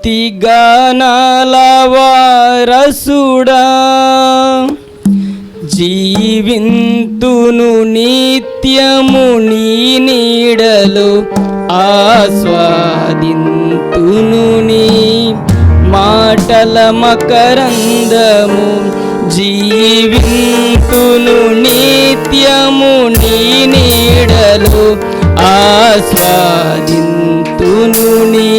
స్తుతి గానాల వారసుడా, జీవింతును నిత్యము నీ నీడలో, ఆస్వాదింతును నీ మాటల మకరందము. జీవింతును నిత్యము నీ నీడలో, ఆస్వాదింతును నీ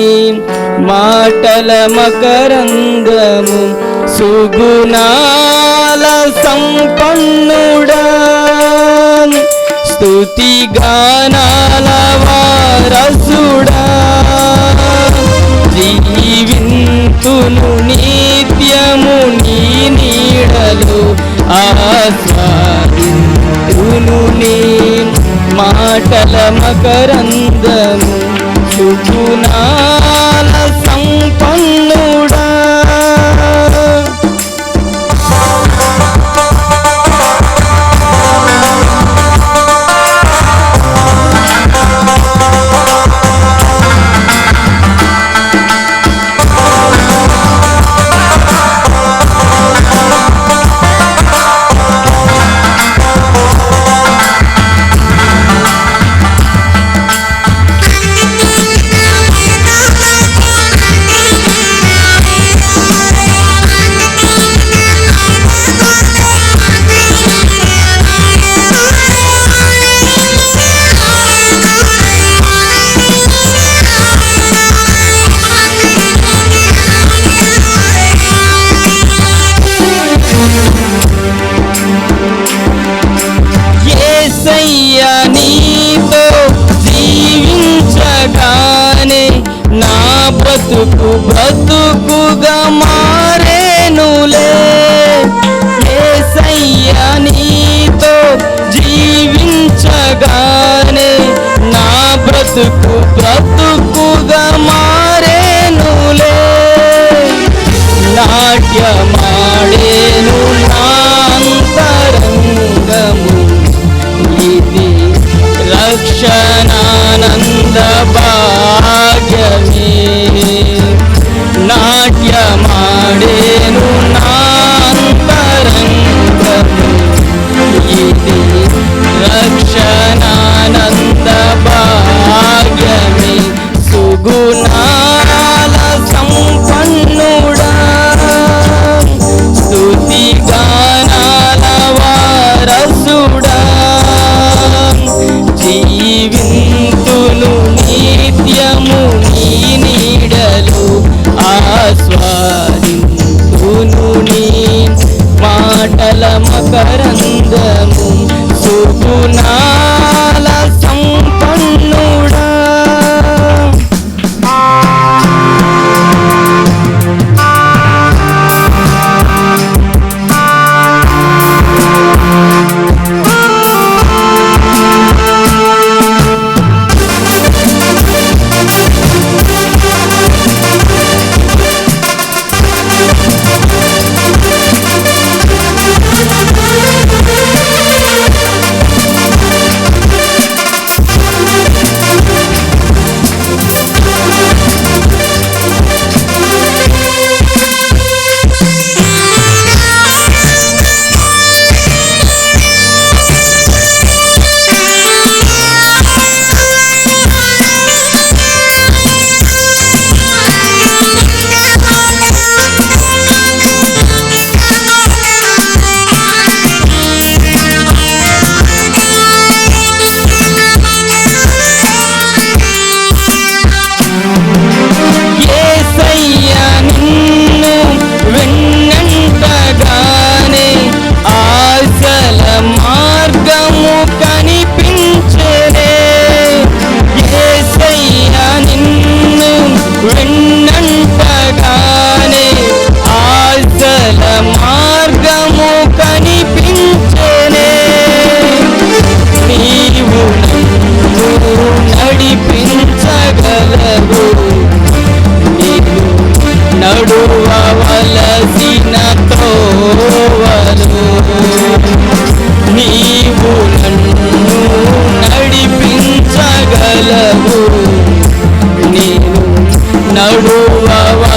మాటల మకరందము. సుగుణాల సంపన్నుడా, స్తుతి గానాల వారసుడా, జీవింతును నిత్యము నీ నీడలో, ఆస్వాదింతును నీ మాటల మకరందము. సుగుణాల సంపన్నుడా, నీతో జీవించగానే నా బ్రతుకు బ్రతుకుగా మారేనులే. యేసయ్యా నీతో జీవించగానే నా బ్రతుకు బ్రతుకుగా మారేనులే. నాట్యమాడేను నా అంతరంగము, ఇది రక్షణానంద భాగ్యమే. నాట్యమాడేను నా అంతరంగము, ఇది రక్షణానంద భాగ్యమే. సుగుణాల సంపన్నుడా, స్తుతి గానాల వారసుడా, జీవింతును నిత్యము నీ నీడలో, ఆస్వాదింతును నీ మాటల మకరందము. సుగుణాల సంపన్నుడా,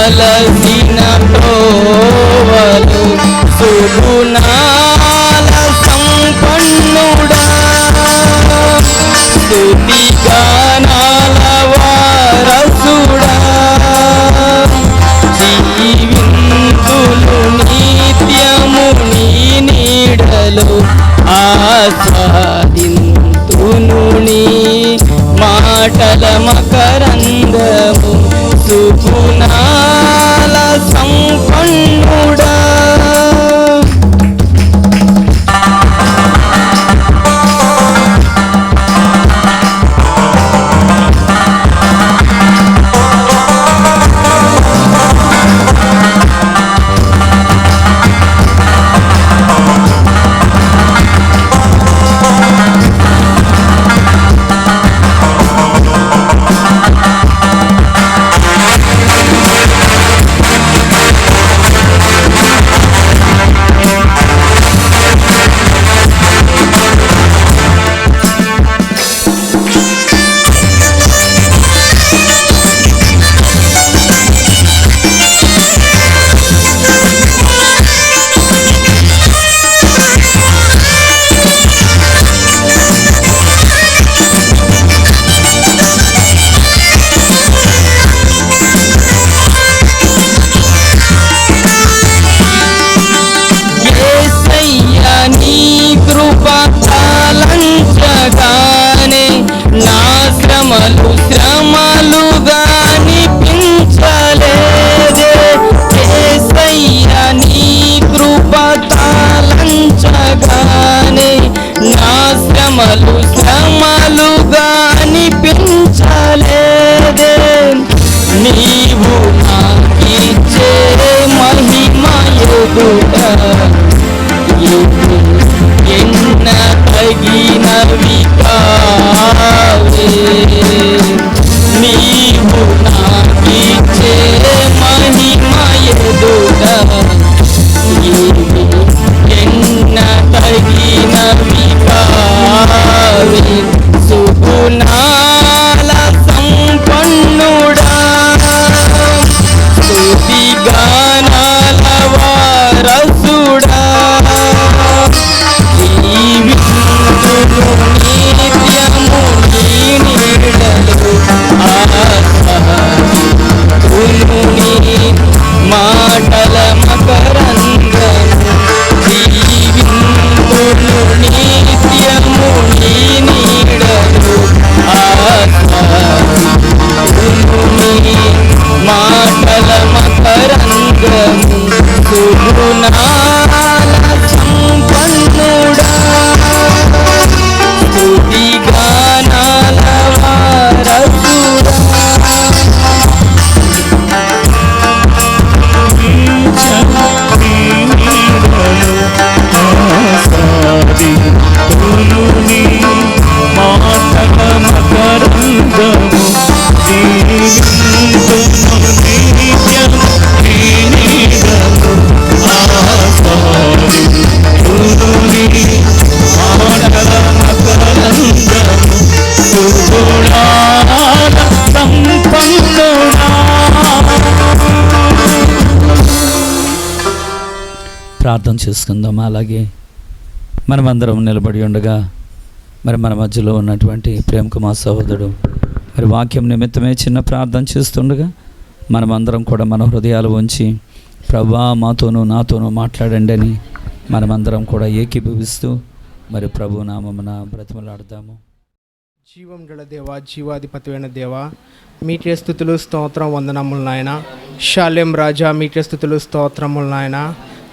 అలసిన త్రోవలు సుగుణాల సంపన్నుడా స్తుతి గానాల వారసుడా జీవింతులు నిత్యము నీ నీడలో ఆస్వాదింతును నీ మాటల మకరందము సుగుణాల సంపన్నుడా. నా శ్రమలు శ్రమలుగా అనిపించలేదే యేసయ్యా నీ కృప తాళంచగానే నా శ్రమలు శ్రమలుగా అనిపించలేదే నీవు నాకిచ్చే మహిమ ఎదుట ఎన్న తగినవి కావే నీవు నాకిచ్చే మహిమ ఎదుట ఎన్న తగినవి కావే సుగుణాల సంపన్నుడా స్తుతి గానాల వారసుడా జీవింతును నిత్యము నీ నీడలో ఆస్వాదింతును నీ మాటల మకరందము జీవింతును నిత్యము నీ నీడలో ఆస్వాదింతును నీ మాటల మకరందము సుగుణాల సంపన్నుడా స్తుతి గానాల వారసుడా. ప్రార్థన చేసుకుందాం. అలాగే మనమందరం నిలబడి ఉండగా మరి మన మధ్యలో ఉన్నటువంటి ప్రేమ కుమార్ సహోదరుడు మరి వాక్యం నిమిత్తమే చిన్న ప్రార్థన చేస్తుండగా మనమందరం కూడా మన హృదయాలు ఉంచి ప్రభా మాతోనూ నాతోనూ మాట్లాడండి అని మనమందరం కూడా ఏకీభవిస్తూ మరి ప్రభు నామమున బ్రతిమలాడదాము. జీవం గల దేవా, జీవాధిపతివైన దేవా, మీకే స్తుతులు స్తోత్రం వందనములు నాయన. షాలెం రాజా, మీకే స్తుతులు స్తోత్రములు నాయన.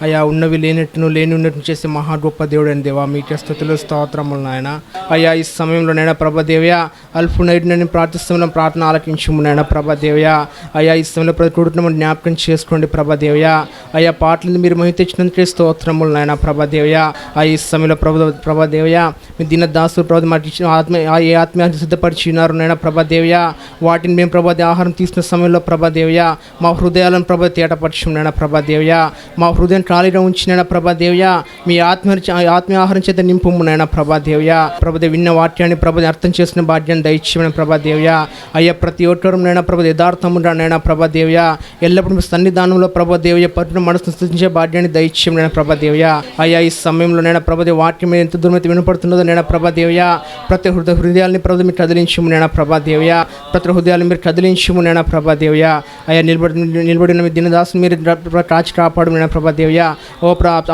అయా ఉన్నవి లేనట్టును లేని ఉన్నట్టు చేసే మహా గొప్ప దేవుడైన దేవా, మీకే స్తుతులు స్తోత్రములు నాయన. అయ్యా ఈ సమయంలో నైనా ప్రభదేవ్యా అల్పు నైట్ నేను ప్రార్థిస్తున్న ప్రార్థన ఆలకించుము నైనా ప్రభదేవ్యా. అయ్యా ఈ సమయంలో ప్రతి కుటుంబం జ్ఞాపకం చేసుకోండి ప్రభదేవ్యా. అయ్యా పాటలు మీరు మహిమ తెచ్చినందుకే స్తోత్రములు నాయన ప్రభదేవ్యా. ఈ సమయంలో ప్రభదేవ్యా మీ దిన దాసు ప్రభు మాకు ఇచ్చిన ఏ ఆత్మీయాన్ని సిద్ధపరిచినారు నైనా ప్రభదేవ్యా. వాటిని మేము ప్రభాది ఆహారం తీసుకున్న సమయంలో ప్రభదేవ్యా మా హృదయాలను ప్రభ తేటపరచం నైనా ప్రభదేవ్యా. మా హృదయం ఖాళీగా ఉంచినైనా ప్రభా దేవ్య మీ ఆత్మీయ ఆహారం చేత నింపుము నైనా ప్రభా దేవ్య. ప్రభు విన్న వాక్యాన్ని ప్రభు అర్థం చేసిన భాగ్యాన్ని దయచేయమని ప్రభా దేవ్య. అయ్యా ప్రతి ఒక్కరు నైనా ప్రభు యథార్థముగా నైనా ప్రభా దేవ్య ఎల్లప్పుడూ మీ సన్నిధానంలో ప్రభా దేవ్య పరిపూర్ణ మనసును స్థుతించే భాగ్యాన్ని దయచేయమని ప్రభా దేవ్య. అయ్యా ఈ సమయంలో నైనా ప్రభు వాక్యం మీద ఎంత దూరం అయితే వినపడుతున్నదో నైనా ప్రభా దేవ్య ప్రతి హృదయాల్ని ప్రభు మీరు కదిలించము నైనా ప్రభా దేవ్య. ప్రతి హృదయాలను మీరు కదిలించము నైనా ప్రభా దేవ్య. అయ్యా నిలబడిన మీ దినదాసుని మీరు కాచి కాపాడు నైనా ప్రభా దేవ్య. ఓ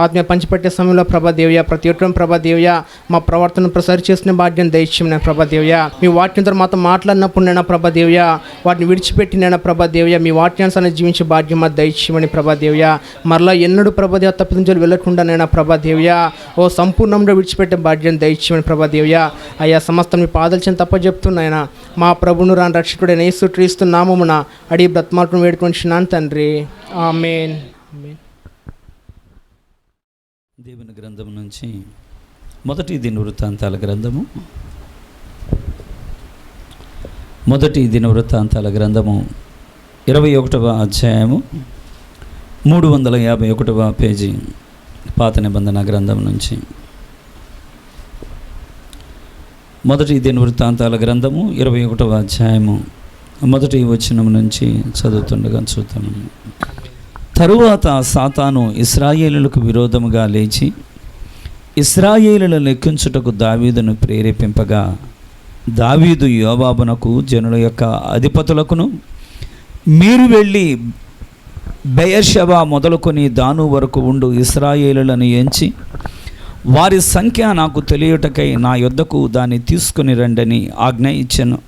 ఆత్మీయ పంచిపెట్టే సమయంలో ప్రభా దేవ్య ప్రతి ఒక్కరు ప్రభా దేవ్య మా ప్రవర్తన ప్రసారి చేసిన భాగ్యం దయచేయమని నైనా ప్రభా దేవ్య. మీ వాక్యంతో మాతో మాట్లాడినప్పుడు నైనా ప్రభా దేవ్య వాటిని విడిచిపెట్టి నైనా ప్రభా దేవ్య మీ వాక్యాన్ని జీవించే భాగ్యం మాకు దయచేయమని ప్రభా దేవ్య. మరలా ఎన్నడూ ప్రభా దేవ తప్పిదించాలు వెళ్ళకుండా నైనా ప్రభా దేవ్య ఓ సంపూర్ణంగా విడిచిపెట్టే భాగ్యం దయచేయమని ప్రభా దేవ్య. అయ్యా సమస్తం మీ పాదాల చెంత తప్ప చెప్తున్నాయన మా ప్రభును రాని రక్షకుడైన యేసుక్రీస్తు నామమున అడిగి బ్రతమార్పును వేడుకొంచున్నాను తండ్రి, ఆమేన్. దేవుని గ్రంథం నుంచి మొదటి దినవృత్తాంతాల గ్రంథము 21వ అధ్యాయము 351వ పేజీ పాత నిబంధన గ్రంథం నుంచి. మొదటి దినవృత్తాంతాల గ్రంథము 21వ అధ్యాయము 1వ వచనం నుంచి చదువుతుండగా చూద్దాము. తరువాత సాతాను ఇశ్రాయేలులకు విరోధముగా లేచి ఇశ్రాయేలులను లెక్కించుటకు దావీదును ప్రేరేపింపగా దావీదు యోవాబునకు జనుల యొక్క అధిపతులకును మీరు వెళ్ళి బెయేర్షెబా మొదలుకొని దాను వరకు ఉండు ఇశ్రాయేలులను ఎంచి వారి సంఖ్య నాకు తెలియుటకై నా యొద్దకు దాన్ని తీసుకుని రండని ఆజ్ఞ ఇచ్చెను.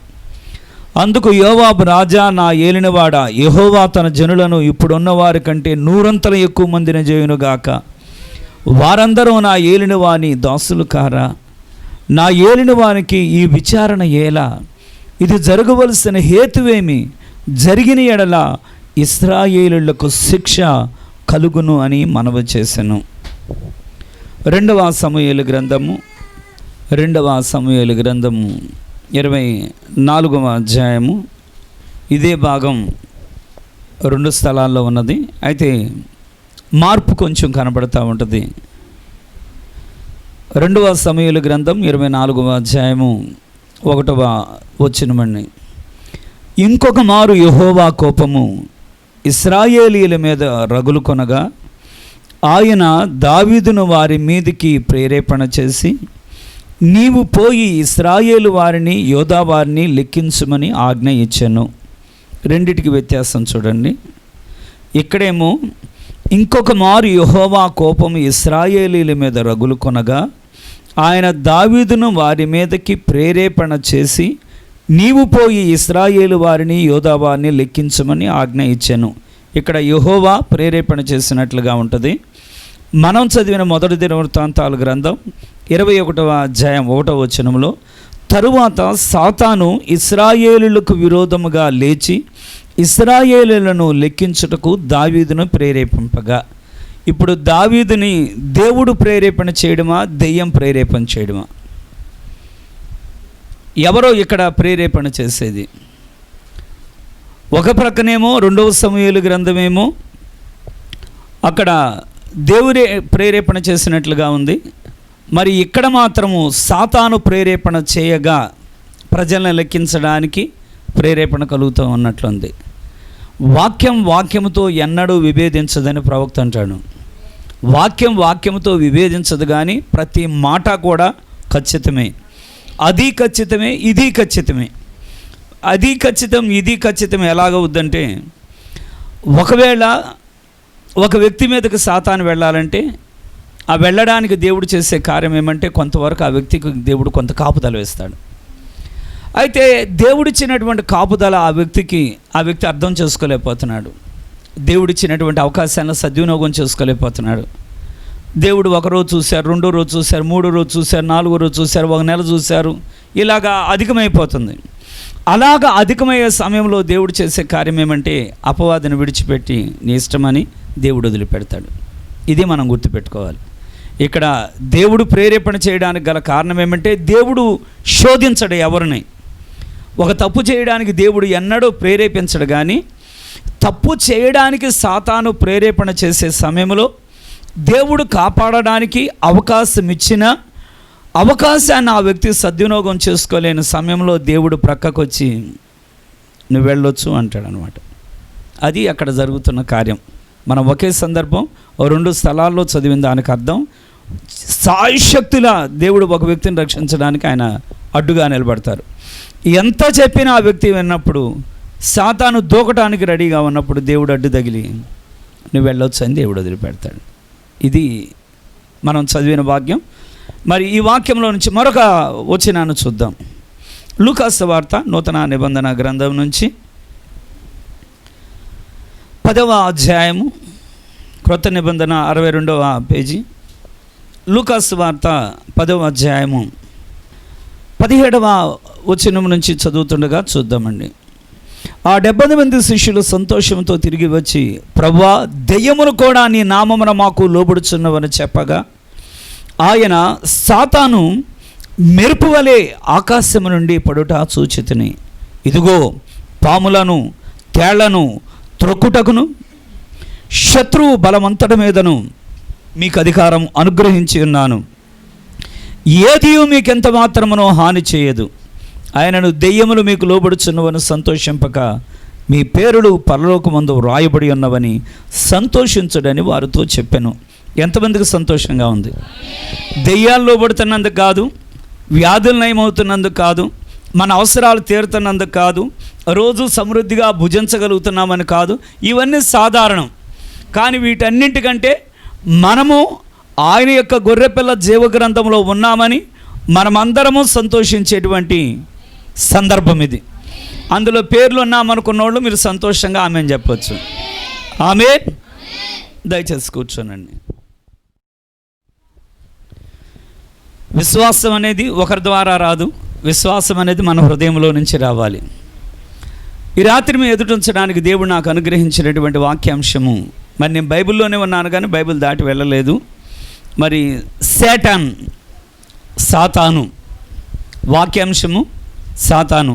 అందుకు యోవాబు రాజా నా ఏలినవాడ యెహోవా తన జనులను ఇప్పుడున్న వారి కంటే 100 ఎక్కువ మందిని చేయునుగాక. వారందరూ నా ఏలినవాని దాసులు కారా? నా ఏలినవానికి ఈ విచారణ ఏలా? ఇది జరగవలసిన హేతువేమి? జరిగిన ఎడల ఇశ్రాయేలులకు శిక్ష కలుగును అని మనవి చేసెను. 2వ సమూయేలు గ్రంథము 24వ అధ్యాయము. ఇదే భాగం 2 స్థలాల్లో ఉన్నది, అయితే మార్పు కొంచెం కనబడుతూ ఉంటుంది. 2వ సమూయేలు గ్రంథం 24వ అధ్యాయము 1వ వచనమండి. ఇంకొక మారు యెహోవా కోపము ఇశ్రాయేలీయుల మీద రగులు కొనగా ఆయన దావీదును వారి మీదికి ప్రేరేపణ చేసి నీవు పోయి ఇశ్రాయేలు వారిని యోధా వారిని లెక్కించమని ఆజ్ఞ ఇచ్చాను. రెండిటికి వ్యత్యాసం చూడండి. ఇక్కడేమో ఇంకొక మారు యెహోవా కోపము ఇశ్రాయేలీయుల మీద రగులు కొనగా ఆయన దావీదును వారి మీదకి ప్రేరేపణ చేసి నీవు పోయి ఇశ్రాయేలు వారిని యోధా వారిని లెక్కించమని ఆజ్ఞ ఇచ్చాను. ఇక్కడ యెహోవా ప్రేరేపణ చేసినట్లుగా ఉంటుంది. మనం చదివిన మొదటి దినవృత్తాంతాల గ్రంథం 21వ అధ్యాయం 1వ వచనంలో తరువాత సాతాను ఇశ్రాయేలులకు విరోధముగా లేచి ఇశ్రాయేలులను లెక్కించుటకు దావీదును ప్రేరేపింపగా, ఇప్పుడు దావీదుని దేవుడు ప్రేరేపణ చేయడమా దెయ్యం ప్రేరేపణ చేయడమా? ఎవరో ఇక్కడ ప్రేరేపణ చేసేది? ఒక ప్రక్కనేమో 2వ సమూయేలు గ్రంథమేమో అక్కడ దేవుడే ప్రేరేపణ చేసినట్లుగా ఉంది. మరి ఇక్కడ మాత్రము సాతాను ప్రేరేపణ చేయగా ప్రజలను లెక్కించడానికి ప్రేరేపణ కలుగుతూ ఉన్నట్లుంది. వాక్యముతో ఎన్నడూ విభేదించదని ప్రవక్త అంటాడు. వాక్యముతో విభేదించదు, కానీ ప్రతి మాట కూడా ఖచ్చితమే. అది ఖచ్చితమే, ఇది ఖచ్చితమే. అది ఖచ్చితం, ఇది ఖచ్చితం. ఎలాగవుద్దంటే, ఒకవేళ ఒక వ్యక్తి మీదకి సాతాను వెళ్ళాలంటే ఆ వెళ్ళడానికి దేవుడు చేసే కార్యం ఏమంటే కొంతవరకు ఆ వ్యక్తికి దేవుడు కొంత కాపుదల వేస్తాడు. అయితే దేవుడిచ్చినటువంటి కాపుదల ఆ వ్యక్తి అర్థం చేసుకోలేకపోతున్నాడు. దేవుడిచ్చినటువంటి అవకాశాలను సద్వినియోగం చేసుకోలేకపోతున్నాడు. దేవుడు ఒకరోజు చూశారు, 2వ రోజు చూశారు, 3వ రోజు చూశారు, 4వ రోజు చూశారు, 1 నెల చూశారు. ఇలాగా అధికమైపోతుంది. అలాగా అధికమయ్యే సమయంలో దేవుడు చేసే కార్యం ఏమంటే అపవాదిని విడిచిపెట్టి నీ ఇష్టమని దేవుడు వదిలిపెడతాడు. ఇది మనం గుర్తుపెట్టుకోవాలి. ఇక్కడ దేవుడు ప్రేరేపణ చేయడానికి గల కారణం ఏమంటే దేవుడు శోధించడు ఎవరిని. ఒక తప్పు చేయడానికి దేవుడు ఎన్నడూ ప్రేరేపించడు, కానీ తప్పు చేయడానికి సాతాను ప్రేరేపణ చేసే సమయంలో దేవుడు కాపాడడానికి అవకాశం ఇచ్చిన అవకాశాన్ని ఆ వ్యక్తి సద్వినియోగం చేసుకోలేని సమయంలో దేవుడు ప్రక్కకు వచ్చి నువ్వు వెళ్ళొచ్చు అంటాడు అనమాట. అది అక్కడ జరుగుతున్న కార్యం. మనం ఒకే సందర్భం 2 స్థలాల్లో చదివిన దానికి అర్థం, సాయశక్తులా దేవుడు ఒక వ్యక్తిని రక్షించడానికి ఆయన అడ్డుగా నిలబడతారు. ఎంత చెప్పినా ఆ వ్యక్తి విన్నప్పుడు, సాతాను దూకటానికి రెడీగా ఉన్నప్పుడు దేవుడు అడ్డు తగిలి నువ్వు వెళ్ళొచ్చు అని దేవుడు వదిలిపెడతాడు. ఇది మనం చదివిన వాక్యం. మరి ఈ వాక్యంలో నుంచి మరొక వచనాన్ని చూద్దాం. లూకా సువార్త నూతన నిబంధన గ్రంథం నుంచి 10వ అధ్యాయము, క్రొత్త నిబంధన 62వ పేజీ. లూకా సువార్త 10వ అధ్యాయము 17వ వచనం నుంచి చదువుతుండగా చూద్దామండి. ఆ 70 మంది శిష్యులు సంతోషంతో తిరిగి వచ్చి, ప్రభువా, దెయ్యములు కూడా నీ నామమున మాకు లోబడుచున్నవని చెప్పగా, ఆయన, సాతాను మెరుపు వలె ఆకాశము నుండి పడుట చూచితిని. ఇదిగో, పాములను తేళ్లను త్రొక్కుటకును శత్రువు బలమంతటి మీదను మీకు అధికారం అనుగ్రహించి ఉన్నాను. ఏది మీకెంత మాత్రమునో హాని చేయదు. ఆయనను దెయ్యములు మీకు లోబడుచున్నవని సంతోషింపక మీ పేరులు పరలోకమందు వ్రాయబడి ఉన్నవని సంతోషించుడని వారితో చెప్పాను. ఎంతమందికి సంతోషంగా ఉంది? దెయ్యాలు లోబడుతున్నందుకు కాదు, వ్యాధులు నయమవుతున్నందుకు కాదు, మన అవసరాలు తీరుతున్నందుకు కాదు, రోజు సమృద్ధిగా భుజించగలుగుతున్నామని కాదు. ఇవన్నీ సాధారణం. కానీ వీటన్నింటికంటే మనము ఆయన యొక్క గొర్రెపిల్ల జీవగ్రంథంలో ఉన్నామని మనమందరము సంతోషించేటువంటి సందర్భం ఇది. అందులో పేర్లు ఉన్నామనుకున్న వాళ్ళు మీరు సంతోషంగా ఆమె అని చెప్పచ్చు. ఆమె దయచేసి కూర్చోనండి. విశ్వాసం అనేది ఒకరి ద్వారా రాదు. విశ్వాసం అనేది మన హృదయంలో నుంచి రావాలి. ఈ రాత్రి మీ ఎదుటించడానికి దేవుడు నాకు అనుగ్రహించినటువంటి వాక్యాంశము, మరి నేను బైబిల్లోనే ఉన్నాను కానీ బైబిల్ దాటి వెళ్ళలేదు. మరి సేటాన్, సాతాను, వాక్యాంశము సాతాను.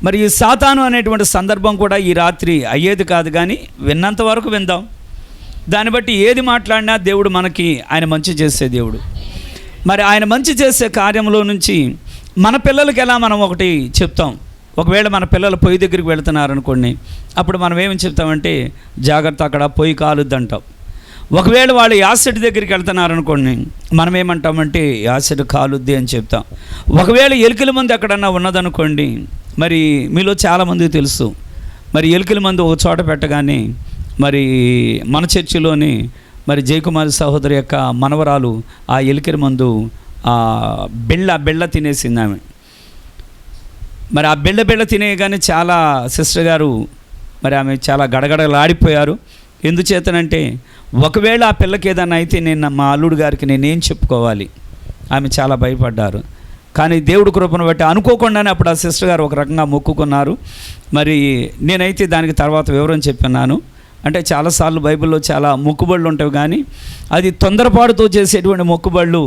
మరి ఈ సాతాను అనేటువంటి సందర్భం కూడా ఈ రాత్రి అయ్యేది కాదు, కానీ విన్నంత వరకు విందాం. దాన్ని బట్టి ఏది మాట్లాడినా దేవుడు మనకి, ఆయన మంచి చేసే దేవుడు. మరి ఆయన మంచి చేసే కార్యంలో నుంచి మన పిల్లలకి ఎలా మనం ఒకటి చెప్తాం. ఒకవేళ మన పిల్లలు పొయ్యి దగ్గరికి వెళుతున్నారనుకోండి, అప్పుడు మనం ఏమని చెప్తామంటే, జాగ్రత్త, అక్కడ పొయ్యి కాలుద్దంటాం. ఒకవేళ వాళ్ళు యాసిడ్ దగ్గరికి వెళ్తున్నారనుకోండి, మనం ఏమంటామంటే యాసిడ్ కాలుద్ది అని చెప్తాం. ఒకవేళ ఎలుకల మందు ఎక్కడన్నా ఉన్నదనుకోండి, మరి మీలో చాలామందికి తెలుసు, మరి ఎలుకల మందు ఒక చోట పెట్టగానే మరి మన చర్చిలోని మరి జయకుమారి సహోదరి యొక్క మనవరాలు ఆ ఎలుకల మందు బెళ్ళ తినేసింది ఆమె. మరి ఆ బెళ్ళ తినేయగానే చాలా సిస్టర్ గారు మరి ఆమె చాలా గడగడలాడిపోయారు. ఎందుచేతనంటే ఒకవేళ ఆ పిల్లకి ఏదన్నా అయితే నేను మా అల్లుడు గారికి నేనేం చెప్పుకోవాలి, ఆమె చాలా భయపడ్డారు. కానీ దేవుడి కృపను బట్టి అనుకోకుండానే అప్పుడు ఆ సిస్టర్ గారు ఒక రకంగా మొక్కుకున్నారు. మరి నేనైతే దానికి తర్వాత వివరం చెప్పినాను. అంటే చాలాసార్లు బైబిల్లో చాలా మొక్కుబళ్ళు ఉంటాయి, కానీ అది తొందరపాటుతో చేసేటువంటి మొక్కుబళ్ళు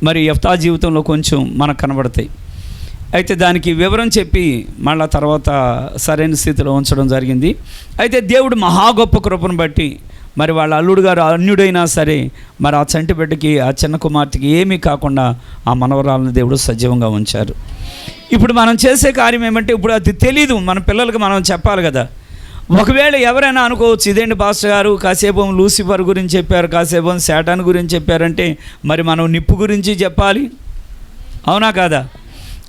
మరి యెఫ్తా జీవితంలో కొంచెం మనకు కనబడతాయి. అయితే దానికి వివరం చెప్పి మళ్ళా తర్వాత సరైన స్థితిలో ఉంచడం జరిగింది. అయితే దేవుడు మహా గొప్ప కృపను బట్టి మరి వాళ్ళ అల్లుడు గారు అన్యుడైనా సరే మరి ఆ చంటి బిడ్డకి, ఆ చిన్న కుమార్తెకి ఏమీ కాకుండా ఆ మనవరాలను దేవుడు సజీవంగా ఉంచారు. ఇప్పుడు మనం చేసే కార్యం ఏమంటే, ఇప్పుడు అది తెలీదు, మన పిల్లలకి మనం చెప్పాలి కదా. ఒకవేళ ఎవరైనా అనుకోవచ్చు, ఇదేంటి పాస్టర్ గారు కాసేపు లూసిఫర్ గురించి చెప్పారు, కాసేపు శాటాన్ గురించి చెప్పారంటే మరి మనం నిప్పు గురించి చెప్పాలి, అవునా కాదా?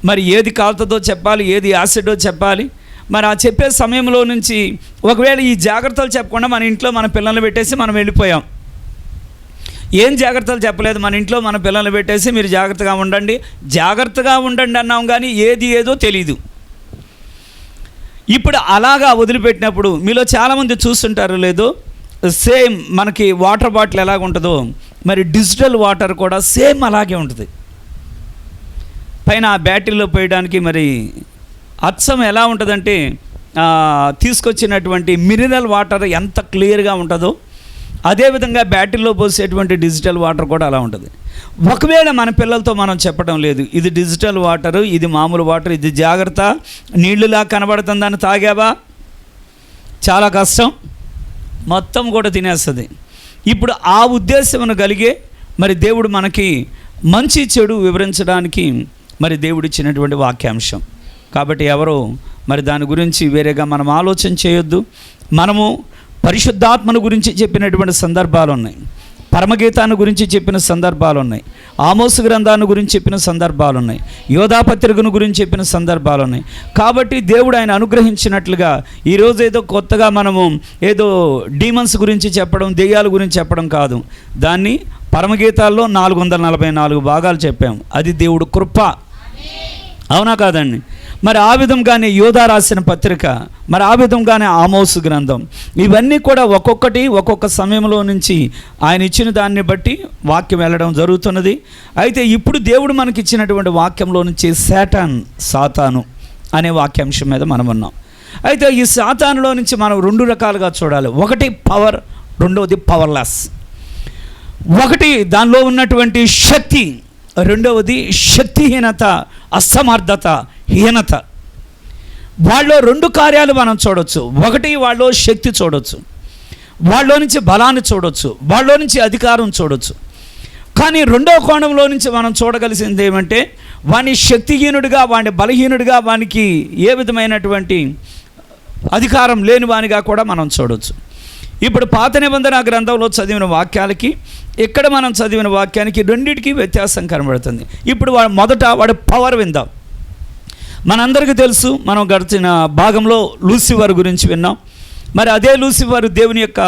మరి ఏది కాలుతుందో చెప్పాలి, ఏది యాసిడో చెప్పాలి. మరి ఆ చెప్పే సమయంలో నుంచి ఒకవేళ ఈ జాగ్రత్తలు చెప్పకుండా మన ఇంట్లో మన పిల్లల్ని పెట్టేసి మనం వెళ్ళిపోయాం. ఏం జాగ్రత్తలు చెప్పలేదు, మన ఇంట్లో మన పిల్లల్ని పెట్టేసి మీరు జాగ్రత్తగా ఉండండి అన్నాం, కానీ ఏది ఏదో తెలీదు. ఇప్పుడు అలాగా వదిలిపెట్టినప్పుడు మీలో చాలామంది చూస్తుంటారు లేదో, సేమ్ మనకి వాటర్ బాటిల్ ఎలాగ ఉంటుందో మరి డిజిటల్ వాటర్ కూడా సేమ్ అలాగే ఉంటుంది. పైన ఆ బ్యాటరీలో పోయడానికి మరి అచ్చం ఎలా ఉంటుందంటే, తీసుకొచ్చినటువంటి మినరల్ వాటర్ ఎంత క్లియర్గా ఉంటుందో అదేవిధంగా బ్యాటరీలో పోసేటువంటి డిజిటల్ వాటర్ కూడా అలా ఉంటుంది. ఒకవేళ మన పిల్లలతో మనం చెప్పడం లేదు, ఇది డిజిటల్ వాటరు, ఇది మామూలు వాటర్, ఇది జాగ్రత్త, నీళ్ళులా కనబడుతుందని తాగావా చాలా కష్టం, మొత్తం కూడా తినేస్తుంది. ఇప్పుడు ఆ ఉద్దేశమును కలిగే మరి దేవుడు మనకి మంచి చెడు వివరించడానికి మరి దేవుడిచ్చినటువంటి వాక్యాంశం. కాబట్టి ఎవరు మరి దాని గురించి వేరేగా మనం ఆలోచన చేయొద్దు. మనము పరిశుద్ధాత్మను గురించి చెప్పినటువంటి సందర్భాలు ఉన్నాయి, పరమగీతాన్ని గురించి చెప్పిన సందర్భాలు ఉన్నాయి, ఆమోసు గ్రంథాన్ని గురించి చెప్పిన సందర్భాలు ఉన్నాయి, యోధా పత్రికను గురించి చెప్పిన సందర్భాలు ఉన్నాయి. కాబట్టి దేవుడు ఆయన అనుగ్రహించినట్లుగా ఈరోజు ఏదో కొత్తగా మనము ఏదో డీమన్స్ గురించి చెప్పడం, దెయ్యాల గురించి చెప్పడం కాదు. దాన్ని పరమగీతాల్లో 444 భాగాలు చెప్పాము. అది దేవుడు కృప, అవునా కాదండి? మరి ఆ విధంగానే యోధా రాసిన పత్రిక, మరి ఆ విధంగానే ఆమోసు గ్రంథం, ఇవన్నీ కూడా ఒక్కొక్కటి ఒక్కొక్క సమయంలో నుంచి ఆయన ఇచ్చిన దాన్ని బట్టి వాక్యం వెళ్ళడం జరుగుతున్నది. అయితే ఇప్పుడు దేవుడు మనకి ఇచ్చినటువంటి వాక్యంలో నుంచి సాతాను అనే వాక్యాంశం మీద మనం ఉన్నాం. అయితే ఈ సాతానులో నుంచి మనం 2 రకాలుగా చూడాలి. ఒకటి పవర్, రెండవది పవర్లెస్. ఒకటి దానిలో ఉన్నటువంటి శక్తి, రెండవది శక్తిహీనత, అసమర్థత, హీనత. వాళ్ళలో 2 కార్యాలు మనం చూడొచ్చు. ఒకటి వాళ్ళలో శక్తి చూడొచ్చు, వాళ్ళలో నుంచి బలాన్ని చూడొచ్చు, వాళ్ళలో నుంచి అధికారం చూడొచ్చు. కానీ రెండవ కోణంలో నుంచి మనం చూడగలిసింది ఏమంటే వాని శక్తిహీనుడిగా, వాని బలహీనుడిగా, వానికి ఏ విధమైనటువంటి అధికారం లేని వానిగా కూడా మనం చూడొచ్చు. ఇప్పుడు పాత నిబంధన గ్రంథంలో చదివిన వాక్యాలకి ఇక్కడ మనం చదివిన వాక్యానికి రెండింటికి వ్యత్యాసం కనబడుతుంది. ఇప్పుడు మొదట వాడి పవర్ విందాం. మనందరికీ తెలుసు, మనం గడిచిన భాగంలో లూసిఫర్ గురించి విన్నాం. మరి అదే లూసిఫర్ దేవుని యొక్క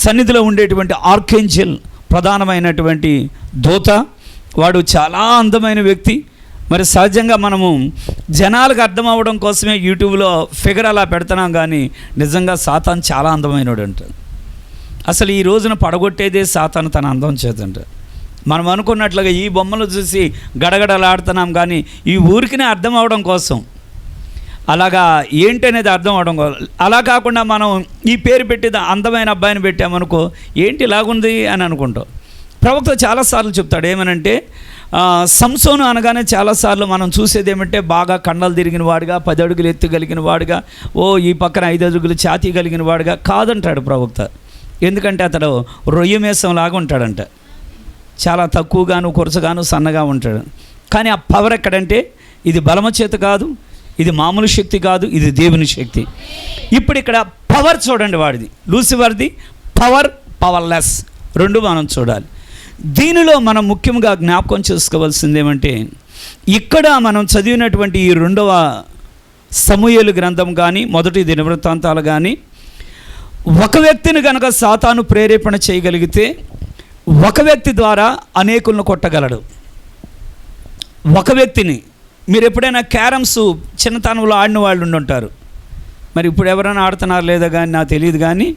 సన్నిధిలో ఉండేటువంటి ఆర్కేంజెల్, ప్రధానమైనటువంటి దూత. వాడు చాలా అందమైన వ్యక్తి. మరి సహజంగా మనము జనాలకు అర్థం అవ్వడం కోసమే యూట్యూబ్లో ఫిగర్ అలా పెడుతున్నాం, కానీ నిజంగా సాతాను చాలా అందమైనడు అంటారు. అసలు ఈ రోజున పడగొట్టేదే సాతాను తన అందం చేతంట. మనం అనుకున్నట్లుగా ఈ బొమ్మలు చూసి గడగడలాడుతున్నాం, కానీ ఈ ఊరికినే అర్థం అవడం కోసం, అలాగా ఏంటి అనేది అర్థం అవడం కోసం. అలా కాకుండా మనం ఈ పేరు పెట్టి అందమైన అబ్బాయిని పెట్టామనుకో, ఏంటి ఇలాగుంది అని అనుకుంటాం. ప్రవక్త చాలాసార్లు చెప్తాడు ఏమనంటే, సంసోను అనగానే చాలాసార్లు మనం చూసేది ఏమంటే బాగా కండలు తిరిగిన వాడుగా, 10 అడుగులు ఎత్తు కలిగిన వాడుగా, ఈ పక్కన 5 అడుగులు ఛాతీ కలిగిన వాడుగా కాదంటాడు ప్రవక్త. ఎందుకంటే అతడు రొయ్య మేసం లాగా ఉంటాడంట. చాలా తక్కువగాను, కొరసగాను, సన్నగా ఉంటాడు. కానీ ఆ పవర్ ఎక్కడంటే ఇది బలమ చేత కాదు, ఇది మామూలు శక్తి కాదు, ఇది దేవుని శక్తి. ఇప్పుడు ఇక్కడ పవర్ చూడండి వాడిది, లూసిఫర్ది పవర్, పవర్లెస్, 2 మనం చూడాలి. దీనిలో మనం ముఖ్యంగా జ్ఞాపకం చేసుకోవాల్సింది ఏమంటే, ఇక్కడ మనం చదివినటువంటి ఈ 2వ సమూయేలు గ్రంథం కానీ, మొదటి దినవృత్తాంతాలు కానీ, ఒక వ్యక్తిని కనుక సాతాను ప్రేరేపణ చేయగలిగితే ఒక వ్యక్తి ద్వారా అనేకులను కొట్టగలడు. ఒక వ్యక్తిని, మీరు ఎప్పుడైనా క్యారమ్స్ చిన్నతనంలో ఆడిన వాళ్ళు ఉండుంటారు. మరి ఇప్పుడు ఎవరైనా ఆడుతున్నారు లేదా కానీ నాకు తెలియదు, కానీ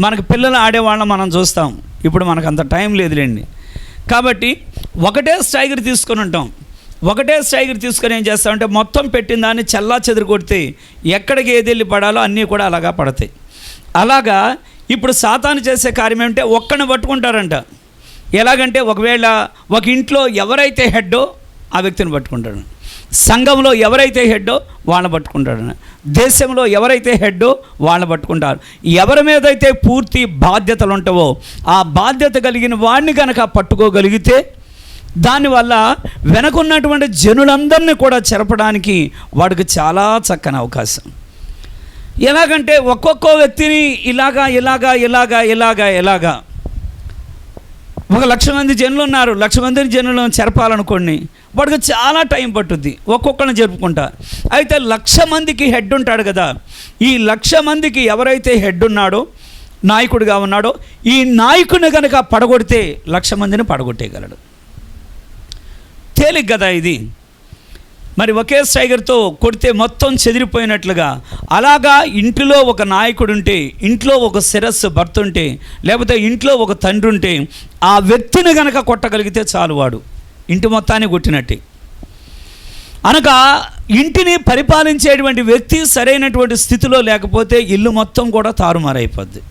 మనకు పిల్లలు ఆడేవాళ్ళని మనం చూస్తాం. ఇప్పుడు మనకు అంత టైం లేదులేండి. కాబట్టి ఒకటే స్ట్రైగర్ తీసుకొని ఉంటాం. ఒకటే స్ట్రైగర్ తీసుకొని ఏం చేస్తామంటే మొత్తం పెట్టిన దాన్ని చల్లా చెదురు కొడితే ఎక్కడికి ఏది వెళ్ళి పడాలో అన్నీ కూడా అలాగా పడతాయి. అలాగా ఇప్పుడు సాతాను చేసే కార్యం ఏమంటే ఒక్కడిని పట్టుకుంటారంట. ఎలాగంటే ఒకవేళ ఒక ఇంట్లో ఎవరైతే హెడ్డో ఆ వ్యక్తిని పట్టుకుంటాడు, సంఘంలో ఎవరైతే హెడ్డో వాళ్ళని పట్టుకుంటాడు, దేశంలో ఎవరైతే హెడ్డో వాళ్ళని పట్టుకుంటారు. ఎవరి మీద అయితే పూర్తి బాధ్యతలు ఉంటావో ఆ బాధ్యత కలిగిన వాడిని కనుక పట్టుకోగలిగితే దానివల్ల వెనకున్నటువంటి జనులందరినీ కూడా చెరపడానికి వాడికి చాలా చక్కని అవకాశం. ఎలాగంటే ఒక్కొక్క వ్యక్తిని ఇలాగా 1,00,000 మంది జనులు ఉన్నారు, 1,00,000 మంది జనులను చెరపాలనుకోండి, వాడికి చాలా టైం పట్టుద్ది ఒక్కొక్కరిని జరుపుకుంటా. అయితే 1,00,000 మందికి హెడ్ ఉంటాడు కదా, ఈ 1,00,000 మందికి ఎవరైతే హెడ్ ఉన్నాడో, నాయకుడిగా ఉన్నాడో, ఈ నాయకుడిని కనుక పడగొడితే 1,00,000 మందిని పడగొట్టేయగలడు. తేలిక కదా ఇది. మరి ఒకే స్ట్రైగర్తో కొడితే మొత్తం చెదిరిపోయినట్లుగా అలాగా ఇంటిలో ఒక నాయకుడు ఉంటే, ఇంట్లో ఒక శిరస్సు భర్త ఉంటే, లేకపోతే ఇంట్లో ఒక తండ్రి ఉంటే ఆ వ్యక్తిని కనుక కొట్టగలిగితే చాలు, వాడు ఇంటి మొత్తాన్ని కొట్టినట్టే. అనగా ఇంటిని పరిపాలించేటువంటి వ్యక్తి సరైనటువంటి స్థితిలో లేకపోతే ఇల్లు మొత్తం కూడా తారుమారైపోద్ది.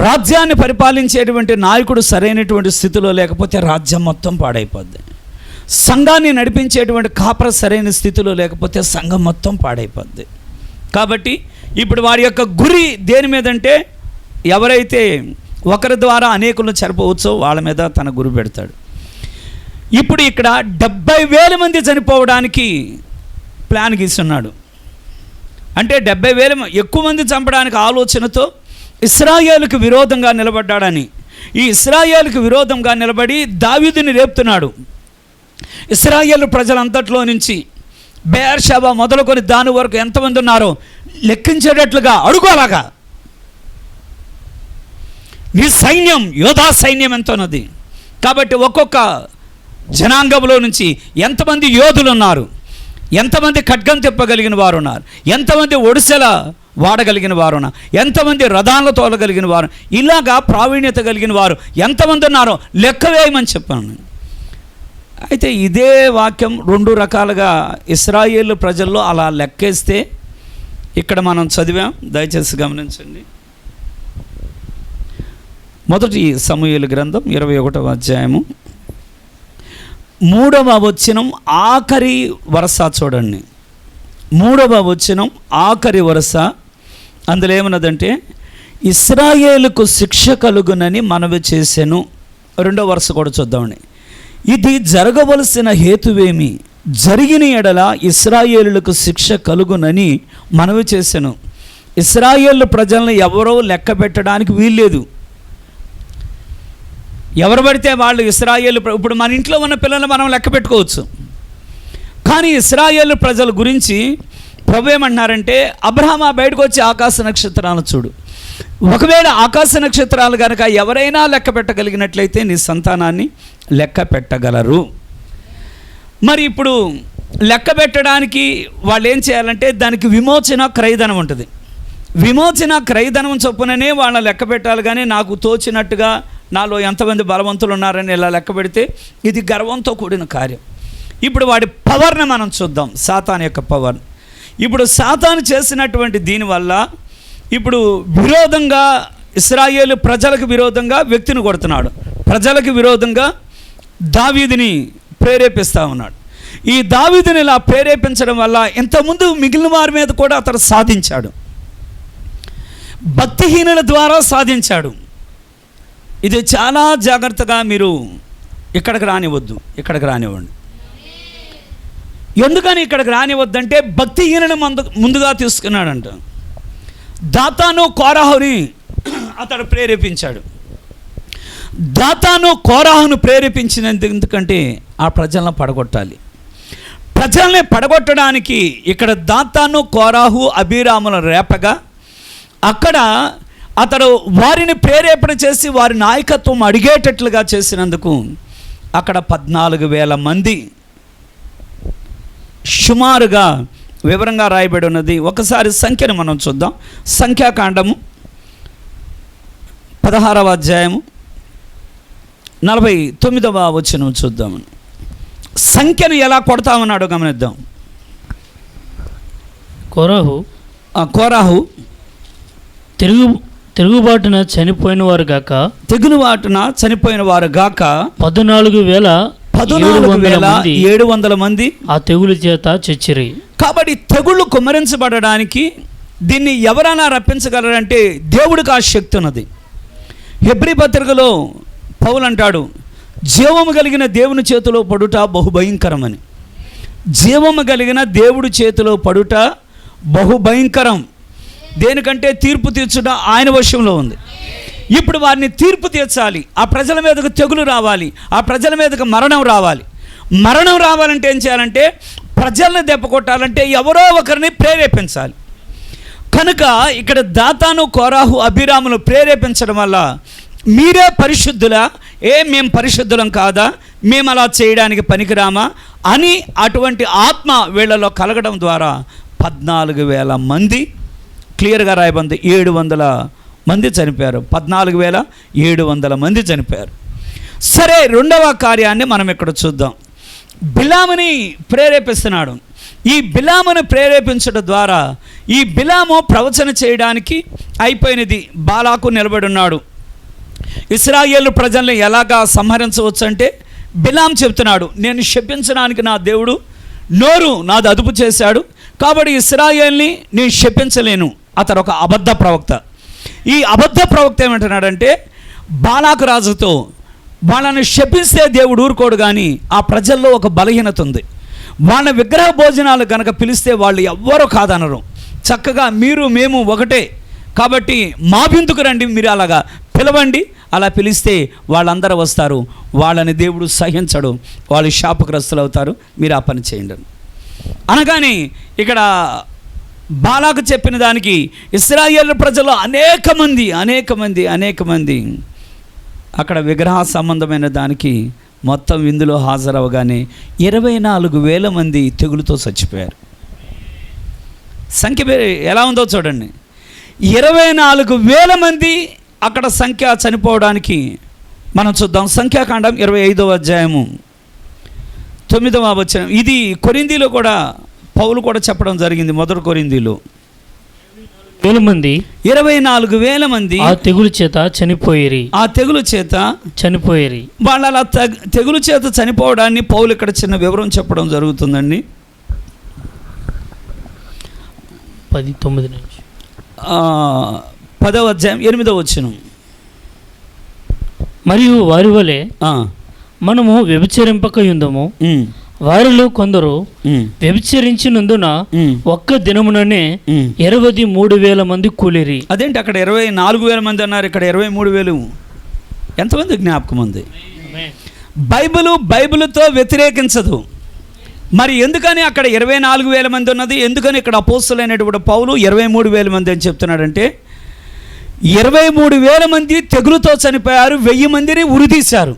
రాజ్యాన్ని పరిపాలించేటువంటి నాయకుడు సరైనటువంటి స్థితిలో లేకపోతే రాజ్యం మొత్తం పాడైపోద్ది. సంఘాన్ని నడిపించేటువంటి కాపర సరైన స్థితిలో లేకపోతే సంఘం మొత్తం పాడైపోద్ది. కాబట్టి ఇప్పుడు వారి యొక్క గురి దేని మీదంటే, ఎవరైతే ఒకరి ద్వారా అనేకులను చెరపవచ్చు, వాళ్ళ మీద తన గురి పెడతాడు. ఇప్పుడు ఇక్కడ 70,000 మంది చనిపోవడానికి ప్లాన్ గీస్తున్నాడు. అంటే 70,000 ఎక్కువ మంది చంపడానికి ఆలోచనతో ఇశ్రాయేలుకు విరోధంగా నిలబడ్డాడని, ఈ ఇశ్రాయేలుకు విరోధంగా నిలబడి దావీదుని రేపుతున్నాడు. ఇశ్రాయేలు ప్రజలంతట్లో నుంచి బెయేర్షెబా మొదలుకొని దాని వరకు ఎంతమంది ఉన్నారో లెక్కించేటట్లుగా అడుగోలాగా నీ సైన్యం, యోధా సైన్యం ఎంత ఉన్నది. కాబట్టి ఒక్కొక్క జనాంగంలో నుంచి ఎంతమంది యోధులు ఉన్నారు, ఎంతమంది ఖడ్గం తిప్పగలిగిన వారు ఉన్నారు, ఎంతమంది ఒడిసెల వాడగలిగిన వారు ఉన్నారు, ఎంతమంది రథాలను తోలగలిగిన వారు, ఇలాగా ప్రావీణ్యత కలిగిన వారు ఎంతమంది ఉన్నారో లెక్క వేయమని చెప్పాను. అయితే ఇదే వాక్యం 2 రకాలుగా ఇశ్రాయేలు ప్రజల్లో అలా లెక్కేస్తే ఇక్కడ మనం చదివాం, దయచేసి గమనించండి. మొదటి సమూయేలు గ్రంథం 21వ అధ్యాయము 3వ వచనం ఆఖరి వరస చూడండి. 3వ వచనం ఆఖరి వరస, అందులో ఏమన్నదంటే ఇశ్రాయేలుకు శిక్ష కలుగునని మనవి చేసెను. 2వ వరస కూడా చూద్దామండి. ఇది జరగవలసిన హేతువేమి, జరిగిన ఎడల ఇశ్రాయేలులకు శిక్ష కలుగునని మనవి చేసెను. ఇశ్రాయేలు ప్రజలను ఎవరో లెక్క పెట్టడానికి వీల్లేదు. ఎవరు పడితే వాళ్ళు ఇశ్రాయేలు, ఇప్పుడు మన ఇంట్లో ఉన్న పిల్లలు మనం లెక్క పెట్టుకోవచ్చు, కానీ ఇశ్రాయేలు ప్రజల గురించి ప్రభు ఏమంటున్నారంటే, అబ్రహామా బయటకు వచ్చి ఆకాశ నక్షత్రాలను చూడు, ఒకవేళ ఆకాశ నక్షత్రాలు కనుక ఎవరైనా లెక్క పెట్టగలిగినట్లయితే నీ సంతానాన్ని లెక్క పెట్టగలరు. మరి ఇప్పుడు లెక్క పెట్టడానికి వాళ్ళు ఏం చేయాలంటే దానికి విమోచన క్రయధనం ఉంటుంది. విమోచన క్రయధనం చొప్పుననే వాళ్ళ లెక్క పెట్టాలి. కానీ నాకు తోచినట్టుగా నాలో ఎంతమంది బలవంతులు ఉన్నారని ఇలా లెక్క పెడితే ఇది గర్వంతో కూడిన కార్యం. ఇప్పుడు వాడి పవర్ని మనం చూద్దాం, సాతాను యొక్క పవర్. ఇప్పుడు సాతాను చేసినటువంటి దీనివల్ల ఇప్పుడు విరోధంగా ఇశ్రాయేలు ప్రజలకు విరోధంగా వ్యక్తిని కొడుతున్నాడు, ప్రజలకు విరోధంగా దావీదుని ప్రేరేపిస్తూ ఉన్నాడు. ఈ దావీదుని ఇలా ప్రేరేపించడం వల్ల ఇంతకుముందు మిగిలిన వారి మీద కూడా అతడు సాధించాడు, భక్తిహీనుల ద్వారా సాధించాడు. ఇది చాలా జాగ్రత్తగా మీరు ఇక్కడికి రానివ్వద్దు, ఇక్కడికి రానివ్వండి. ఎందుకని ఇక్కడికి రానివ్వద్దంటే భక్తిహీనుని ముందుగా తీసుకున్నాడంట. దాతాను కోరాహుని అతడు ప్రేరేపించాడు. దాతాను కోరాహును ప్రేరేపించినందుకు ఎందుకంటే ఆ ప్రజలను పడగొట్టాలి. ప్రజల్ని పడగొట్టడానికి ఇక్కడ దాతాను కోరాహు అబీరాముల రేపగా అక్కడ అతడు వారిని ప్రేరేపణ చేసి వారి నాయకత్వం అడిగేటట్లుగా చేసినందుకు అక్కడ 14,000 మంది సుమారుగా వివరంగా రాయబడి ఉన్నది. ఒకసారి సంఖ్యను మనం చూద్దాం. సంఖ్యాకాండము 16వ అధ్యాయము 49వ వచనం చూద్దామని. సంఖ్యను ఎలా కొడతామన్నాడో గమనిద్దాం. కోరాహు తిరుగుబాటున చనిపోయిన వారు గాక, తెగులుబాటున చనిపోయిన వారు గాక 14,700 మంది ఆ తెగులు చేత చచ్చిరి. కాబట్టి తెగుళ్ళు కుమ్మరించబడడానికి దీన్ని ఎవరైనా రప్పించగలరంటే దేవుడికి ఆ శక్తి ఉన్నది. హెబ్రీ పత్రికలో పౌలు అంటాడు, జీవము కలిగిన దేవుని చేతిలో పడుట బహుభయంకరమని. జీవము కలిగిన దేవుడి చేతిలో పడుట బహుభయంకరం. దేనికంటే తీర్పు తీర్చుట ఆయన వశంలో ఉంది. ఇప్పుడు వారిని తీర్పు తీర్చాలి, ఆ ప్రజల మీదకు తెగులు రావాలి, ఆ ప్రజల మీదకు మరణం రావాలి. మరణం రావాలంటే ఏం చేయాలంటే ప్రజల్ని దెబ్బ కొట్టాలంటే ఎవరో ఒకరిని ప్రేరేపించాలి. కనుక ఇక్కడ దాతాను కోరాహు అబీరామును ప్రేరేపించడం వల్ల మీరే పరిశుద్ధులా, మేము పరిశుద్ధులం కాదా, మేము అలా చేయడానికి పనికిరామా అని అటువంటి ఆత్మ వీళ్ళలో కలగడం ద్వారా 14,000 మంది, క్లియర్గా రాయబంది 700 మంది చనిపోయారు. 14,700 మంది చనిపోయారు. సరే, రెండవ కార్యాన్ని మనం ఇక్కడ చూద్దాం. బిలాముని ప్రేరేపిస్తున్నాడు. ఈ బిలామును ప్రేరేపించడం ద్వారా ఈ బిలాము ప్రవచన చేయడానికి అయిపోయినది. బాలాకు నిలబడి ఉన్నాడు. ఇశ్రాయేలు ప్రజల్ని ఎలాగా సంహరించవచ్చు అంటే బిలాం చెప్తున్నాడు, నేను శపించడానికి నా దేవుడు నాది అదుపు చేశాడు, కాబట్టి ఇశ్రాయేల్ని నేను శపించలేను. అతడు ఒక అబద్ధ ప్రవక్త. ఈ అబద్ధ ప్రవక్త ఏమంటున్నాడంటే బాలాకు రాజుతో వాళ్ళని శపిస్తే దేవుడు ఊరుకోడు, కానీ ఆ ప్రజల్లో ఒక బలహీనత ఉంది. వాళ్ళ విగ్రహ భోజనాలు కనుక పిలిస్తే వాళ్ళు ఎవ్వరూ కాదనరు. చక్కగా మీరు మేము ఒకటే కాబట్టి మా బిందుకు రండి, మీరు అలాగా పిలవండి, అలా పిలిస్తే వాళ్ళందరూ వస్తారు. వాళ్ళని దేవుడు సహించడు, వాళ్ళు శాపగ్రస్తులు అవుతారు, మీరు ఆ పని చేయండి అనగానే ఇక్కడ బాలాకు చెప్పిన దానికి ఇశ్రాయేలు ప్రజలు అనేక మంది అక్కడ విగ్రహ సంబంధమైన దానికి మొత్తం విందులో హాజరవగానే 24,000 మంది తెగులుతో చచ్చిపోయారు. సంఖ్య ఎలా ఉందో చూడండి, 24,000 మంది అక్కడ సంఖ్య చనిపోవడానికి మనం చూద్దాం. సంఖ్యాకాండం 25వ అధ్యాయము 9వ వచనం. ఇది కొరింథీలో కూడా పౌలు కూడా చెప్పడం జరిగింది. మొదటి కొరింథీలో 24,000 మంది ఆ తెగులు చేత చనిపోయిరి. వాళ్ళు అలా తెగులు చేత చనిపోవడాన్ని పౌలు ఇక్కడ చిన్న వివరం చెప్పడం జరుగుతుందండి. 10వ అధ్యాయం 8వ వచనం. మరియు వారి వలె మనము వ్యభిచరింపకయుందము, వారిలో కొందరు వ్యభిచరించినందున ఒక్క దినముననే 23,000 మంది కూలిరి. అదేంటి అక్కడ 24,000 మంది అన్నారు, ఇక్కడ 23,000? ఎంతమంది జ్ఞాపకం ఉంది? బైబిలుతో వ్యతిరేకించదు. మరి ఎందుకని అక్కడ 24,000 మంది ఉన్నది? ఎందుకని ఇక్కడ అపోస్తలుడైనటువంటి పౌలు 23,000 మంది అని చెప్తున్నాడంటే, 23,000 మంది తెగులుతో చనిపోయారు, 1,000 మందిని ఉరితీశారు.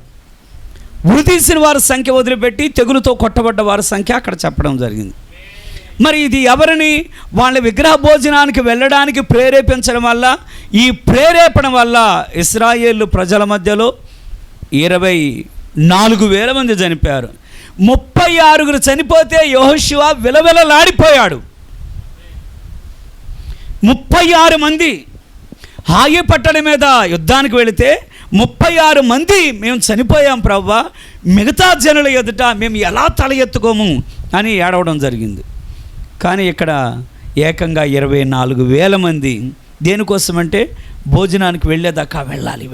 ఉరితీసిన వారి సంఖ్య వదిలిపెట్టి తెగులుతో కొట్టబడ్డ వారి సంఖ్య అక్కడ చెప్పడం జరిగింది. మరి ఇది ఎవరిని? వాళ్ళ విగ్రహ భోజనానికి వెళ్ళడానికి ప్రేరేపించడం వల్ల, ఈ ప్రేరేపణ వల్ల ఇశ్రాయేలు ప్రజల మధ్యలో 24,000 మంది చనిపోయారు. 36 చనిపోతే యెహోషువ విలవిలలాడిపోయాడు. 36 మంది హాయి పట్టణం మీద యుద్ధానికి వెళితే 36 మంది మేము చనిపోయాం ప్రభువా, మిగతా జనుల ఎదుట మేము ఎలా తల ఎత్తుకోము అని ఏడవడం జరిగింది. కానీ ఇక్కడ ఏకంగా 24,000 మంది దేనికోసమంటే భోజనానికి వెళ్ళేదాకా వెళ్ళాలి.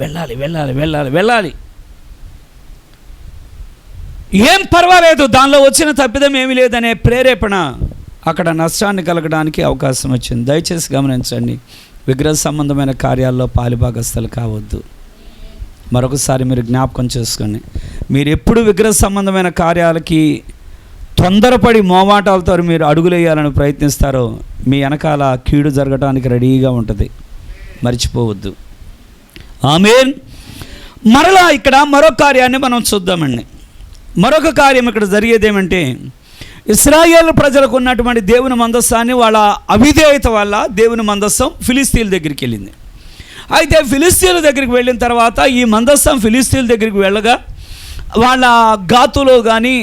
ఏం పర్వాలేదు, దానిలో వచ్చిన తప్పిదం ఏమీ లేదనే ప్రేరేపణ అక్కడ నష్టాన్ని కలగడానికి అవకాశం వచ్చింది. దయచేసి గమనించండి, విగ్రహ సంబంధమైన కార్యాల్లో పాలిభాగస్తులు కావద్దు. మరొకసారి మీరు జ్ఞాపకం చేసుకోండి, మీరు ఎప్పుడు విగ్రహ సంబంధమైన కార్యాలకి తొందరపడి మోమాటాలతో మీరు అడుగులేయాలని ప్రయత్నిస్తారో మీ వెనకాల కీడు జరగడానికి రెడీగా ఉంటుంది, మర్చిపోవద్దు. ఆమేన్. మరలా ఇక్కడ మరొక కార్యాన్ని మనం చూద్దామండి. మరొక కార్యం ఇక్కడ జరిగేదేమంటే, ఇశ్రాయేలు ప్రజలకు ఉన్నటువంటి దేవుని మందస్సాన్ని వాళ్ళ అవిధేయత వల్ల దేవుని మందస్సం ఫిలిస్తీన్ల దగ్గరికి వెళ్ళింది. అయితే ఫిలిస్తీన్ల దగ్గరికి వెళ్ళిన తర్వాత ఈ మందస్సం ఫిలిస్తీన్ల దగ్గరికి వెళ్ళగా వాళ్ళ గాతులో కానీ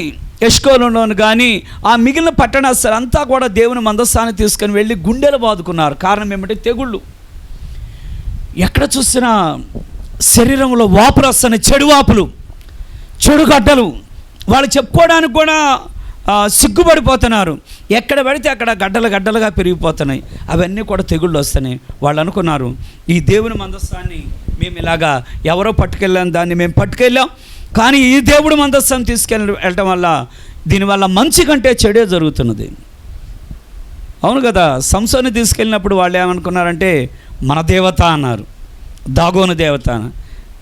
ఎష్కోలులోను కానీ ఆ మిగిలిన పట్టణస్థలంతా కూడా దేవుని మందస్సాన్ని తీసుకొని వెళ్ళి గుండెలు బాదుకున్నారు. కారణం ఏమంటే తెగుళ్ళు. ఎక్కడ చూసినా శరీరంలో వాపులు వస్తున్నాయి, చెడు వాపులు, చెడు గడ్డలు. వాళ్ళు చెప్పుకోవడానికి కూడా సిగ్గుపడిపోతున్నారు. ఎక్కడ పడితే అక్కడ గడ్డలుగా పెరిగిపోతున్నాయి. అవన్నీ కూడా తెగుళ్ళు వస్తున్నాయి. వాళ్ళు అనుకున్నారు, ఈ దేవుని మందస్సాన్ని మేము ఇలాగా ఎవరో పట్టుకెళ్ళాం, దాన్ని మేము పట్టుకెళ్ళాం, కానీ ఈ దేవుడి మందస్సాన్ని వెళ్ళటం వల్ల దీనివల్ల మంచి కంటే చెడే జరుగుతున్నది. అవును కదా. సంసోని తీసుకెళ్ళినప్పుడు వాళ్ళు ఏమనుకున్నారంటే మన దేవత అన్నారు, దాగోను దేవత.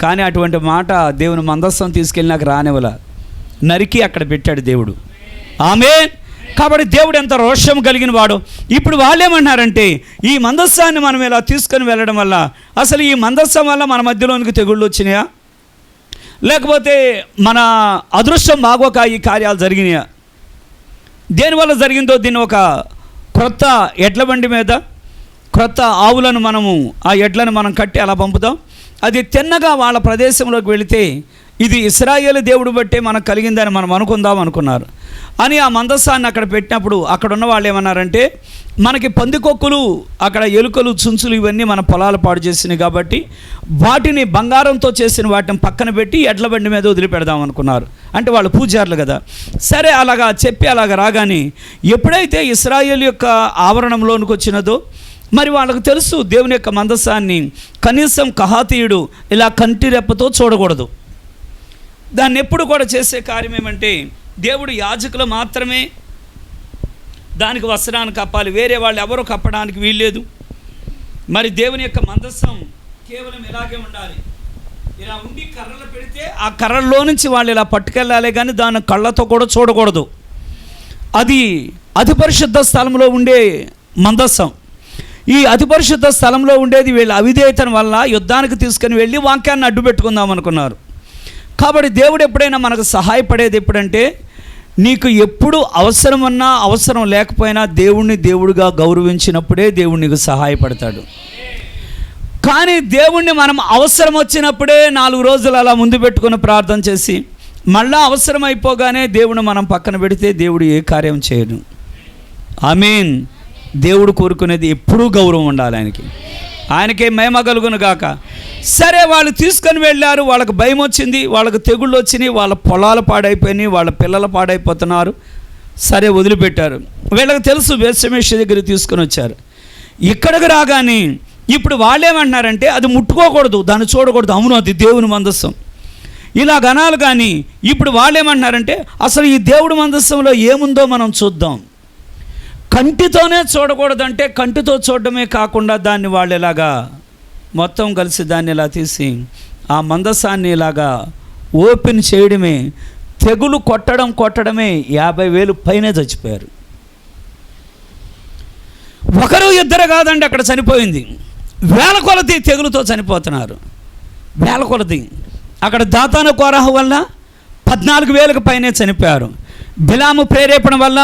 కానీ అటువంటి మాట దేవుని మందస్సం తీసుకెళ్ళినాక రానివ్వల, నరికి అక్కడ పెట్టాడు దేవుడు. ఆమేన్. కాబట్టి దేవుడు ఎంత రోషం కలిగిన వాడు. ఇప్పుడు వాళ్ళు ఏమన్నారంటే ఈ మందస్సాన్ని మనం ఇలా తీసుకొని వెళ్ళడం వల్ల అసలు ఈ మందస్సం వల్ల మన మధ్యలోనికి తెగుళ్ళు వచ్చినాయా, లేకపోతే మన అదృష్టం బాగోక ఈ కార్యాలు జరిగినాయా, దేనివల్ల జరిగిందో దీన్ని ఒక క్రొత్త ఎడ్ల బండి మీద క్రొత్త ఆవులను ఆ ఎడ్లను మనం కట్టి అలా పంపుతాం. అది తిన్నగా వాళ్ళ ప్రదేశంలోకి వెళితే ఇది ఇశ్రాయేలు దేవుడు బట్టే మనకు కలిగిందని మనం అనుకున్నారు అని ఆ మందస్సాన్ని అక్కడ పెట్టినప్పుడు అక్కడ ఉన్న వాళ్ళు ఏమన్నారంటే మనకి పందికొక్కులు, అక్కడ ఎలుకలు, చుంచులు ఇవన్నీ మన పొలాలు పాడు చేసినాయి కాబట్టి వాటిని బంగారంతో చేసిన వాటిని పక్కన పెట్టి ఎడ్ల బండి మీద వదిలిపెడదాం అనుకున్నారు. అంటే వాళ్ళు పూజారులు కదా. సరే అలాగా చెప్పి అలాగ రాగానే ఎప్పుడైతే ఇశ్రాయేలు యొక్క ఆవరణంలోనికి వచ్చినదో మరి వాళ్ళకు తెలుసు దేవుని యొక్క మందసాన్ని కనీసం కహాతీయుడు ఇలా కంటి రెప్పతో చూడకూడదు. దాన్ని ఎప్పుడు కూడా చేసే కార్యం ఏమంటే దేవుడు యాజకులు మాత్రమే దానికి వస్త్రాన్ని కప్పాలి, వేరే వాళ్ళు ఎవరు కప్పడానికి వీల్లేదు. మరి దేవుని యొక్క మందసం కేవలం ఇలాగే ఉండాలి, ఇలా ఉండి కర్రలు పెడితే ఆ కర్రల్లో నుంచి వాళ్ళు ఇలా పట్టుకెళ్ళాలి, కానీ దాన్ని కళ్ళతో కూడా చూడకూడదు. అది అతి పరిశుద్ధ స్థలంలో ఉండే మందసం. ఈ అతి పరిశుద్ధ స్థలంలో ఉండేది వీళ్ళ అవిధేయత వల్ల యుద్ధానికి తీసుకుని వెళ్ళి వాక్యాన్ని అడ్డు పెట్టుకుందాం అనుకున్నారు. కాబట్టి దేవుడు ఎప్పుడైనా మనకు సహాయపడేది ఎప్పుడంటే, నీకు ఎప్పుడు అవసరమన్నా అవసరం లేకపోయినా దేవుణ్ణి దేవుడిగా గౌరవించినప్పుడే దేవుడు నీకు సహాయపడతాడు. కానీ దేవుణ్ణి మనం అవసరం వచ్చినప్పుడే 4 రోజులు అలా ముందు పెట్టుకుని ప్రార్థన చేసి మళ్ళా అవసరం అయిపోగానే దేవుని మనం పక్కన పెడితే దేవుడు ఏ కార్యం చేయడు. ఆమేన్. దేవుడు కోరుకునేది ఎప్పుడూ గౌరవం ఉండాలి ఆయనకే మహిమ కలుగును గాక. సరే, వాళ్ళు తీసుకొని వెళ్ళారు, వాళ్ళకి భయం వచ్చింది, వాళ్ళకి తెగుళ్ళు వచ్చినాయి, వాళ్ళ పొలాలు పాడైపోయినాయి, వాళ్ళ పిల్లలు పాడైపోతున్నారు. సరే, వదిలిపెట్టారు. వీళ్ళకి తెలుసు బేత్షెమెషు దగ్గర తీసుకొని వచ్చారు. ఇక్కడికి రాగానే ఇప్పుడు వాళ్ళేమంటున్నారంటే అది ముట్టుకోకూడదు, దాన్ని చూడకూడదు. అవును, అది దేవుని మందస్సం ఇలా గనాలు. కానీ ఇప్పుడు వాళ్ళేమంటున్నారంటే అసలు ఈ దేవుడి మందస్సంలో ఏముందో మనం చూద్దాం. కంటితోనే చూడకూడదంటే కంటితో చూడడమే కాకుండా దాన్ని వాళ్ళు ఇలాగా మొత్తం కలిసి దాన్ని ఇలా తీసి ఆ మందసాన్ని ఇలాగా ఓపెన్ చేయడమే, తెగులు కొట్టడమే 50,000 పైనే చచ్చిపోయారు. ఒకరు ఇద్దరు కాదండి, అక్కడ చనిపోయింది వేల కొలది తెగులుతో చనిపోతున్నారు. వేల కొలది. అక్కడ దాతాను కోరహు వల్ల 14,000కు పైనే చనిపోయారు. బిలాము ప్రేరేపణ వల్ల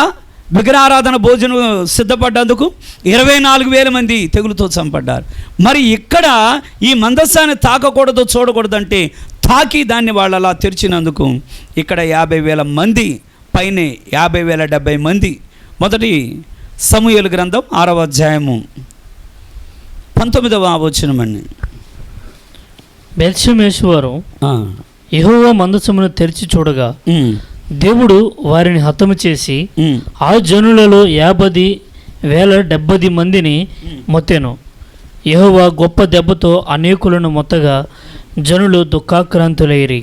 విగ్రహారాధన భోజనం సిద్ధపడ్డందుకు 24,000 మంది తెగులుతో చంపడ్డారు. మరి ఇక్కడ ఈ మందస్సాన్ని తాకకూడదు, చూడకూడదు అంటే తాకి దాన్ని వాళ్ళు అలా తెరిచినందుకు ఇక్కడ 50,000 మంది పైనే 50,070 మంది. మొదటి సమూయేలు గ్రంథం 6వ అధ్యాయము 19వ వచనమండి. బేత్షెమెషు వారు యెహోవా మందసమును తెరిచి చూడగా దేవుడు వారిని హతము చేసి ఆ జనులలో 50,070 మందిని మొత్తెను. యెహోవా గొప్ప దెబ్బతో అనేకులను మొత్తగా జనులు దుఃఖాక్రాంతులైరి.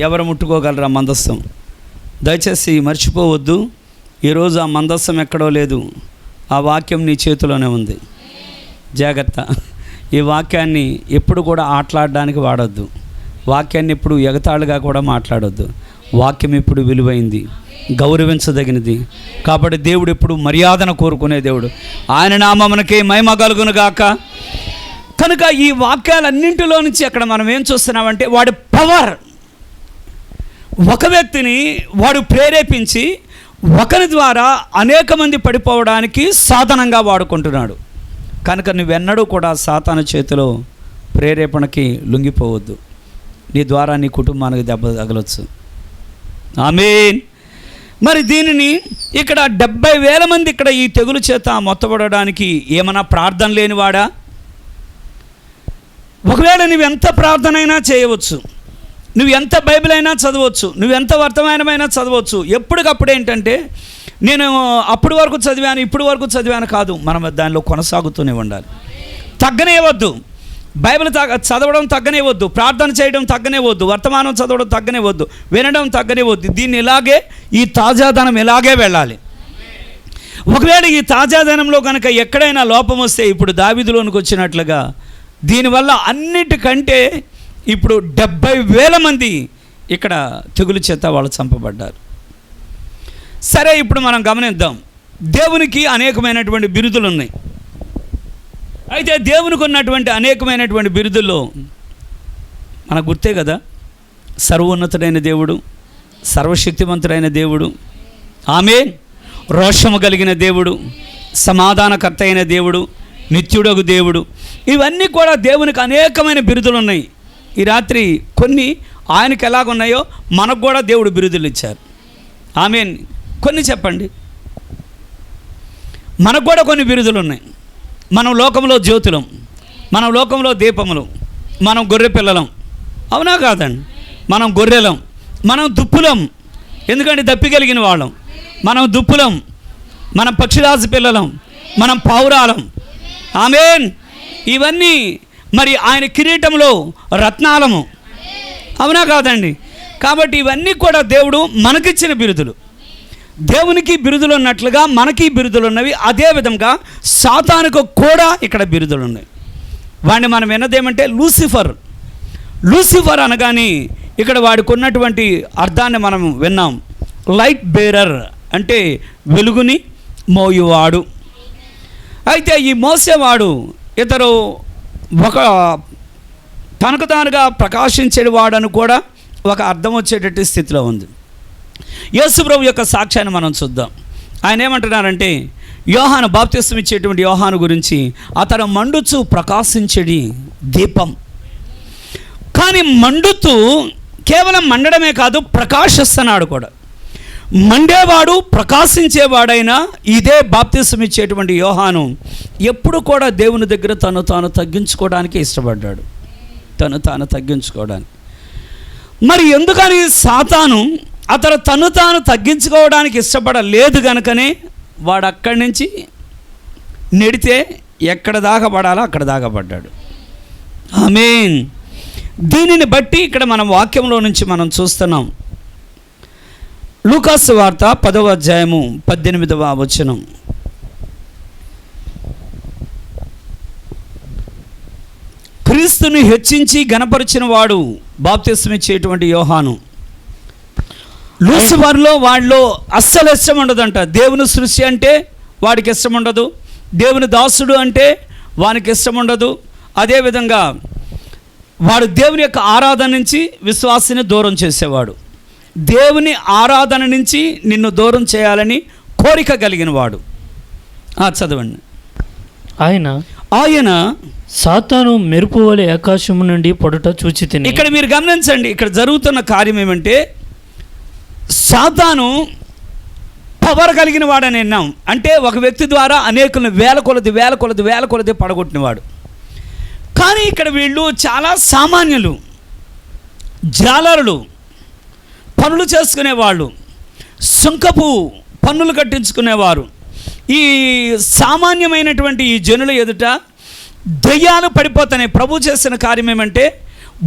ఎవరు ముట్టుకోగలరా మందస్సం? దయచేసి మర్చిపోవద్దు, ఈరోజు ఆ మందస్సం ఎక్కడో లేదు, ఆ వాక్యం నీ చేతిలోనే ఉంది. జాగ్రత్త. ఈ వాక్యాన్ని ఎప్పుడు కూడా ఆటలాడడానికి వాడొద్దు, వాక్యాన్ని ఇప్పుడు ఎగతాళిగా కూడా మాట్లాడొద్దు. వాక్యం ఇప్పుడు విలువైంది, గౌరవించదగినది. కాబట్టి దేవుడు ఎప్పుడు మర్యాదను కోరుకునే దేవుడు. ఆయన నామమునకే మహిమ కలుగును గాక. కనుక ఈ వాక్యాలన్నింటిలో నుంచి అక్కడ మనం ఏం చూస్తున్నామంటే వాడి పవర్. ఒక వ్యక్తిని వాడు ప్రేరేపించి ఒకరి ద్వారా అనేక మంది పడిపోవడానికి సాధనంగా వాడుకుంటున్నాడు. కనుక నువ్వెన్నడూ కూడా సాతాను చేతిలో ప్రేరేపణకి లొంగిపోవద్దు. నీ ద్వారా నీ కుటుంబానికి దెబ్బ తగలొచ్చు. ఆమేన్. మరి దీనిని ఇక్కడ 70,000 మంది ఇక్కడ ఈ తెగులు చేత మొత్తబడడానికి ఏమైనా ప్రార్థన లేనివాడా? ఒకవేళ నువ్వెంత ప్రార్థన అయినా చేయవచ్చు, నువ్వెంత బైబిల్ అయినా చదవచ్చు, నువ్వెంత వర్తమానమైనా చదవచ్చు. ఎప్పటికప్పుడు ఏంటంటే నేను అప్పుడు వరకు చదివాను ఇప్పుడు వరకు చదివాను కాదు, మనం దానిలో కొనసాగుతూనే ఉండాలి. తగ్గనే వద్దు. బైబిల్ చదవడం తగ్గనే వద్దు, ప్రార్థన చేయడం తగ్గనే వద్దు, వర్తమానం చదవడం తగ్గనే వద్దు, వినడం తగ్గనే వద్దు. దీన్ని ఇలాగే ఈ తాజాదనం ఇలాగే వెళ్ళాలి. ఒకవేళ ఈ తాజాదనంలో కనుక ఎక్కడైనా లోపం వస్తే ఇప్పుడు దావీదులోనికి వచ్చినట్లుగా దీనివల్ల అన్నిటికంటే ఇప్పుడు 70,000 మంది ఇక్కడ తెగులు చేత వాళ్ళు చంపబడ్డారు. సరే, ఇప్పుడు మనం గమనిద్దాం. దేవునికి అనేకమైనటువంటి బిరుదులు ఉన్నాయి. అయితే దేవునికి ఉన్నటువంటి అనేకమైనటువంటి బిరుదుల్లో మనకు గుర్తే కదా, సర్వోన్నతుడైన దేవుడు, సర్వశక్తివంతుడైన దేవుడు, ఆమేన్, రోషము కలిగిన దేవుడు, సమాధానకర్త అయిన దేవుడు, నిత్యుడగు దేవుడు. ఇవన్నీ కూడా దేవునికి అనేకమైన బిరుదులు ఉన్నాయి. ఈ రాత్రి కొన్ని ఆయనకు ఎలాగున్నాయో మనకు కూడా దేవుడు బిరుదులు ఇచ్చారు. ఆమేన్. కొన్ని చెప్పండి. మనకు కూడా కొన్ని బిరుదులు ఉన్నాయి. మనం లోకంలో జ్యోతులం, మనం లోకంలో దీపములు, మనం గొర్రె పిల్లలం. అవునా కాదండి? మనం గొర్రెలం, మనం దుప్పులం, ఎందుకంటే దప్పిగలిగిన వాళ్ళం. మనం దుప్పులం, మనం పక్షిరాజు పిల్లలం, మనం పావురాలం. ఆమేన్. ఇవన్నీ మరి ఆయన కిరీటంలో రత్నాలము, అవునా కాదండి? కాబట్టి ఇవన్నీ కూడా దేవుడు మనకిచ్చిన బిరుదులు. దేవునికి బిరుదులు ఉన్నట్లుగా మనకి బిరుదులు ఉన్నవి. అదే విధంగా సాతానుకు కూడా ఇక్కడ బిరుదులు ఉన్నాయి. వాడిని మనం విన్నదేమంటే లూసిఫర్. లూసిఫర్ అనగానే ఇక్కడ వాడికి ఉన్నటువంటి అర్థాన్ని మనం విన్నాం. లైట్ బేరర్ అంటే వెలుగుని మోయువాడు. అయితే ఈ మోసేవాడు ఇతరు ఒక తనకు తానుగా ప్రకాశించేవాడని కూడా ఒక అర్థం వచ్చేటట్టు స్థితిలో ఉంది. యేసు ప్రభు యొక్క సాక్ష్యాన్ని మనం చూద్దాం. ఆయన ఏమంటున్నారంటే, యోహాను బాప్తిస్మం ఇచ్చేటువంటి యోహాను గురించి, అతను మండుచు ప్రకాశించేది దీపం. కానీ మండుతూ కేవలం మండడమే కాదు, ప్రకాశిస్తున్నాడు కూడా. మండేవాడు ప్రకాశించేవాడైనా ఇదే బాప్తిస్మం ఇచ్చేటువంటి యోహాను ఎప్పుడు కూడా దేవుని దగ్గర తను తాను తగ్గించుకోవడానికి ఇష్టపడ్డాడు, తను తాను తగ్గించుకోవడానికి. మరి ఎందుకని సాతాను అతను తను తాను తగ్గించుకోవడానికి ఇష్టపడలేదు కనుకనే వాడు అక్కడి నుంచి నెడితే ఎక్కడ దాకా పడాలో అక్కడ దాకా పడ్డాడు. ఆమేన్. దీనిని బట్టి ఇక్కడ మనం వాక్యంలో నుంచి మనం చూస్తున్నాం. లూకాసు వార్త 10వ అధ్యాయము 18వ వచనం. క్రీస్తుని హెచ్చించి గణపరిచిన వాడు బాప్తిస్మం ఇచ్చేటువంటి యోహాను. లూసిఫర్లో వాడిలో అస్సలు ఇష్టం ఉండదంట. దేవుని సృష్టి అంటే వాడికి ఇష్టం ఉండదు, దేవుని దాసుడు అంటే వానికి ఇష్టం ఉండదు. అదేవిధంగా వాడు దేవుని యొక్క ఆరాధన నుంచి విశ్వాసిని దూరం చేసేవాడు. దేవుని ఆరాధన నుంచి నిన్ను దూరం చేయాలని కోరిక కలిగిన వాడు. చదవండి. ఆయన సాతాను మెరుపు వలె ఆకాశము నుండి పడుట చూచి తిని. ఇక్కడ మీరు గమనించండి, ఇక్కడ జరుగుతున్న కార్యం ఏమంటే, సాతాను పవర్ కలిగిన వాడని విన్నాం. అంటే ఒక వ్యక్తి ద్వారా అనేకులను వేల కొలది పడగొట్టినవాడు. కానీ ఇక్కడ వీళ్ళు చాలా సామాన్యులు, జాలరులు, పనులు చేసుకునేవాళ్ళు, సుంకపు పన్నులు కట్టించుకునేవారు. ఈ సామాన్యమైనటువంటి ఈ జనుల ఎదుట దయ్యాలు పడిపోతున్నాయి. ప్రభు చేసిన కార్యం ఏమంటే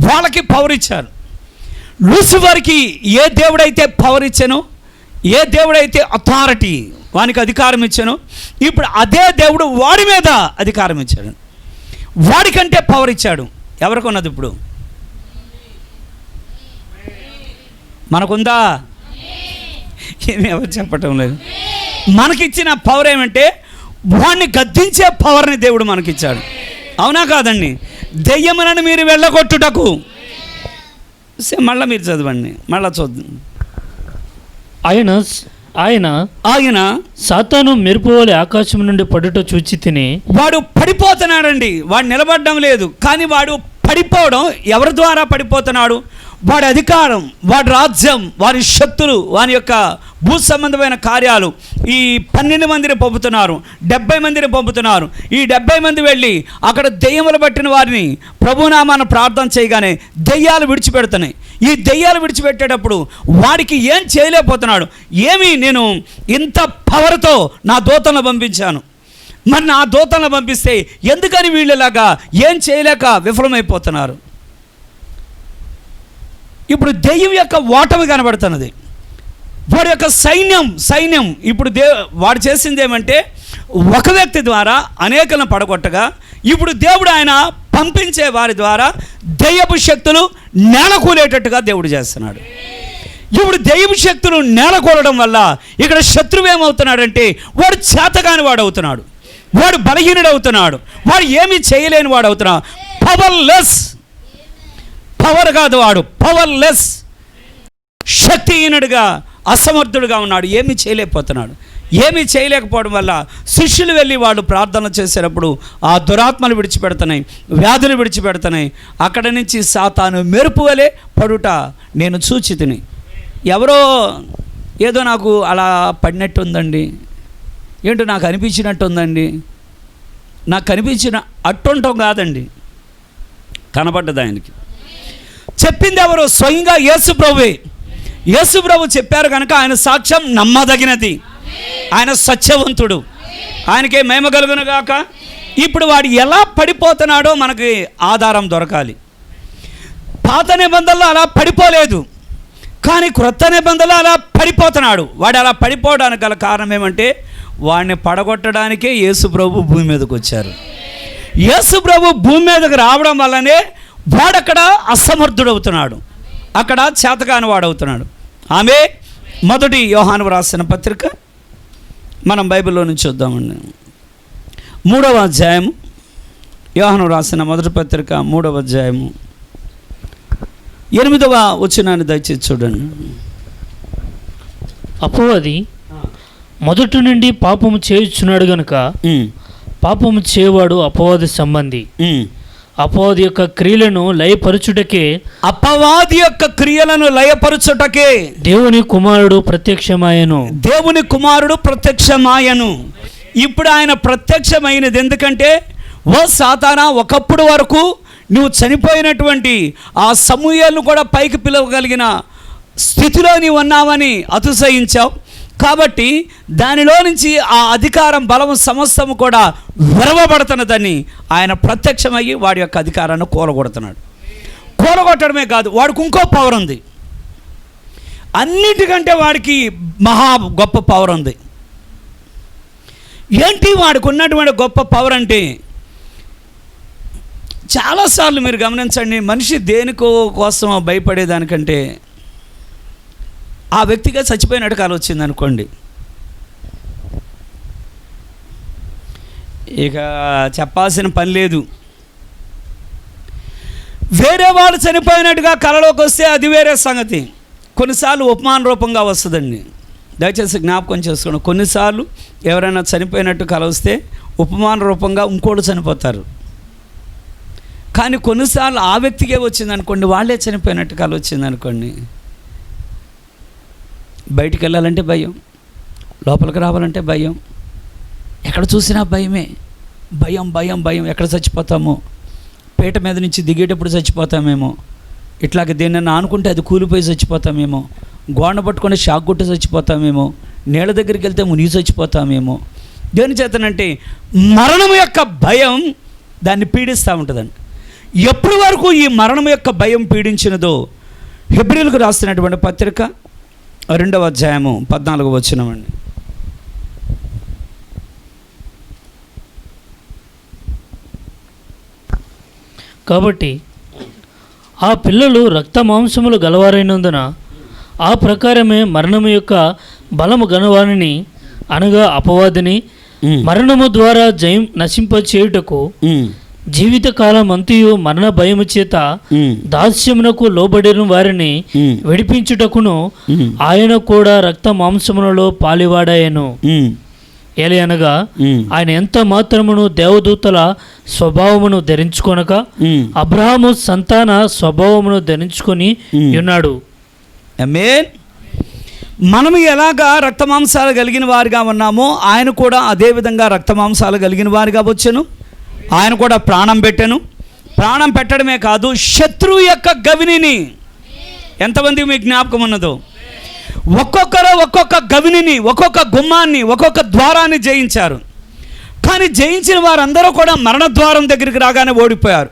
వాళ్ళకి పవర్ ఇచ్చారు. లూసిఫర్కి ఏ దేవుడైతే పవర్ ఇచ్చానో, ఏ దేవుడైతే అథారిటీ వానికి అధికారం ఇచ్చానో, ఇప్పుడు అదే దేవుడు వాడి మీద అధికారం ఇచ్చాడు, వాడికంటే పవర్ ఇచ్చాడు. ఎవరికి ఉన్నది ఇప్పుడు? మనకుందా? ఏమి ఎవరు చెప్పటం లేదు. మనకిచ్చిన పవర్ ఏమంటే వాడిని గద్దించే పవర్ని దేవుడు మనకిచ్చాడు. అవునా కాదండి? దెయ్యములను మీరు వెళ్ళగొట్టుటకు. మళ్ళీ మీరు చదవండి, మళ్ళీ చూద్దాం. ఆయన సాతాను మెరుపు వలె ఆకాశం నుండి పడుట చూచి తిని. వాడు పడిపోతున్నాడండి, వాడు నిలబడడం లేదు. కానీ వాడు పడిపోవడం ఎవరి ద్వారా పడిపోతున్నాడు? వాడి అధికారం, వాడి రాజ్యం, వారి శక్తులు, వాని యొక్క భూ సంబంధమైన కార్యాలు. ఈ 12 మందిని పంపుతున్నారు, 70 మందిని పంపుతున్నారు. ఈ 70 మంది వెళ్ళి అక్కడ దెయ్యములు పట్టిన వారిని ప్రభునామాన ప్రార్థన చేయగానే దెయ్యాలు విడిచిపెడుతున్నాయి. ఈ దెయ్యాలు విడిచిపెట్టేటప్పుడు వాడికి ఏం చేయలేకపోతున్నాడు. నేను ఇంత పవర్తో నా దూతలను పంపించాను, మరి నా దూతలను పంపిస్తే ఎందుకని వీళ్ళలాగా ఏం చేయలేక విఫలమైపోతున్నారు? ఇప్పుడు దెయ్యం యొక్క ఓటమి కనబడుతున్నది. వాడి యొక్క సైన్యం ఇప్పుడు వాడు చేసింది ఏమంటే ఒక వ్యక్తి ద్వారా అనేకలను పడగొట్టగా, ఇప్పుడు దేవుడు ఆయన పంపించే వారి ద్వారా దెయ్యపు శక్తులు నేలకూలేటట్టుగా దేవుడు చేస్తున్నాడు. ఇప్పుడు దెయ్యపు శక్తులు నేలకూలడం వల్ల ఇక్కడ శత్రువు ఏమవుతున్నాడంటే వాడు చేతగాని వాడు అవుతున్నాడు, వాడు బలహీనుడు అవుతున్నాడు, వాడు ఏమీ చేయలేని వాడు అవుతున్నాడు. పవర్ కాదు, వాడు పవర్లెస్, శక్తిహీనుడిగా, అసమర్థుడుగా ఉన్నాడు. ఏమీ చేయలేకపోతున్నాడు. ఏమీ చేయలేకపోవడం వల్ల శిష్యులు వెళ్ళి వాళ్ళు ప్రార్థన చేసేటప్పుడు ఆ దురాత్మలు విడిచిపెడుతున్నాయి, వ్యాధులు విడిచిపెడుతున్నాయి. అక్కడి నుంచి సాతాను మెరుపు వలె పడుట నేను చూచి తిని. ఎవరో ఏదో నాకు అలా పడినట్టు ఉందండి, ఏంటో నాకు అనిపించినట్టు ఉందండి. నాకు కనిపించిన అట్టుంటాం కాదండి, కనబడ్డది ఆయనకి. చెప్పింది ఎవరు? స్వయంగా యేసు ప్రభువే. యేసు ప్రభు చెప్పారు కనుక ఆయన సాక్ష్యం నమ్మదగినది. ఆయన సత్యవంతుడు. ఆయనకే మహిమ కలుగును గాక. ఇప్పుడు వాడు ఎలా పడిపోతున్నాడో మనకి ఆధారం దొరకాలి. పాత నిబంధనలో అలా పడిపోలేదు, కానీ క్రొత్త నిబంధనలో అలా పడిపోతున్నాడు. వాడు అలా పడిపోవడానికి గల కారణం ఏమంటే వాడిని పడగొట్టడానికే యేసు ప్రభు భూమి మీదకి వచ్చారు. యేసు ప్రభు భూమి మీదకి రావడం వల్లనే వాడక్కడ అసమర్థుడవుతున్నాడు, అక్కడ చేతకాని వాడవుతున్నాడు. ఆమె మొదటి యోహాను రాసిన పత్రిక మనం బైబిల్లో నుంచి చూద్దామండి. 3వ అధ్యాయము, యోహాను రాసిన మొదటి పత్రిక 3వ అధ్యాయము 8వ వచనాన్ని దయచేసి చూడండి. అపవాది మొదటి నుండి పాపము చేయుచున్నాడు గనుక పాపము చేయవాడు అపవాది సంబంధి. అపవాది యొక్క క్రియలను లయపరచుటకే దేవుని కుమారుడు ప్రత్యక్షమాయను. ఇప్పుడు ఆయన ప్రత్యక్షమైనది ఎందుకంటే, ఓ సాతానా, ఒకప్పుడు వరకు నువ్వు చనిపోయినటువంటి ఆ సమూయేలును కూడా పైకి పిలవగలిగిన స్థితిలో నీవు ఉన్నావని అతిశయించావు. కాబట్టి దానిలో నుంచి ఆ అధికారం, బలం, సమస్తము కూడా విరవబడుతున్నదని ఆయన ప్రత్యక్షమయ్యి వాడి యొక్క అధికారాన్ని కూలగొడుతున్నాడు. కూలగొట్టడమే కాదు, వాడికి ఇంకో పవర్ ఉంది. అన్నిటికంటే వాడికి మహా గొప్ప పవర్ ఉంది. ఏంటి వాడికి ఉన్నటువంటి గొప్ప పవర్ అంటే, చాలాసార్లు మీరు గమనించండి, మనిషి దేనికో కోసం భయపడేదానికంటే ఆ వ్యక్తిగా చచ్చిపోయినట్టు కాలం వచ్చింది అనుకోండి, ఇక చెప్పాల్సిన పని లేదు. వేరే వాళ్ళు చనిపోయినట్టుగా కలలోకి వస్తే అది వేరే సంగతి. కొన్నిసార్లు ఉపమాన రూపంగా వస్తుందండి, దయచేసి జ్ఞాపకం చేసుకోండి. కొన్నిసార్లు ఎవరైనా చనిపోయినట్టు కల వస్తే ఉపమాన రూపంగా ఇంకోళ్ళు చనిపోతారు. కానీ కొన్నిసార్లు ఆ వ్యక్తికే వచ్చిందనుకోండి, వాళ్ళే చనిపోయినట్టు కల వచ్చిందనుకోండి, బయటికి వెళ్ళాలంటే భయం, లోపలికి రావాలంటే భయం, ఎక్కడ చూసినా భయమే. భయం భయం భయం. ఎక్కడ చచ్చిపోతామో, పీట మీద నుంచి దిగేటప్పుడు చచ్చిపోతామేమో, ఇట్లాగ దేన్నైనా ఆనుకుంటే అది కూలిపోయి చచ్చిపోతామేమో, గోడ పట్టుకొని షాక్ కొట్టి చచ్చిపోతామేమో, నీళ్ళ దగ్గరికి వెళ్తే మునిగి చచ్చిపోతామేమో. దేని చేతనంటే మరణం యొక్క భయం దాన్ని పీడిస్తూ ఉంటుందండి. ఎప్పటి వరకు ఈ మరణం యొక్క భయం పీడించినదో, హెబ్రీయులకు రాస్తున్నటువంటి పత్రిక 2వ అధ్యాయము 14వ వచనమండి. కాబట్టి ఆ పిల్లలు రక్త మాంసములు గలవారైనందున ఆ ప్రకారమే మరణము యొక్క బలము గలవారిని, అనగా అపవాదిని, మరణము ద్వారా జయం నశింపచేయుటకు జీవితకాలం అంతయు మరణ భయము చేత దాస్యమునకు లోబడిన వారిని విడిపించుటకును ఆయన కూడా రక్త మాంసములలో పాలివాడాయను. ఏలయనగా ఆయన ఎంత మాత్రమును దేవదూతల స్వభావమును ధరించుకొనక అబ్రహాము సంతాన స్వభావమును ధరించుకొని ఉన్నాడు. ఆమేన్. మనము ఎలాగా రక్త మాంసాలు కలిగిన వారిగా ఉన్నామో ఆయన కూడా అదే విధంగా రక్త మాంసాలు కలిగిన వారిగా వచ్చాను. ఆయన కూడా ప్రాణం పెట్టాను. ప్రాణం పెట్టడమే కాదు, శత్రువు యొక్క గవినిని, ఎంతమంది మీకు జ్ఞాపకం ఉన్నదో, ఒక్కొక్కరు ఒక్కొక్క గవినిని, ఒక్కొక్క గుమ్మాన్ని, ఒక్కొక్క ద్వారాన్ని జయించారు. కానీ జయించిన వారందరూ కూడా మరణ ద్వారం దగ్గరికి రాగానే ఓడిపోయారు.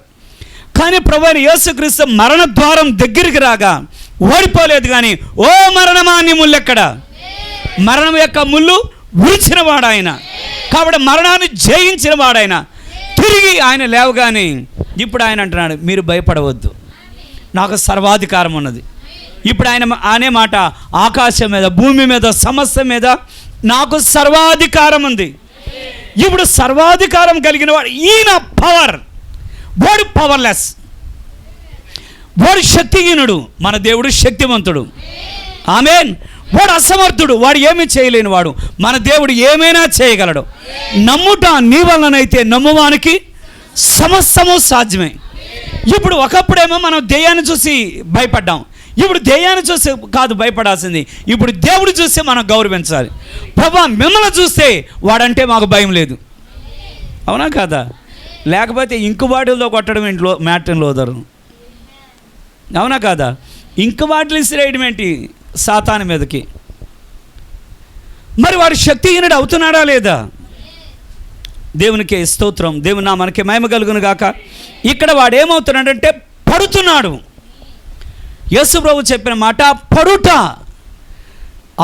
కానీ ప్రభువైన యేసుక్రీస్తు మరణ ద్వారం దగ్గరికి రాగా ఓడిపోలేదు. కానీ ఓ మరణమా నీ ముల్లెక్కడ? మరణం యొక్క ముళ్ళు విరిచిన వాడాయన. కాబట్టి మరణాన్ని జయించిన వాడాయన. తిరిగి ఆయన లేవగానే ఇప్పుడు ఆయన అంటున్నాడు, మీరు భయపడవద్దు, నాకు సర్వాధికారం ఉన్నది. ఇప్పుడు ఆయన అనే మాట, ఆకాశం మీద, భూమి మీద, సమస్త మీద నాకు సర్వాధికారం ఉంది. ఇప్పుడు సర్వాధికారం కలిగిన వాడు ఈయన పవర్. వాడు పవర్లెస్, వాడు శక్తిహీనుడు, మన దేవుడు శక్తివంతుడు. ఆమేన్. వాడు అసమర్థుడు, వాడు ఏమీ చేయలేని వాడు. మన దేవుడు ఏమైనా చేయగలడు. నమ్ముట నీ వలనైతే నమ్మువానికి సమస్తము సాధ్యమే. ఇప్పుడు ఒకప్పుడేమో మనం దెయ్యాన్ని చూసి భయపడ్డాం, ఇప్పుడు దెయ్యాన్ని చూసి కాదు భయపడాల్సింది, ఇప్పుడు దేవుడు చూస్తే మనం గౌరవించాలి. ప్రభువా మిమ్మల్ని చూస్తే వాడంటే మాకు భయం లేదు, అవునా కాదా? లేకపోతే ఇంకు బాటిల్తో కొట్టడం ఇంట్లో మ్యాట్రిన్లో వదరు, అవునా కాదా? ఇంకు బాటిల్ ఇసిరేయడం ఏంటి సాతాను మీదకి? మరి వాడు శక్తిహీనుడు అవుతున్నాడా లేదా? దేవునికి స్తోత్రం. దేవుని నామానికి మహిమ కలుగును గాక. ఇక్కడ వాడు ఏమవుతున్నాడంటే పడుతున్నాడు. యేసు ప్రభు చెప్పిన మాట పడుట,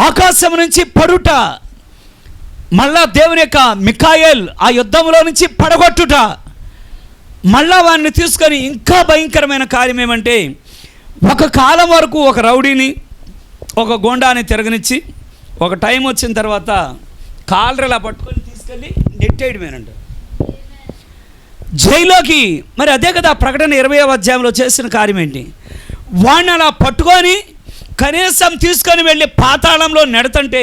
ఆకాశం నుంచి పడుట, మళ్ళా దేవుని యొక్క మిఖాయేల్ ఆ యుద్ధంలో నుంచి పడగొట్టుట, మళ్ళా వాడిని తీసుకొని ఇంకా భయంకరమైన కార్యం ఏమంటే ఒక కాలం వరకు ఒక రౌడీని ఒక గోండాని తిరగనిచ్చి ఒక టైం వచ్చిన తర్వాత కాలరలా పట్టుకొని తీసుకెళ్ళి నెట్టేయడమేనంట జైల్లోకి. మరి అదే కదా ప్రకటన 20వ అధ్యాయంలో చేసిన కార్యం ఏంటి? వాడిని అలా పట్టుకొని కనీసం తీసుకొని వెళ్ళి పాతాళంలో నెడతంటే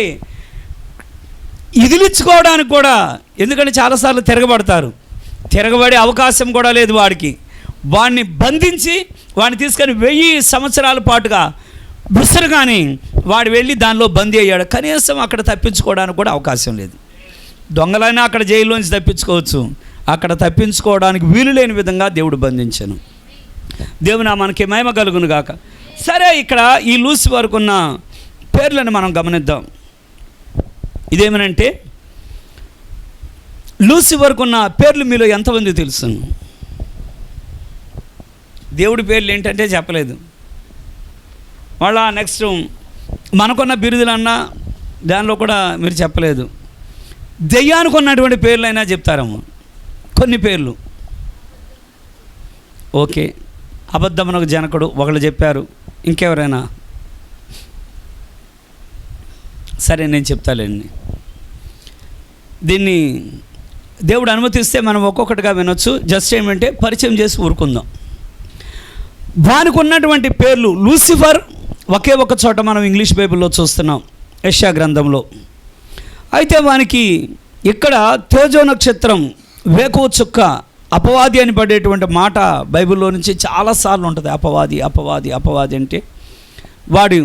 ఇదిలించుకోవడానికి కూడా, ఎందుకంటే చాలాసార్లు తిరగబడే అవకాశం కూడా లేదు వాడికి. వాడిని బంధించి వాడిని తీసుకొని 1000 సంవత్సరాల పాటుగా విసరగాని వాడు వెళ్ళి దానిలో బందీ అయ్యాడు. కనీసం అక్కడ తప్పించుకోవడానికి కూడా అవకాశం లేదు. దొంగలైనా అక్కడ జైల్లోంచి తప్పించుకోవచ్చు, అక్కడ తప్పించుకోవడానికి వీలు లేని విధంగా దేవుడు బంధించను. దేవుని మనకి మహిమ కలుగును గాక. సరే, ఇక్కడ ఈ లూసిఫర్కు ఉన్న పేర్లను మనం గమనిద్దాం. ఇదేమనంటే లూసిఫర్కు ఉన్న పేర్లు మీలో ఎంతమంది తెలుసు? దేవుడి పేర్లు ఏంటంటే చెప్పలేదు. మళ్ళా నెక్స్ట్ మనకున్న బిరుదులన్నా దానిలో కూడా మీరు చెప్పలేదు. దెయ్యానికి ఉన్నటువంటి పేర్లైనా చెప్తారేమో, కొన్ని పేర్లు. ఓకే, అబద్ధమునకు జనకుడు ఒకళ్ళు చెప్పారు. ఇంకెవరైనా? సరే, నేను చెప్తాలేండి. దీన్ని దేవుడు అనుమతిస్తే మనం ఒక్కొక్కటిగా వినొచ్చు. జస్ట్ ఏమంటే పరిచయం చేసి ఊరుకుందాం. వానికి ఉన్నటువంటి పేర్లు లూసిఫర్ ఒకే ఒక చోట మనం ఇంగ్లీష్ బైబిల్లో చూస్తున్నాం, యెషయా గ్రంథంలో. అయితే వానికి ఇక్కడ తేజో నక్షత్రం, వేకువ చుక్క, అపవాది అని పడేటువంటి మాట బైబిల్లో నుంచి చాలాసార్లు ఉంటుంది. అపవాది అపవాది అపవాది అంటే వాడు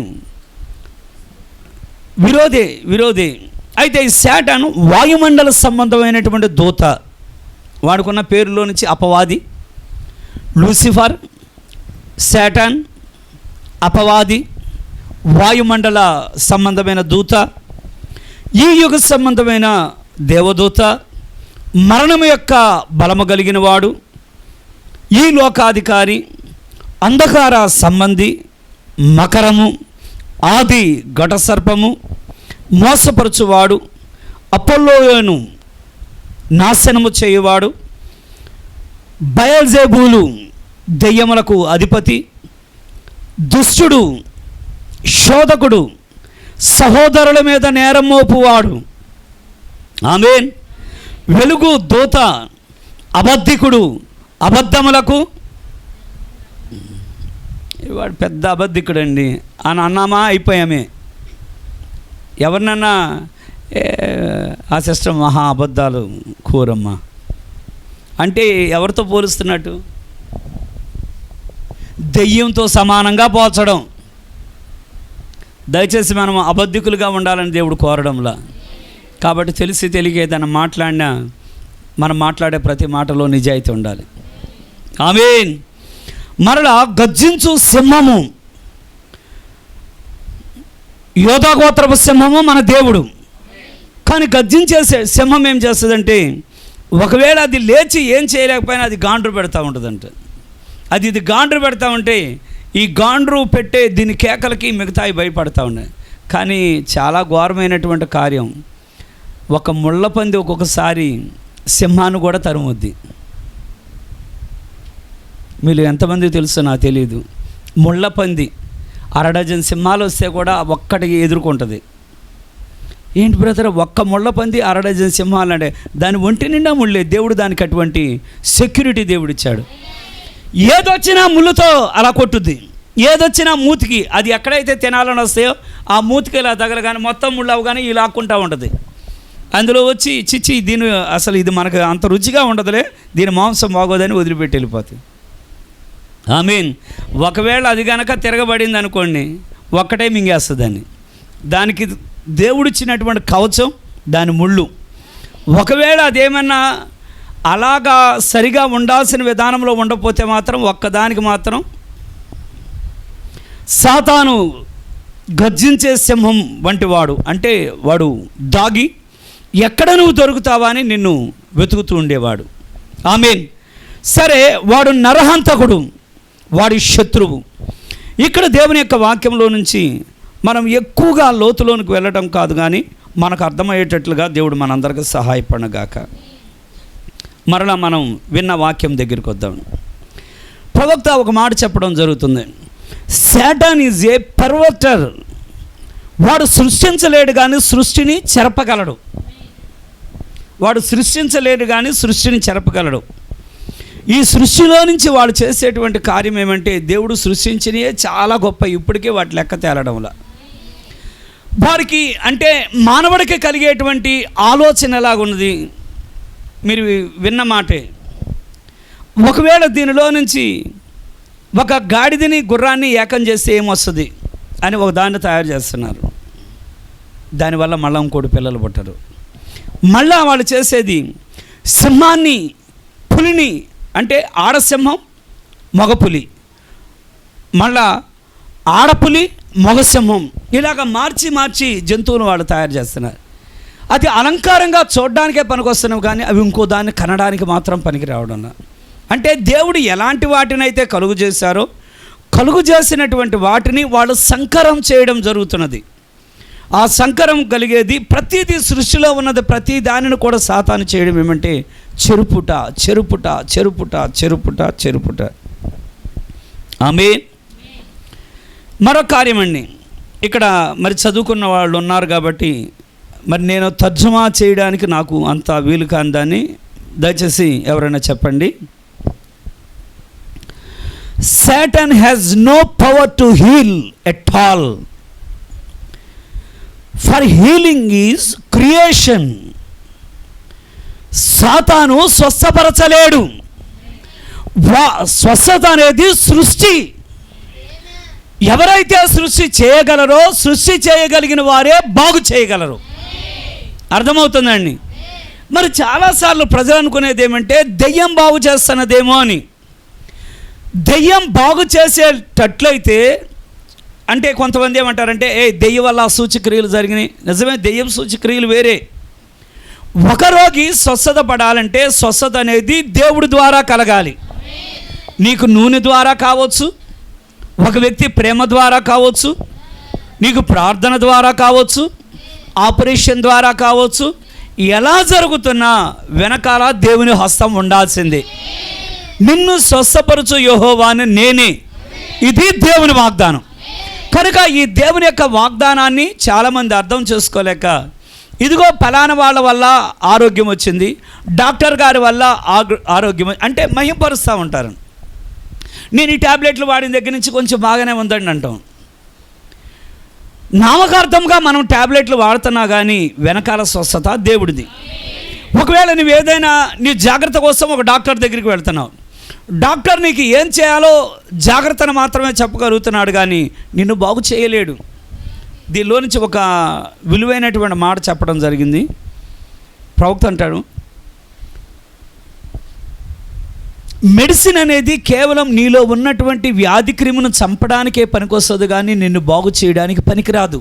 విరోధే. అయితే ఈ శాటాను వాయుమండల సంబంధమైనటువంటి దూత. వాడుకున్న పేరులో నుంచి అపవాది, లూసిఫర్, శాటాన్, అపవాది, వాయుమండల సంబంధమైన దూత, ఈ యుగ సంబంధమైన దేవదూత, మరణము యొక్క బలము కలిగిన వాడు, ఈ లోకాధికారి, అంధకార సంబంధి, మకరము, ఆది ఘటసర్పము, మోసపరచువాడు, అపోల్లోను నాశనము చేయువాడు, బయల్జెబూలు దెయ్యములకు అధిపతి, దుష్టుడు, శోధకుడు, సహోదరుల మీద నేరం మోపువాడు, ఆమేన్, వెలుగు దూత, అబద్ధికుడు, అబద్ధములకు వాడు పెద్ద అబద్ధికుడండి అని అన్నామా అయిపోయామే. ఎవరినన్నా ఆ సిస్టర్ మహా అబద్ధాలు కూరమ్మ అంటే ఎవరితో పోలుస్తున్నట్టు? దెయ్యంతో సమానంగా పోల్చడం. దయచేసి మనం అబద్ధికులుగా ఉండాలని దేవుడు కోరడంలా. కాబట్టి తెలిసి తెలియక ఏదైనా మాట్లాడినా మనం మాట్లాడే ప్రతి మాటలో నిజాయితీ ఉండాలి. ఆమేన్. మరలా గర్జించు సింహము, యోధాగోత్రపు సింహము మన దేవుడు. కానీ గర్జించే సింహం ఏం చేస్తుందంటే ఒకవేళ అది లేచి ఏం చేయలేకపోయినా అది గాండ్రు పెడతా ఉంటుందంట. ఇది గాండ్రు పెడతా ఉంటే ఈ గాండ్రు పెట్టే దీని కేకలకి మిగతాయి భయపడతా ఉన్నాయి. కానీ చాలా ఘోరమైనటువంటి కార్యం, ఒక ముళ్ళపంది ఒక్కొక్కసారి సింహాన్ని కూడా తరుముద్ది. మీరు ఎంతమంది తెలుసో నాకు తెలియదు. ముళ్ళపంది 1/2 డజన్ సింహాలు వస్తే కూడా ఒక్కటికి ఎదుర్కొంటుంది. ఏంటి బ్రదర్, ఒక్క ముళ్ళపంది 1/2 డజన్ సింహాలు అంటే దాని ఒంటి నిండా ముళ్ళే. దేవుడు దానికి అటువంటి సెక్యూరిటీ దేవుడిచ్చాడు. ఏదొచ్చినా ముళ్ళుతో అలా కొట్టుద్ది, ఏదొచ్చినా మూతికి, అది ఎక్కడైతే తినాలని వస్తాయో ఆ మూతికి ఇలా తగలగానే మొత్తం ముళ్ళు అవగానే ఇలా లాక్కుంటూ ఉంటుంది. అందులో వచ్చి చిచ్చి దీని అసలు ఇది మనకు అంత రుచిగా ఉండదులే, దీని మాంసం బాగోదని వదిలిపెట్టి వెళ్ళిపోతుంది. ఆమీన్. ఒకవేళ అది కనుక తిరగబడింది అనుకోండి, ఒక్కటే మింగేస్తుందని. దానికి దేవుడిచ్చినటువంటి కవచం దాని ముళ్ళు. ఒకవేళ అదేమన్నా అలాగా సరిగా ఉండాల్సిన విధానంలో ఉండకపోతే మాత్రం ఒక్కదానికి మాత్రం సాతాను గర్జించే సింహం వంటి వాడు. అంటే వాడు దాగి ఎక్కడ నువ్వు దొరుకుతావా అని నిన్ను వెతుకుతూ ఉండేవాడు. ఆమేన్. సరే, వాడు నరహంతకుడు, వాడి శత్రువు. ఇక్కడ దేవుని యొక్క వాక్యంలో నుంచి మనం ఎక్కువగా లోతులోనికి వెళ్ళడం కాదు, కానీ మనకు అర్థమయ్యేటట్లుగా దేవుడు మనందరికీ సహాయపడగాక. మరలా మనం విన్న వాక్యం దగ్గరికి వద్దాం. ప్రవక్త ఒక మాట చెప్పడం జరుగుతుంది. Satan is a perverter. వాడు సృష్టించలేడు కానీ సృష్టిని చెరపగలడు. వాడు సృష్టించలేడు కానీ సృష్టిని చెరపగలడు. ఈ సృష్టిలో నుంచి వాడు చేసేటువంటి కార్యం ఏమంటే, దేవుడు సృష్టించినవే చాలా గొప్ప, ఇప్పటికే వాటి లెక్క తేలడంలా. వారికి అంటే మానవుడికి కలిగేటువంటి ఆలోచన ఎలాగున్నది మీరు విన్న మాటే. ఒకవేళ దీనిలో నుంచి ఒక గాడిదని గుర్రాన్ని ఏకం చేస్తే ఏమొస్తుంది అని ఒక దాన్ని తయారు చేస్తున్నారు. దానివల్ల మళ్ళీ ఇంకోటి పిల్లలు పుట్టరు. మళ్ళా వాళ్ళు చేసేది సింహాన్ని, పులిని, అంటే ఆడసింహం మగపులి, మళ్ళా ఆడపులి మగసింహం, ఇలాగ మార్చి మార్చి జంతువులు వాళ్ళు తయారు చేస్తున్నారు. అది అలంకారంగా చూడడానికే పనికొస్తున్నావు, కానీ అవి ఇంకో దాన్ని కనడానికి మాత్రం పనికి రావడం. అంటే దేవుడు ఎలాంటి వాటినైతే కలుగు చేశారో, కలుగు చేసినటువంటి వాటిని వాళ్ళు సంకరం చేయడం జరుగుతున్నది. ఆ సంకరం కలిగేది ప్రతిదీ, సృష్టిలో ఉన్నది ప్రతి దానిని కూడా సాతాను చేయడం ఏమంటే చెరుపుట, చెరుపుట, చెరుపుట, చెరుపుట, చెరుపుట. ఆమేన్. మరో కార్యం అండి, ఇక్కడ మరి చదువుకున్న వాళ్ళు ఉన్నారు కాబట్టి మరి నేను తర్జుమా చేయడానికి నాకు అంత వీలు కాని దాన్ని దయచేసి ఎవరైనా చెప్పండి. Satan has no power to heal at all. For healing is creation. సాతాను స్వస్థపరచలేడు. స్వస్థత అనేది సృష్టి. ఎవరైతే సృష్టి చేయగలరో, సృష్టి చేయగలిగిన వారే బాగు చేయగలరు. అర్థమవుతుందండి. మరి చాలాసార్లు ప్రజలు అనుకునేది ఏమంటే దెయ్యం బాగు చేస్తున్నదేమో అని. దెయ్యం బాగు చేసేటట్లయితే అంటే కొంతమంది ఏమంటారంటే దెయ్యం వల్ల సూచక్రియలు జరిగినాయి. నిజమే, దెయ్యం సూచక్రియలు వేరే. ఒక రోగి స్వస్థత పడాలంటే స్వస్థత అనేది దేవుడి ద్వారా కలగాలి. నీకు నూనె ద్వారా కావచ్చు, ఒక వ్యక్తి ప్రేమ ద్వారా కావచ్చు, నీకు ప్రార్థన ద్వారా కావచ్చు, ఆపరేషన్ ద్వారా కావచ్చు. ఎలా జరుగుతున్నా వెనకాల దేవుని హస్తం ఉండాల్సిందే. నిన్ను స్వస్థపరచు యెహోవాను నేనే. ఇది దేవుని వాగ్దానం. కనుక ఈ దేవుని యొక్క వాగ్దానాన్ని చాలామంది అర్థం చేసుకోలేక, ఇదిగో ఫలానా వాళ్ళ వల్ల ఆరోగ్యం వచ్చింది, డాక్టర్ గారి వల్ల ఆరోగ్యం అంటే మహింపరుస్తూ ఉంటారు. నేను ఈ ట్యాబ్లెట్లు వాడిన దగ్గర నుంచి కొంచెం బాగానే ఉందండి అంటాం. నామకార్థంగా మనం ట్యాబ్లెట్లు వాడుతున్నా కానీ వెనకాల స్వస్థత దేవుడిది. ఒకవేళ నువ్వు ఏదైనా నీ జాగ్రత్త కోసం ఒక డాక్టర్ దగ్గరికి వెళ్తున్నావు, డాక్టర్ నీకు ఏం చేయాలో జాగ్రత్తను మాత్రమే చెప్పగలుగుతున్నాడు, కానీ నిన్ను బాగు చేయలేడు. దీనిలో నుంచి ఒక విలువైనటువంటి మాట చెప్పడం జరిగింది. ప్రవక్త అంటాడు, మెడిసిన్ అనేది కేవలం నీలో ఉన్నటువంటి వ్యాధి క్రిమును చంపడానికే పనికొస్తుంది, కానీ నిన్ను బాగు చేయడానికి పనికిరాదు.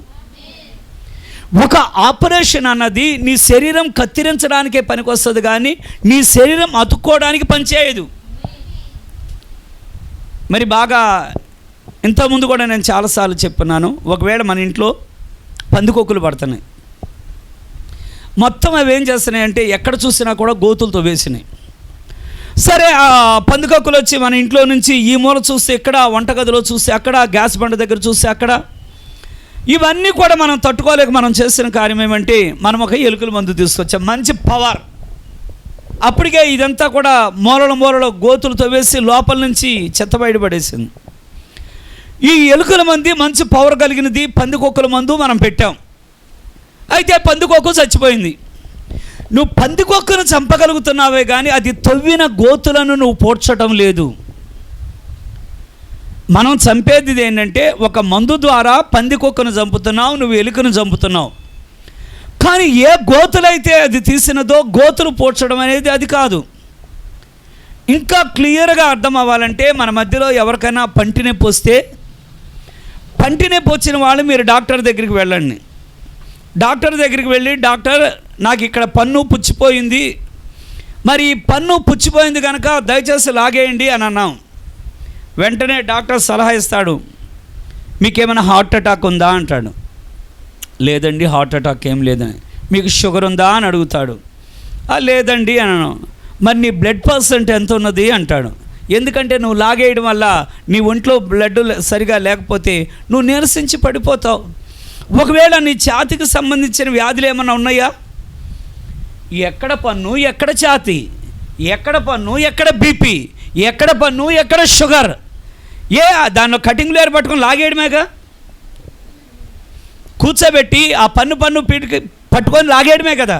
ఒక ఆపరేషన్ అన్నది నీ శరీరం కత్తిరించడానికే పనికొస్తుంది, కానీ నీ శరీరం అతుక్కోవడానికి పనిచేయదు. మరి బాగా ఇంతకుముందు కూడా నేను చాలాసార్లు చెప్పున్నాను, ఒకవేళ మన ఇంట్లో పందికొక్కులు పడుతున్నాయి, మొత్తం అవి ఏం చేస్తున్నాయి అంటే ఎక్కడ చూసినా కూడా గోతులతో వేసినాయి. సరే, ఆ పందికొక్కులు వచ్చి మన ఇంట్లో నుంచి ఈ మూల చూస్తే ఇక్కడ, వంటగదిలో చూస్తే అక్కడ, గ్యాస్ బండ దగ్గర చూస్తే అక్కడ, ఇవన్నీ కూడా మనం తట్టుకోలేక మనం చేసిన కార్యం ఏమంటే మనం ఒక ఎలుకల మందు తీసుకొచ్చాం, మంచి పవర్. అప్పటికే ఇదంతా కూడా మూలలో గోతులతో వేసి లోపల నుంచి చెత్త బయటపడేసింది. ఈ ఎలుకల మంది మంచి పవర్ కలిగినది పందికొక్కుల మందు మనం పెట్టాం. అయితే పందికొక్కు చచ్చిపోయింది. నువ్వు పందికొక్కును చంపగలుగుతున్నావే కానీ అది తవ్విన గోతులను నువ్వు పోడ్చటం లేదు. మనం చంపేది ఏంటంటే ఒక మందు ద్వారా పందికొక్కును చంపుతున్నావు, నువ్వు ఎలుకను చంపుతున్నావు. కానీ ఏ గోతులైతే అది తీసినదో గోతులు పోడ్చడం అనేది అది కాదు. ఇంకా క్లియర్గా అర్థం అవ్వాలంటే మన మధ్యలో ఎవరికైనా పంటి నొప్పి వస్తే, పంటి నొప్పి వచ్చిన వాళ్ళు మీరు డాక్టర్ దగ్గరికి వెళ్ళండి. డాక్టర్ దగ్గరికి వెళ్ళి, డాక్టర్ నాకు ఇక్కడ పన్ను పుచ్చిపోయింది, మరి ఈ పన్ను పుచ్చిపోయింది కనుక దయచేసి లాగేయండి అని అన్నాం. వెంటనే డాక్టర్ సలహా ఇస్తాడు, మీకేమైనా హార్ట్ అటాక్ ఉందా అంటాడు. లేదండి హార్ట్ అటాక్ ఏం లేదని. మీకు షుగర్ ఉందా అని అడుగుతాడు. లేదండి అన్నాను. మరి నీ బ్లడ్ పర్సెంట్ ఎంత ఉన్నది అంటాడు. ఎందుకంటే నువ్వు లాగేయడం వల్ల నీ ఒంట్లో బ్లడ్ సరిగా లేకపోతే నువ్వు నీరసించి పడిపోతావు. ఒకవేళ నీ ఛాతీకి సంబంధించిన వ్యాధులు ఏమన్నా ఉన్నాయా? ఎక్కడ పన్ను ఎక్కడ ఛాతీ, ఎక్కడ పన్ను ఎక్కడ బీపీ, ఎక్కడ పన్ను ఎక్కడ షుగర్, దానిలో కటింగ్ లేరు పట్టుకొని లాగేయడమేగా. కూర్చోబెట్టి ఆ పన్ను పీటికి పట్టుకొని లాగేయడమే కదా.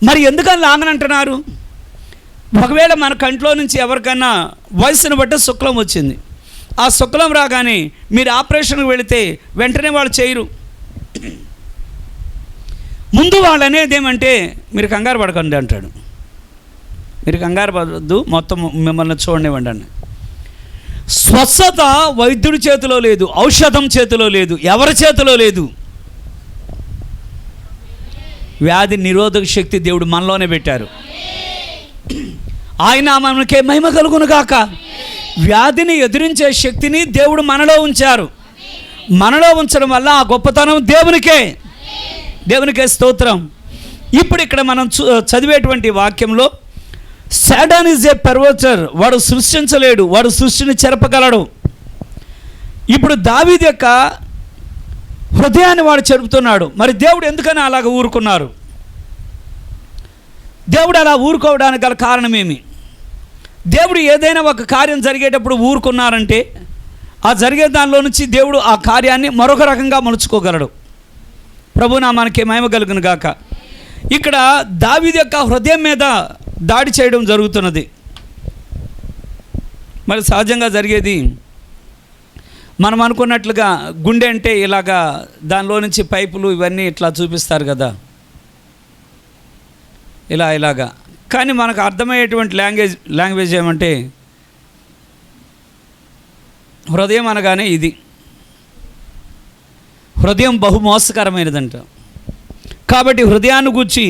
మరి ఎందుకని లాగనంటున్నారు? ఒకవేళ మన కంట్లో నుంచి ఎవరికన్నా వయసును బట్టి శుక్లం వచ్చింది, ఆ శుక్లం రాగానే మీరు ఆపరేషన్కి వెళితే వెంటనే వాళ్ళు చేయరు. ముందు వాళ్ళు అనేది ఏమంటే మీరు కంగారు పడకండి అంటాడు. మీరు కంగారు పడద్దు, మొత్తం మిమ్మల్ని చూడనివ్వండి అని. స్వస్థత వైద్యుడి చేతిలో లేదు, ఔషధం చేతిలో లేదు, ఎవరి చేతిలో లేదు. వ్యాధి నిరోధక శక్తి దేవుడు మనలోనే పెట్టారు. ఆయన మనకే మహిమ కలుగును గాక. వ్యాధిని ఎదిరించే శక్తిని దేవుడు మనలో ఉంచారు. మనలో ఉంచడం వల్ల ఆ గొప్పతనం దేవునికే స్తోత్రం. ఇప్పుడు ఇక్కడ మనం చదివేటువంటి వాక్యంలో సాటాన్ ఈజ్ ఏ పర్వర్టర్, వాడు సృష్టించలేడు, వాడు సృష్టిని చెరపగలడు. ఇప్పుడు దావీదు యొక్క హృదయాన్ని వాడు చెరుపుతున్నాడు. మరి దేవుడు ఎందుకని అలాగ ఊరుకున్నారు? దేవుడు అలా ఊరుకోవడానికి గల కారణమేమి? దేవుడు ఏదైనా ఒక కార్యం జరిగేటప్పుడు ఊరుకున్నారంటే ఆ జరిగే దానిలో నుంచి దేవుడు ఆ కార్యాన్ని మరొక రకంగా మలుచుకోగలడు. ప్రభునామానికి మహిమ కలుగును గాక. ఇక్కడ దావీదు యొక్క హృదయం మీద దాడి చేయడం జరుగుతున్నది. మరి సహజంగా జరిగేది మనం అనుకున్నట్లుగా గుండె అంటే ఇలాగా దానిలో నుంచి పైపులు ఇవన్నీ ఇట్లా చూపిస్తారు కదా, ఇలాగా. కానీ మనకు అర్థమయ్యేటువంటి లాంగ్వేజ్ ఏమంటే హృదయం అనగానే ఇది. హృదయం బహు మోసకరమైనదంట. కాబట్టి హృదయాన్ని గూర్చి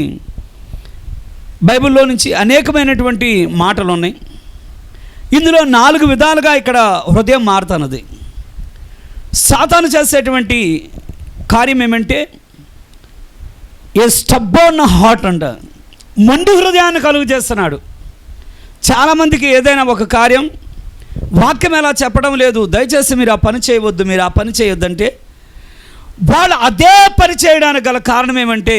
బైబిల్లో నుంచి అనేకమైనటువంటి మాటలు ఉన్నాయి. ఇందులో 4 విధాలుగా ఇక్కడ హృదయం మారుతున్నది. సాతాను చేసేటువంటి కార్యం ఏమంటే ఏ స్టబ్బోర్న్ హార్ట్ అంట, మొండి హృదయాన్ని కలుగు చేస్తున్నాడు. చాలామందికి ఏదైనా ఒక కార్యం వాక్యం ఎలా చెప్పడం లేదు, దయచేసి మీరు ఆ పని చేయవద్దు, మీరు ఆ పని చేయొద్దంటే వాళ్ళు అదే పని చేయడానికి గల కారణం ఏమంటే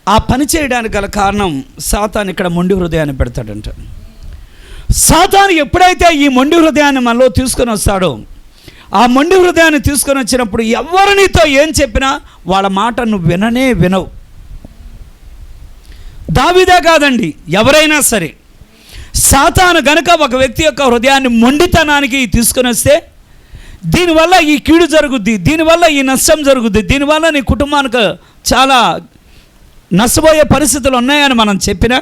ఆ పని చేయడానికి గల కారణం సాతాను ఇక్కడ మొండి హృదయాన్ని పెడతాడంట. సాతాను ఎప్పుడైతే ఈ మొండి హృదయాన్ని మనలో తీసుకొని వస్తాడో, ఆ మొండి హృదయాన్ని తీసుకొని వచ్చినప్పుడు ఎవరినితో ఏం చెప్పినా వాళ్ళ మాట నువ్వు వినవు. దావీదే కాదండి, ఎవరైనా సరే సాతాను గనుక ఒక వ్యక్తి యొక్క హృదయాన్ని మొండితనానికి తీసుకొని వస్తే దీనివల్ల ఈ కీడు జరుగుద్ది, దీనివల్ల ఈ నష్టం జరుగుద్ది, దీనివల్ల నీ కుటుంబానికి చాలా నష్టపోయే పరిస్థితులు ఉన్నాయని మనం చెప్పినా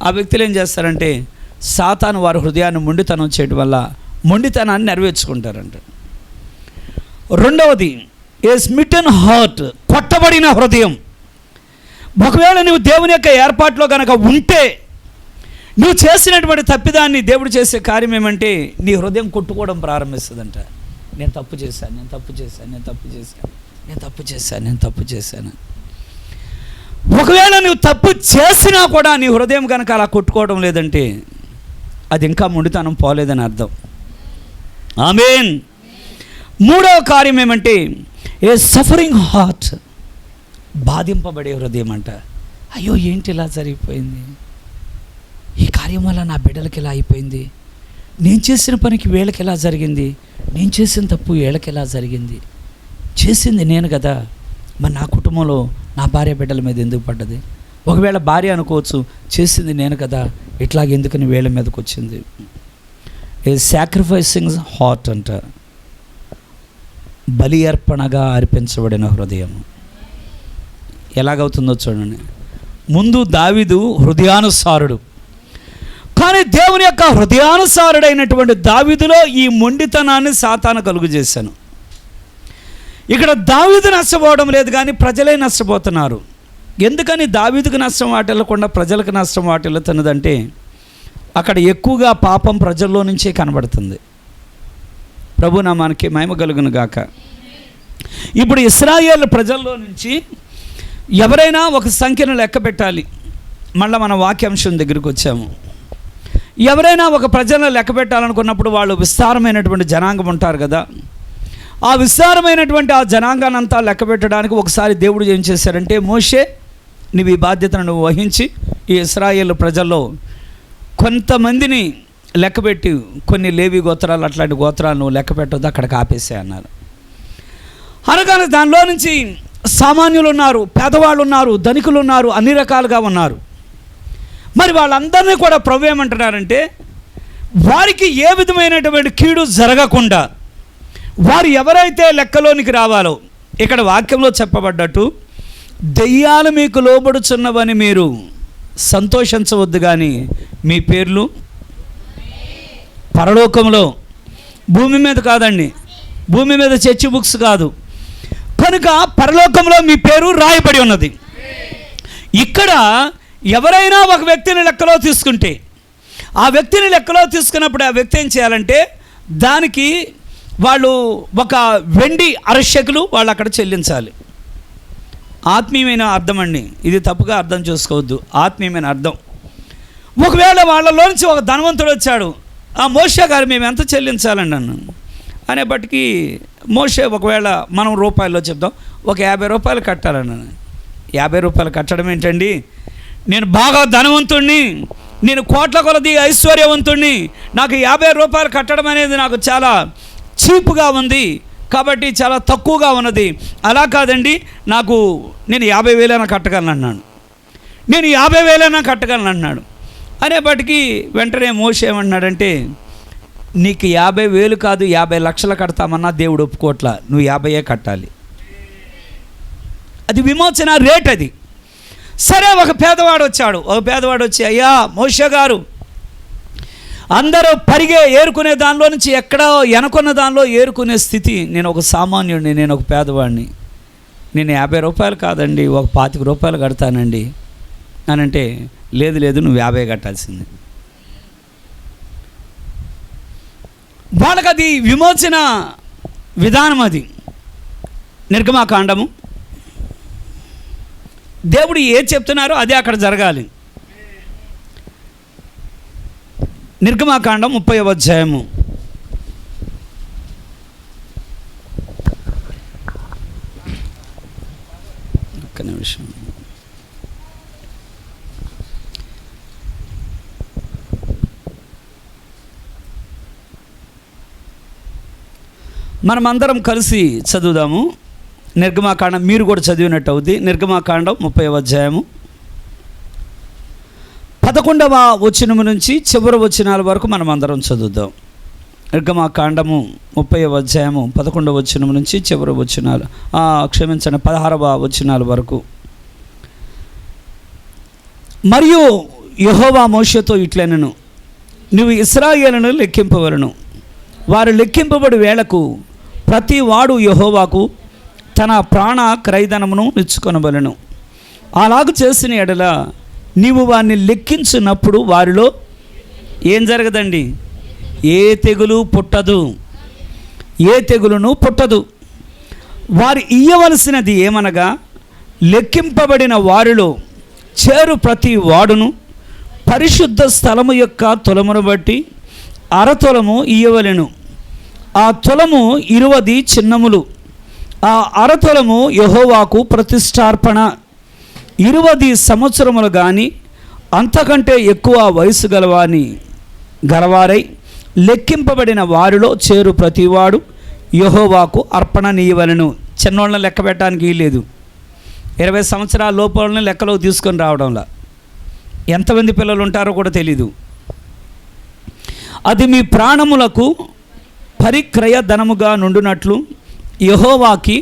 ఆ వ్యక్తులు ఏం చేస్తారంటే సాతాను వారి హృదయాన్ని మొండితనం చేయడం వల్ల మొండితనాన్ని నెరవేర్చుకుంటారంట. రెండవది ఏ స్మిటన్ హార్ట్, కొట్టబడిన హృదయం. ఒకవేళ నువ్వు దేవుని యొక్క ఏర్పాట్లో కనుక ఉంటే నువ్వు చేసినటువంటి తప్పిదాన్ని దేవుడు చేసే కార్యం ఏమంటే నీ హృదయం కొట్టుకోవడం ప్రారంభిస్తుందంట. నేను తప్పు చేశాను. ఒకవేళ నువ్వు తప్పు చేసినా కూడా నీ హృదయం కనుక అలా కొట్టుకోవడం లేదంటే అది ఇంకా మొండితనం పోలేదని అర్థం. ఆమేన్. మూడవ కార్యం ఏమంటే ఏ సఫరింగ్ హార్ట్, బాధింపబడే హృదయం అంట. అయ్యో ఏంటి ఇలా జరిగిపోయింది, ఈ కార్యం వల్ల నా బిడ్డలకి ఎలా అయిపోయింది, నేను చేసిన పనికి వీళ్ళకి ఎలా జరిగింది, నేను చేసిన తప్పు వీళ్ళకి ఎలా జరిగింది, చేసింది నేను కదా, మరి నా కుటుంబంలో నా భార్య బిడ్డల మీద ఎందుకు పడ్డది? ఒకవేళ భార్య అనుకోవచ్చు, చేసింది నేను కదా, ఇట్లాగెందుకని వీళ్ళ మీదకి వచ్చింది. ఏ సాక్రిఫైసింగ్ హార్ట్ అంట, బలి అర్పణగా అర్పించబడిన హృదయం. ఎలాగవుతుందో చూడండి. ముందు దావీదు హృదయానుసారుడు, కానీ దేవుని యొక్క హృదయానుసారుడైనటువంటి దావీదులో ఈ మొండితనాన్ని సాతాను కలుగు చేశాను. ఇక్కడ దావీదు నష్టపోవడం లేదు కానీ ప్రజలే నష్టపోతున్నారు. ఎందుకని దావీదుకు నష్టం వాటిల్లకుండా ప్రజలకు నష్టం వాటిల్లుతున్నదంటే అక్కడ ఎక్కువగా పాపం ప్రజల్లో నుంచే కనబడుతుంది. ప్రభు నామానికి మహిమ కలుగును గాక. ఇప్పుడు ఇశ్రాయేలు ప్రజల్లో నుంచి ఎవరైనా ఒక సంఖ్యను లెక్క పెట్టాలి. మళ్ళీ మన వాక్యాంశం దగ్గరికి వచ్చాము. ఎవరైనా ఒక ప్రజలను లెక్క పెట్టాలనుకున్నప్పుడు వాళ్ళు విస్తారమైనటువంటి జనాంగం ఉంటారు కదా. ఆ విస్తారమైనటువంటి ఆ జనాంగాన్ని అంతా లెక్క పెట్టడానికి ఒకసారి దేవుడు ఏం చేశారంటే, మోషే నువ్వు ఈ బాధ్యతను నువ్వు వహించి ఈ ఇశ్రాయేలు ప్రజల్లో కొంతమందిని లెక్కపెట్టి కొన్ని లేవి గోత్రాలు అట్లాంటి గోత్రాలు నువ్వు లెక్క పెట్టొద్దు, అక్కడికి ఆపేసే అన్నారు. అనగానే దానిలో నుంచి సామాన్యులు ఉన్నారు, పేదవాళ్ళు ఉన్నారు, ధనికులు ఉన్నారు, అన్ని రకాలుగా ఉన్నారు. మరి వాళ్ళందరినీ కూడా ప్రభు ఏమంటున్నారంటే, వారికి ఏ విధమైనటువంటి కీడు జరగకుండా వారు ఎవరైతే లెక్కలోనికి రావాలో, ఇక్కడ వాక్యంలో చెప్పబడ్డట్టు దెయ్యాలు మీకు లోబడుచున్నవని మీరు సంతోషించవద్దు, కానీ మీ పేర్లు పరలోకంలో, భూమి మీద కాదండి, భూమి మీద చర్చి బుక్స్ కాదు, కనుక పరలోకంలో మీ పేరు రాయబడి ఉన్నది. ఇక్కడ ఎవరైనా ఒక వ్యక్తిని లెక్కలో తీసుకుంటే, ఆ వ్యక్తిని లెక్కలో తీసుకున్నప్పుడు ఆ వ్యక్తి ఏం చేయాలంటే, దానికి వాళ్ళు ఒక వెండి అరశకులు వాళ్ళు అక్కడ చెల్లించాలి. ఆత్మీయమైన అర్థం అండి, ఇది తప్పుగా అర్థం చేసుకోవద్దు. ఆత్మీయమైన అర్థం. ఒకవేళ వాళ్ళలోంచి ఒక ధనవంతుడు వచ్చాడు, ఆ మోషే గారు మేము ఎంత చెల్లించాలండి అన్నాను అనేప్పటికీ, మోషే ఒకవేళ మనం రూపాయల్లో చెప్తాం, ఒక 50 రూపాయలు కట్టాలన్నాను. 50 రూపాయలు కట్టడం ఏంటండి, నేను బాగా ధనవంతుణ్ణి, నేను కోట్ల కొలది ఐశ్వర్యవంతుణ్ణి, నాకు 50 రూపాయలు కట్టడం అనేది నాకు చాలా చీప్గా ఉంది, కాబట్టి చాలా తక్కువగా ఉన్నది, అలా కాదండి, నేను 50,000 కట్టగలను అన్నాడు. నేను 50,000 కట్టగలను అన్నాడు. అనేప్పటికీ వెంటనే మోషే ఏమన్నాడంటే, నీకు 50,000 కాదు 50 లక్షలు కడతామన్నా దేవుడు ఒప్పుకోట్ల, నువ్వు 50 కట్టాలి. అది విమోచన రేట్ అది. సరే, ఒక పేదవాడు వచ్చి, అయ్యా మోషే గారు, అందరూ ఏరుకునే దానిలో నుంచి ఎక్కడో వెనకున్న దానిలో ఏరుకునే స్థితి, నేను ఒక సామాన్యుడిని, నేను ఒక పేదవాడిని, నేను 50 రూపాయలు కాదండి ఒక 25 రూపాయలు కడతానండి అని అంటే, లేదు నువ్వు 50 కట్టాల్సింది. వాళ్ళకి అది విమోచన విధానం. అది నిర్గమాకాండము. దేవుడు ఏది చెప్తున్నారో అదే అక్కడ జరగాలి. నిర్గమాకాండం 30వ అధ్యాయము. ఒక్క నిమిషం. మనమందరం కలిసి చదువుదాము. నిర్గమాకాండం మీరు కూడా చదివినట్టు అవుద్ది. నిర్గమాకాండం 30వ అధ్యాయము 11వ వచనం నుంచి చివరి వచనాల వరకు మనం అందరం చదువుదాం. నిర్గమాకాండము 30వ అధ్యాయము 11వ వచనం నుంచి చివరి వచనాలు, 16వ వచనాల వరకు. మరియు యెహోవా మోషేతో ఇట్లనెను, నువ్వు ఇశ్రాయేలును లెక్కింపవలను. వారు లెక్కింపబడి వేళకు ప్రతి వాడు యెహోవాకు తన ప్రాణ క్రయధనమును ఇచ్చుకొనవలెను. అలాగ చేసిన ఎడల నీవు వారిని లెక్కించినప్పుడు వారిలో ఏం జరగదండి, ఏ తెగులు పుట్టదు, ఏ తెగులును పుట్టదు. వారు ఇయ్యవలసినది ఏమనగా, లెక్కింపబడిన వారిలో చేరు ప్రతి వాడును పరిశుద్ధ స్థలము యొక్క తులమును బట్టి 1/2 తులము ఇయ్యవలెను. ఆ తులము 20 చిన్నములు. ఆ 1/2 తులము యెహోవాకు ప్రతిష్టార్పణ. 20 సంవత్సరములు కానీ అంతకంటే ఎక్కువ వయసు గలవారై లెక్కింపబడిన వారిలో చేరు ప్రతివాడు యెహోవాకు అర్పణ నీయవలెను. చిన్నోళ్ళని లెక్క పెట్టడానికి లేదు. 20 సంవత్సరాల లోపలని లెక్కలో తీసుకొని రావడంలా ఎంతమంది పిల్లలు ఉంటారో కూడా తెలీదు. అది మీ ప్రాణములకు పరిక్రయ ధనముగా నుండునట్లు యెహోవాకి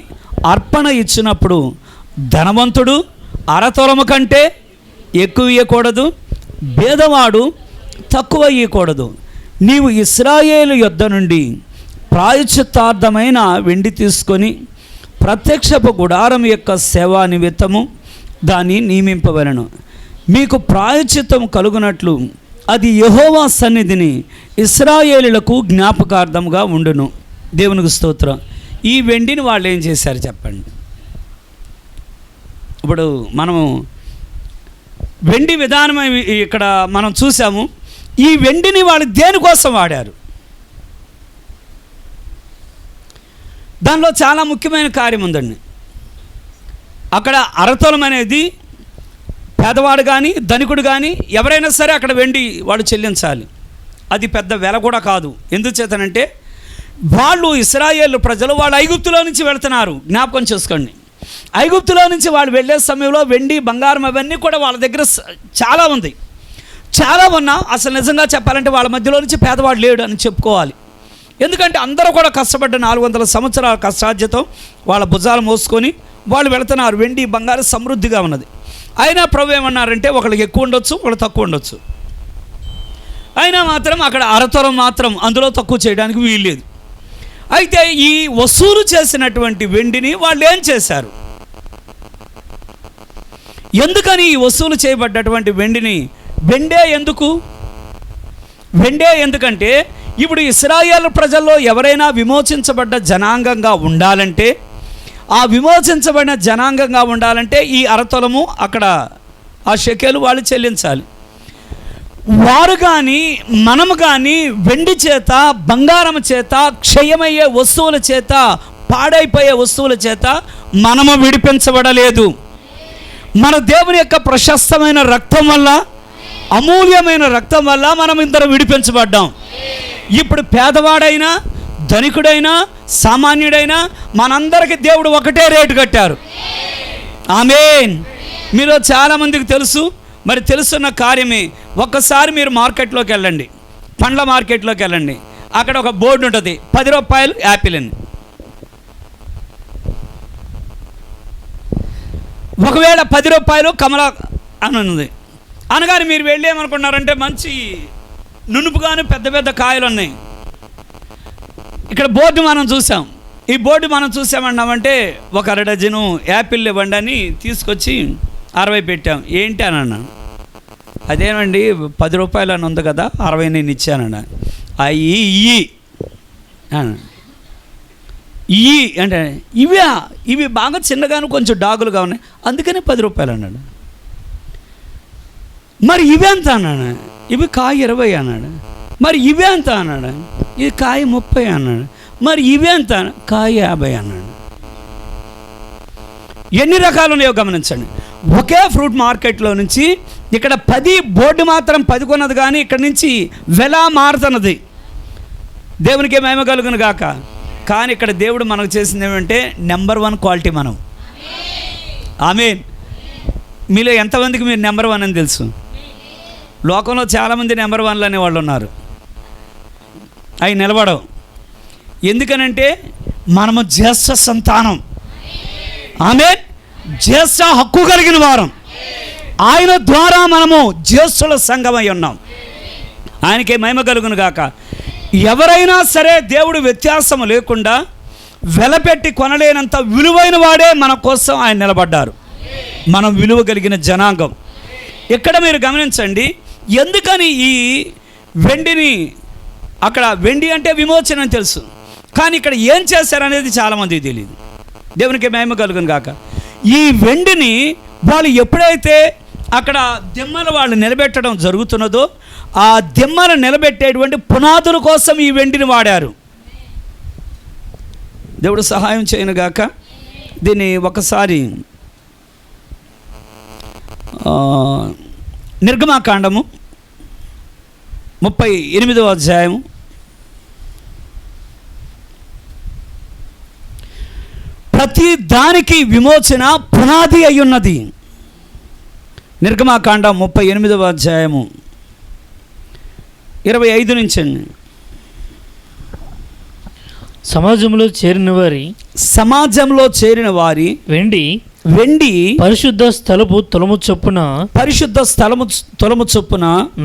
అర్పణ ఇచ్చినప్పుడు ధనవంతుడు 1/2 తులము కంటే ఎక్కువ ఇయ్యకూడదు, భేదవాడు తక్కువ ఇయ్యకూడదు. నీవు ఇశ్రాయేలు యొద్ద నుండి ప్రాయశ్చిత్తార్థమైన వెండి తీసుకొని ప్రత్యక్షపు గుడారం యొక్క సేవా నిమిత్తము దాన్ని నియమింపవలెను. మీకు ప్రాయశ్చిత్తం కలుగునట్లు అది యెహోవా సన్నిధిని ఇశ్రాయేలులకు జ్ఞాపకార్థంగా ఉండును. దేవునికి స్తోత్రం. ఈ వెండిని వాళ్ళు ఏం చేశారు చెప్పండి. ఇప్పుడు మనము వెండి విధానం ఇక్కడ మనం చూసాము. ఈ వెండిని వాళ్ళు దేనికోసం వాడారు? దానిలో చాలా ముఖ్యమైన కార్యం ఉందండి. అక్కడ అరతొలం అనేది పేదవాడు కానీ ధనికుడు కానీ ఎవరైనా సరే అక్కడ వెండి వాడు చెల్లించాలి. అది పెద్ద వెల కూడా కాదు. ఎందుచేతనంటే వాళ్ళు ఇశ్రాయేలు ప్రజలు వాళ్ళు ఐగుప్తులో నుంచి వెళుతున్నారు. జ్ఞాపకం చేసుకోండి. ఐగుప్తులో నుంచి వాళ్ళు వెళ్ళే సమయంలో వెండి బంగారం అవన్నీ కూడా వాళ్ళ దగ్గర చాలా ఉంది. చాలా ఉన్నా అసలు నిజంగా చెప్పాలంటే వాళ్ళ మధ్యలో నుంచి పేదవాడు లేడు అని చెప్పుకోవాలి. ఎందుకంటే అందరూ కూడా కష్టపడ్డ 400 సంవత్సరాల కష్టార్జితం వాళ్ళ భుజాలు మోసుకొని వాళ్ళు వెళుతున్నారు. వెండి బంగారం సమృద్ధిగా ఉన్నది. అయినా ప్రభు ఏమన్నారంటే ఒకళ్ళకి ఎక్కువ ఉండొచ్చు, ఒకళ్ళు తక్కువ ఉండొచ్చు. అయినా మాత్రం అక్కడ అరతొరం మాత్రం అందులో తక్కువ చేయడానికి వీల్లేదు. అయితే ఈ వసూలు చేసినటువంటి వెండిని వాళ్ళు ఏం చేశారు? ఎందుకని ఈ వసూలు చేయబడ్డటువంటి వెండిని వెండే ఎందుకంటే ఇప్పుడు ఇశ్రాయేలు ప్రజల్లో ఎవరైనా విమోచించబడ్డ జనాంగంగా ఉండాలంటే, ఆ విమోచించబడిన జనాంగంగా ఉండాలంటే ఈ అరతొలము అక్కడ ఆ షెకెలు వాళ్ళు చెల్లించాలి. వారు కానీ మనము కానీ వెండి చేత బంగారం చేత క్షయమయ్యే వస్తువుల చేత పాడైపోయే వస్తువుల చేత మనము విడిపించబడలేదు. మన దేవుని యొక్క ప్రశస్తమైన రక్తం వల్ల, అమూల్యమైన రక్తం వల్ల మనం ఇందరం విడిపించబడ్డాం. ఇప్పుడు పేదవాడైనా ధనికుడైనా సామాన్యుడైనా మనందరికీ దేవుడు ఒకటే రేటు కట్టారు. ఆమేన్. మీలో చాలామందికి తెలుసు. మరి తెలుసున్న కార్యమే. ఒక్కసారి మీరు మార్కెట్లోకి వెళ్ళండి, పండ్ల మార్కెట్లోకి వెళ్ళండి. అక్కడ ఒక బోర్డు ఉంటుంది, 10 రూపాయలు యాపిల్ అని. ఒకవేళ 10 రూపాయలు కమలా అని ఉంది అనగానే మీరు వెళ్ళి ఏమనుకున్నారంటే మంచి నునుపుగాను పెద్ద పెద్ద కాయలు ఉన్నాయి. ఇక్కడ బోర్డు మనం చూసాం. ఈ బోర్డు మనం చూసామన్నామంటే ఒక 1 డజను యాపిల్ ఇవ్వండి అని తీసుకొచ్చి 60 పెట్టాం. ఏంటి అని అన్నాను. అదేనండి 10 రూపాయలు అని ఉంది కదా, 60 నేను ఇచ్చానన్నా. ఇవి అంటే ఇవి బాగా చిన్నగాను కొంచెం డాగులుగా ఉన్నాయి, అందుకనే 10 రూపాయలు అన్నాడు. మరి ఇవెంత అన్నాడు. ఇవి కాయ 20 అన్నాడు. మరి ఇవెంత అన్నాడు. ఇది కాయ 30 అన్నాడు. మరి ఇవెంత? కాయ 50 అన్నాడు. ఎన్ని రకాలు ఉన్నాయో గమనించండి. ఒకే ఫ్రూట్ మార్కెట్లో నుంచి ఇక్కడ 10 బోర్డు మాత్రం 10 కొన్నది, కానీ ఇక్కడ నుంచి వెల మారుతున్నది. దేవునికి మహిమ కలుగును గాక. కానీ ఇక్కడ దేవుడు మనకు చేసింది ఏమంటే నెంబర్ 1 క్వాలిటీ మనం. ఆమేన్. మీలో ఎంతమందికి మీరు నెంబర్ 1 అని తెలుసు? లోకంలో చాలామంది నెంబర్ 1లు అనేవాళ్ళు ఉన్నారు. అవి నిలబడవు. ఎందుకనంటే మనము జ్యేష్ఠ సంతానం. ఆమేన్. జ్యేష్ఠ హక్కు కలిగిన వారం. ఆయన ద్వారా మనము జ్యేష్ఠుల సంఘమై ఉన్నాం. ఆయనకే మహిమ కలుగును గాక. ఎవరైనా సరే దేవుడు వ్యత్యాసం లేకుండా వెలపెట్టి కొనలేనంత విలువైన వాడే మన కోసం ఆయన నిలబడ్డారు. మనం విలువ కలిగిన జనాంగం. ఇక్కడ మీరు గమనించండి, ఎందుకని ఈ వెండిని అక్కడ వెండి అంటే విమోచన అని తెలుసు, కానీ ఇక్కడ ఏం చేశారనేది చాలామందికి తెలియదు. దేవునికి మహిమ కలుగును గాక. ఈ వెండిని వాళ్ళు ఎప్పుడైతే అక్కడ దిమ్మలు వాళ్ళు నిలబెట్టడం జరుగుతున్నదో, ఆ దిమ్మను నిలబెట్టేటువంటి పునాదుల కోసం ఈ వెండిని వాడారు. దేవుడు సహాయం చేయను గాక. దీన్ని ఒకసారి నిర్గమాకాండము 38వ అధ్యాయము ప్రతి దానికి విమోచన పునాది అయ్యున్నది. నిర్గమాకాండం 38వ అధ్యాయము 25 నుంచి. సమాజంలో చేరిన వారి వెండి పరిశుద్ధ స్థలపు తులము చొప్పున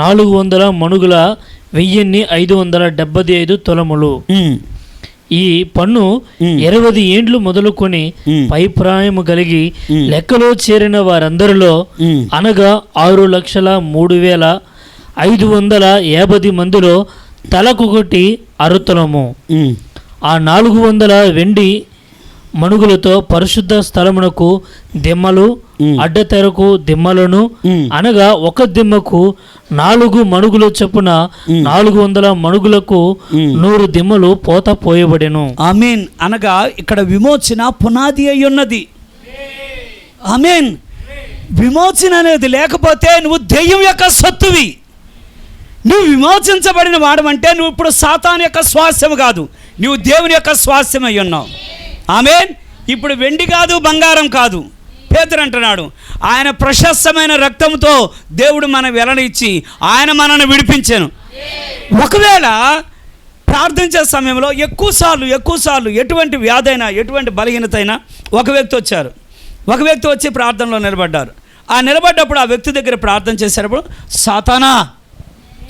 400 మణుగుల 1575 తులములు. ఈ పన్ను 20 ఏండ్లు మొదలుకొని పై ప్రాయము కలిగి లెక్కలో చేరిన వారందరిలో అనగా 6,03,550 మందిలో తలకొకటి అరుతలము. ఆ 400 వెండి మణుగులతో పరిశుద్ధ స్థలమునకు దిమ్మలు, అడ్డతెరకు దిమ్మలను, అనగా ఒక దిమ్మకు 4 మణుగుల చొప్పున 400 మణుగులకు 100 దిమ్మలు పోత పోయబడెను. ఆమేన్. అనగా ఇక్కడ విమోచన పునాది అయి ఉన్నది. ఆమేన్. విమోచన అనేది లేకపోతే నువ్వు దెయ్యం యొక్క సొత్తువి. నువ్వు విమోచించబడిన వాడమంటే నువ్వు ఇప్పుడు సాతాను యొక్క స్వాస్థ్యం కాదు, నువ్వు దేవుని యొక్క స్వాస్థ్యం అయి ఉన్నావు. ఆమేన్. ఇప్పుడు వెండి కాదు, బంగారం కాదు. పేతురు అంటున్నాడు, ఆయన ప్రశస్తమైన రక్తంతో దేవుడు మన వెలనిచ్చి ఆయన మనల్ని విడిపించాను. ఒకవేళ ప్రార్థించే సమయంలో ఎక్కువసార్లు ఎటువంటి వ్యాధైనా ఎటువంటి బలహీనత అయినా ఒక వ్యక్తి వచ్చి ప్రార్థనలో నిలబడ్డారు. ఆ నిలబడ్డప్పుడు ఆ వ్యక్తి దగ్గర ప్రార్థన చేసేటప్పుడు, సాతానా,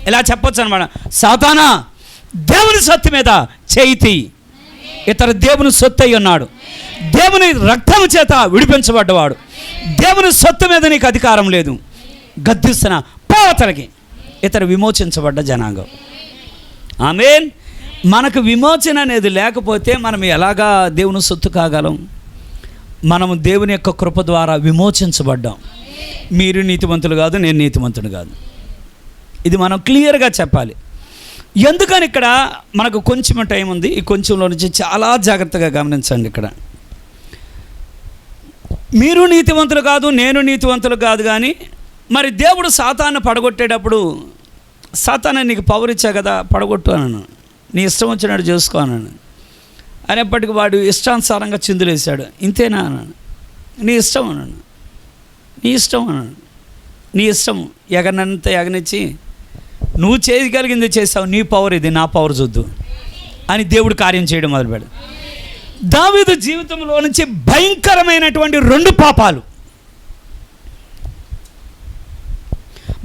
ఇలా చెప్పొచ్చు అనమాట, సాతానా దేవుని సొత్తు మీద చేయి, ఇతర దేవుని సొత్తు అయి ఉన్నాడు, దేవుని రక్తం చేత విడిపించబడ్డవాడు, దేవుని సొత్తు మీద నీకు అధికారం లేదు, గద్దిస్తున్న పోతలకి ఇతర విమోచించబడ్డ జనాంగం. ఆమేన్. మనకు విమోచన అనేది లేకపోతే మనం ఎలాగా దేవుని సొత్తు కాగలం? మనము దేవుని యొక్క కృప ద్వారా విమోచించబడ్డాం. మీరు నీతిమంతులు కాదు, నేను నీతిమంతుడు కాదు. ఇది మనం క్లియర్గా చెప్పాలి. ఎందుకని ఇక్కడ మనకు కొంచెం టైం ఉంది, ఈ కొంచెంలో నుంచి చాలా జాగ్రత్తగా గమనించండి. ఇక్కడ మీరు నీతివంతులు కాదు, నేను నీతివంతులు కాదు, కానీ మరి దేవుడు సాతాన్ని పడగొట్టేటప్పుడు, సాతాన్ని నీకు పవర్ ఇచ్చా కదా, పడగొట్టు అన్నాను, నీ ఇష్టం వచ్చినట్టు చేసుకో అన్నాను. అనేప్పటికీ వాడు ఇష్టానుసారంగా చిందులేశాడు. ఇంతేనా అన్నాను. నీ ఇష్టం అన్నాను. నీ ఇష్టం ఎగనంత ఎగనిచ్చి నువ్వు చేయగలిగింది చేసావు, నీ పవర్ ఇది, నా పవర్ చూద్దు అని దేవుడు కార్యం చేయడం మొదలుపెట్టాడు. దావీదు జీవితంలో నుంచి భయంకరమైనటువంటి 2 పాపాలు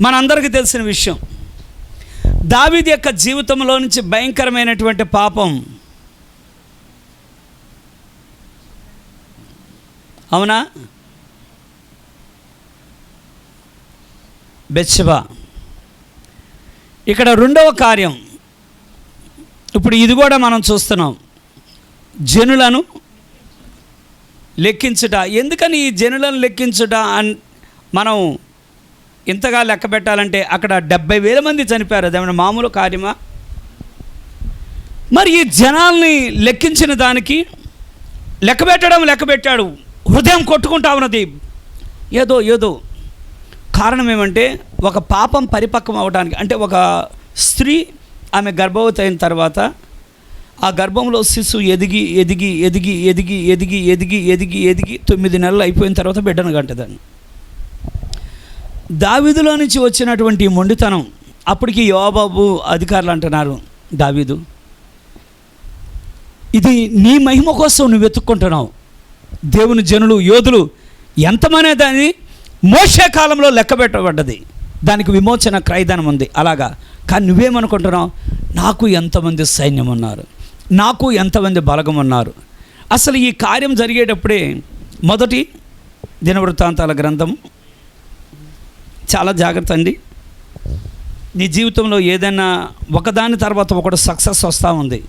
మనందరికీ తెలిసిన విషయం. దావీదు యొక్క జీవితంలో నుంచి భయంకరమైనటువంటి పాపం, అవునా, బెత్షెబా. ఇక్కడ 2వ కార్యం, ఇప్పుడు ఇది కూడా మనం చూస్తున్నాం, జనులను లెక్కించుట. ఎందుకని ఈ జనులను లెక్కించుట మనం ఇంతగా లెక్క పెట్టాలంటే అక్కడ 70,000 మంది చనిపోయారు. అదేమైనా మామూలు కార్యమా? మరి ఈ జనాల్ని లెక్కించిన దానికి లెక్క పెట్టాడు, హృదయం కొట్టుకుంటా ఉన్నది. ఏదో కారణం ఏమంటే, ఒక పాపం పరిపక్వం అవడానికి, అంటే ఒక స్త్రీ ఆమె గర్భవతి అయిన తర్వాత ఆ గర్భంలో శిశువు ఎదిగి 9 నెలలు అయిపోయిన తర్వాత బిడ్డను కంటదాన్ని. దావీదులో నుంచి వచ్చినటువంటి మొండితనం, అప్పటికి యోవాబు అధికారులు అంటున్నారు, దావీదు ఇది నీ మహిమ కోసం నువ్వు వెతుక్కుంటున్నావు, దేవుని జనులు యోధులు ఎంతమనే దాన్ని మోషే కాలంలో లెక్క పెట్టబడ్డది, దానికి విమోచన క్రయధనం ఉంది అలాగా. కానీ నువ్వేమనుకుంటున్నావు, నాకు ఎంతమంది సైన్యం ఉన్నారు, నాకు ఎంతమంది బలగం ఉన్నారు. అసలు ఈ కార్యం జరిగేటప్పుడే మొదటి దినవృత్తాంతాల గ్రంథం, చాలా జాగ్రత్త అండి. నీ జీవితంలో ఏదైనా ఒకదాని తర్వాత ఒకటి సక్సెస్ వస్తూ ఉంది,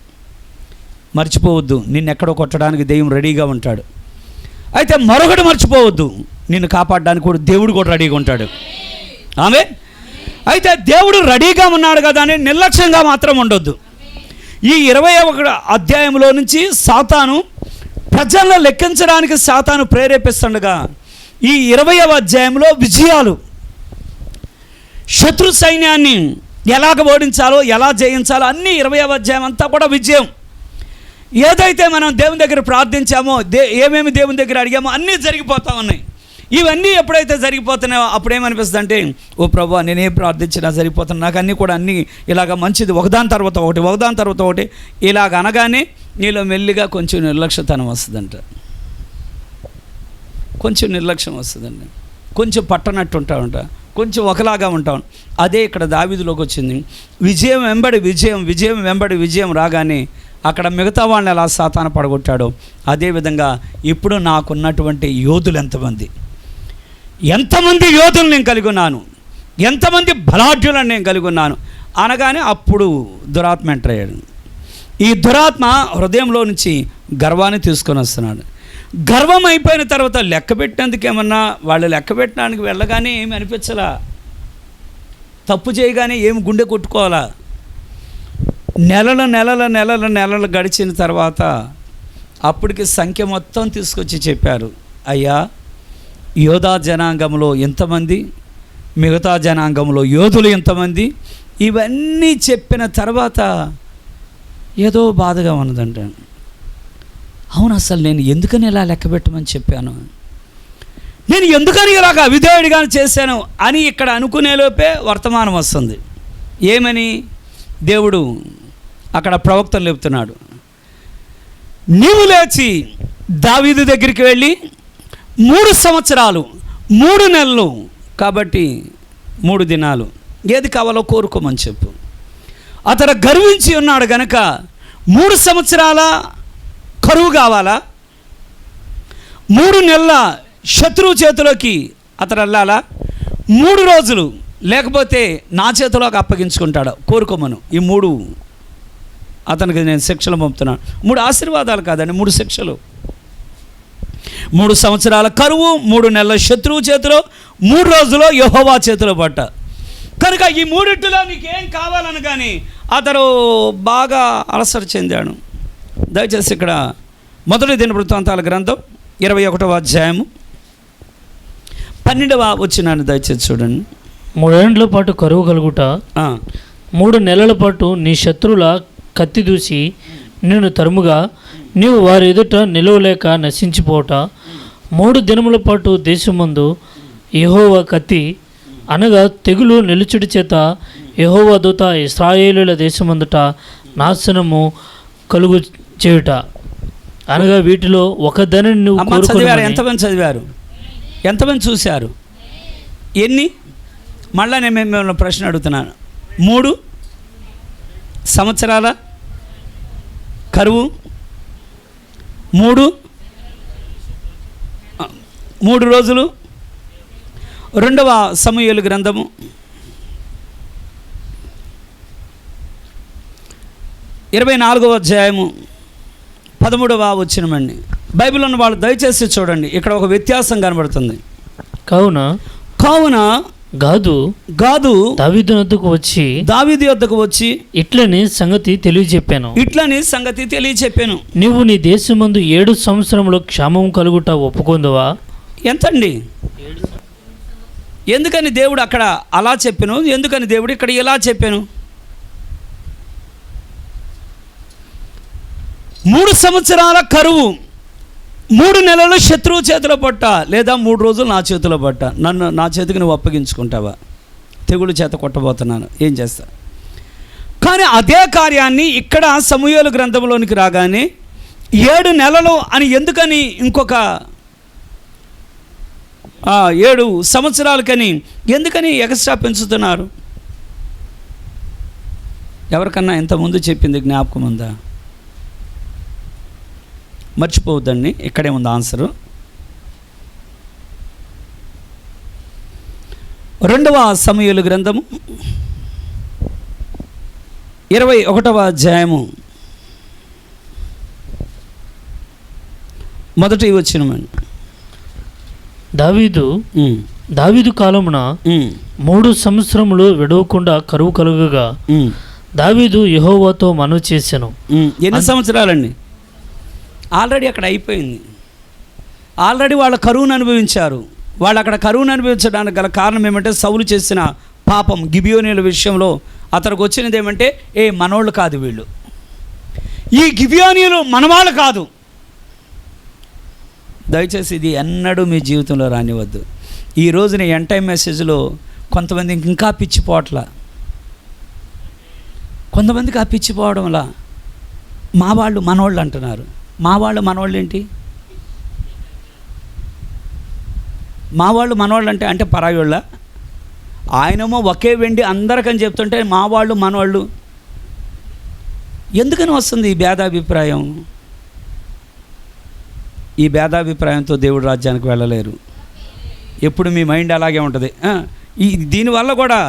మర్చిపోవద్దు, నిన్నెక్కడో కొట్టడానికి దెయ్యం రెడీగా ఉంటాడు. అయితే మరొకటి మర్చిపోవద్దు, నిన్ను కాపాడడానికి కూడా దేవుడు కూడా రెడీగా ఉంటాడు. ఆమె అయితే దేవుడు రెడీగా ఉన్నాడు కదా అని నిర్లక్ష్యంగా మాత్రం ఉండొద్దు. ఈ 21వ అధ్యాయంలో నుంచి సాతాను ప్రజలను లెక్కించడానికి సాతాను ప్రేరేపిస్తుండగా, ఈ 20వ అధ్యాయంలో విజయాలు, శత్రు సైన్యాన్ని ఎలాగ ఓడించాలో, ఎలా జయించాలో అన్నీ 20వ అధ్యాయం అంతా కూడా విజయం. ఏదైతే మనం దేవుని దగ్గర ప్రార్థించామో, ఏమేమి దేవుని దగ్గర అడిగామో అన్నీ జరిగిపోతూ ఉన్నాయి. ఇవన్నీ ఎప్పుడైతే జరిగిపోతున్నాయో అప్పుడు ఏమనిపిస్తుంది అంటే, ఓ ప్రభువా, నేనేం ప్రార్థించినా సరిపోతున్నా, నాకు అన్నీ కూడా అన్నీ ఇలాగ మంచిది, ఒకదాని తర్వాత ఒకటి ఇలాగ అనగానే నీలో మెల్లిగా కొంచెం నిర్లక్ష్యతనం వస్తుందంట, కొంచెం నిర్లక్ష్యం వస్తుందండి, కొంచెం పట్టనట్టు ఉంటామంట, కొంచెం ఒకలాగా ఉంటాం. అదే ఇక్కడ దావీదులోకి వచ్చింది. విజయం వెంబడి విజయం రాగానే అక్కడ మిగతా వాళ్ళని ఎలా సాతాను పడగొట్టాడో అదేవిధంగా ఇప్పుడు నాకున్నటువంటి యోధులు ఎంతమంది యోధులు నేను కలిగి ఉన్నాను, ఎంతమంది బలాఢ్యులను నేను కలిగి ఉన్నాను అనగానే అప్పుడు దురాత్మ ఎంటర్ అయ్యాడు. ఈ దురాత్మ హృదయంలో నుంచి గర్వాన్ని తీసుకొని వస్తున్నాడు. గర్వం అయిపోయిన తర్వాత లెక్క పెట్టినందుకు ఏమన్నా వాళ్ళు లెక్క పెట్టడానికి వెళ్ళగానే ఏమి అనిపించలా, తప్పు చేయగానే ఏమి గుండె కొట్టుకోవాలా. నెలలు గడిచిన తర్వాత అప్పటికి సంఖ్య మొత్తం తీసుకొచ్చి చెప్పారు, అయ్యా యోధా జనాంగంలో ఎంతమంది, మిగతా జనాంగంలో యోధులు ఎంతమంది, ఇవన్నీ చెప్పిన తర్వాత ఏదో బాధగా ఉన్నదంట. అవును, అసలు నేను ఎందుకని ఇలా లెక్క పెట్టమని చెప్పాను, నేను ఎందుకని ఇలాగ అవిధేయుడిగా చేశాను అని ఇక్కడ అనుకునేలోపే వర్తమానం వస్తుంది. ఏమని? దేవుడు అక్కడ ప్రవక్తలు చెప్తున్నాడు, నీవు లేచి దావీదు దగ్గరికి వెళ్ళి 3 సంవత్సరాలు 3 నెలలు కాబట్టి 3 దినాలు ఏది కావాలో కోరుకోమని చెప్పు. అతడు గర్వించి ఉన్నాడు గనక 3 సంవత్సరాల కరువు కావాలా, 3 నెలల శత్రువు చేతిలోకి అతడు వెళ్ళాలా, 3 రోజులు లేకపోతే నా చేతిలోకి అప్పగించుకుంటాడు, కోరుకోమను. ఈ 3 అతనికి నేను శిక్షలు పంపుతున్నాను. 3 ఆశీర్వాదాలు కాదండి, 3 శిక్షలు. 3 సంవత్సరాల కరువు, 3 నెలల శత్రువు చేతిలో, 3 రోజుల్లో యెహోవా చేతిలో పట్ట. కనుక ఈ 3 నీకేం కావాలని కానీ అతడు బాగా అలసట చెందాడు. దయచేసి ఇక్కడ మొదటి దినవృత్తాంతాల గ్రంథం 21వ అధ్యాయము 12వ వచనాన్ని దయచేసి చూడండి. 3 ఏండ్ల పాటు కరువు కలుగుట, 3 నెలల పాటు నీ శత్రువుల కత్తి దూసి నిన్ను తరుముగా నీవు వారి ఎదుట నిలవలేక నశించిపోవట, 3 దినముల పాటు దేశమందు యెహోవా కత్తి అనగా తెగులు నిలుచుడి చేత యెహోవా దూత ఇశ్రాయేలుల దేశమందుట నాశనము కలుగు చేయుట అనగా వీటిలో ఒకదానిని నువ్వు కోరుకున్నావు. ఎంతమంది చదివారు? ఎంతమంది చూశారు? ఎన్ని? మళ్ళా నేను మిమ్మల్ని ప్రశ్న అడుగుతున్నాను. 3 సంవత్సరాల కరువు, 3 రోజులు. 2వ సమూయేలు గ్రంథము 24వ అధ్యాయము 13వ వచనమండి. బైబిల్ ఉన్న వాళ్ళు దయచేసి చూడండి, ఇక్కడ ఒక వ్యత్యాసం కనబడుతుంది. కావున గాదు దావీదు వద్దకు వచ్చి ఇట్లని సంగతి తెలియజెప్పాను. నీవు నీ దేశమందు 7 సంవత్సరములు క్షేమం కలుగుట ఒప్పుకొందువా? ఎంతండి? ఎందుకని దేవుడు అక్కడ అలా చెప్పాను, ఎందుకని దేవుడు ఇక్కడ ఇలా చెప్పాను? 3 సంవత్సరాల కరువు, 3 నెలలు శత్రువు చేతిలో పట్ట, లేదా 3 రోజులు నా చేతిలో పట్ట. నా చేతికి నువ్వు అప్పగించుకుంటావా? తెగులు చేత కొట్టబోతున్నాను, ఏం చేస్తా? కానీ అదే కార్యాన్ని ఇక్కడ సమూయేలు గ్రంథంలోనికి రాగానే 7 నెలలు అని ఎందుకని ఇంకొక 7 సంవత్సరాలకని ఎందుకని ఎక్స్ట్రా పెంచుతున్నారు? ఎవరికన్నా ఇంతకుముందు చెప్పింది జ్ఞాపకం ఉందా? మర్చిపోవద్దండి, ఇక్కడే ఉంది ఆన్సరు. 2వ సమూయేలు గ్రంథము 21వ అధ్యాయము 1వ వచనమండి. దావీదు కాలమున 3 సంవత్సరములు విడవకుండా కరువు కలుగగా దావీదు యెహోవాతో మనవి చేసెను. ఎన్ని సంవత్సరాలండి? ఆల్రెడీ అక్కడ అయిపోయింది. ఆల్రెడీ వాళ్ళ కరువును అనుభవించారు. వాళ్ళు అక్కడ కరువును అనుభవించడానికి గల కారణం ఏమంటే సౌలు చేసిన పాపం. గిబియోనీల విషయంలో అతనికి వచ్చినది ఏమంటే, మనోళ్ళు కాదు వీళ్ళు, ఈ గిబియోనీలు మనవాళ్ళు కాదు. దయచేసి ఇది ఎన్నడూ మీ జీవితంలో రానివద్దు. ఈ రోజున ఎండ్ టైం మెసేజ్లో కొంతమందికి ఇంకా పిచ్చిపోవట్లా, కొంతమందికి ఆ పిచ్చిపోవడంలా మా వాళ్ళు మనోళ్ళు అంటున్నారు. మా వాళ్ళు మనోళ్ళు ఏంటి? మా వాళ్ళు మనోళ్ళు అంటే పరాయోళ్ళ? ఆయనేమో ఒకే వెండి అందరికని చెప్తుంటే మా వాళ్ళు మనోళ్ళు ఎందుకని వస్తుంది ఈ భేదాభిప్రాయం? ఈ భేదాభిప్రాయంతో దేవుడు రాజ్యానికి వెళ్ళలేరు. ఎప్పుడు మీ మైండ్ అలాగే ఉంటుంది. దీనివల్ల కూడా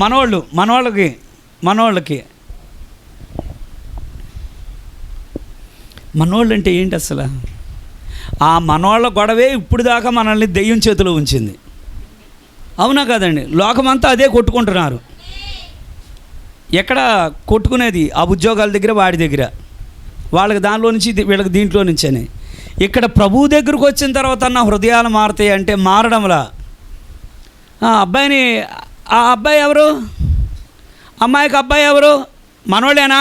మనోళ్ళకి మనోళ్ళు అంటే ఏంటి అసలు? ఆ మనోళ్ళ గొడవే ఇప్పుడు దాకా మనల్ని దెయ్యం చేతిలో ఉంచింది. అవునా కదండి? లోకమంతా అదే కొట్టుకుంటున్నారు. ఎక్కడ కొట్టుకునేది? ఆ ఉద్యోగాల దగ్గర, వాడి దగ్గర, వాళ్ళకి దానిలో నుంచి వీళ్ళకి దీంట్లో నుంచి అని. ఇక్కడ ప్రభువు దగ్గరకు వచ్చిన తర్వాత నా హృదయాలు మారుతాయి అంటే మారడంలా. ఆ అబ్బాయి ఎవరు? అమ్మాయికి అబ్బాయి ఎవరు? మనోళ్ళేనా?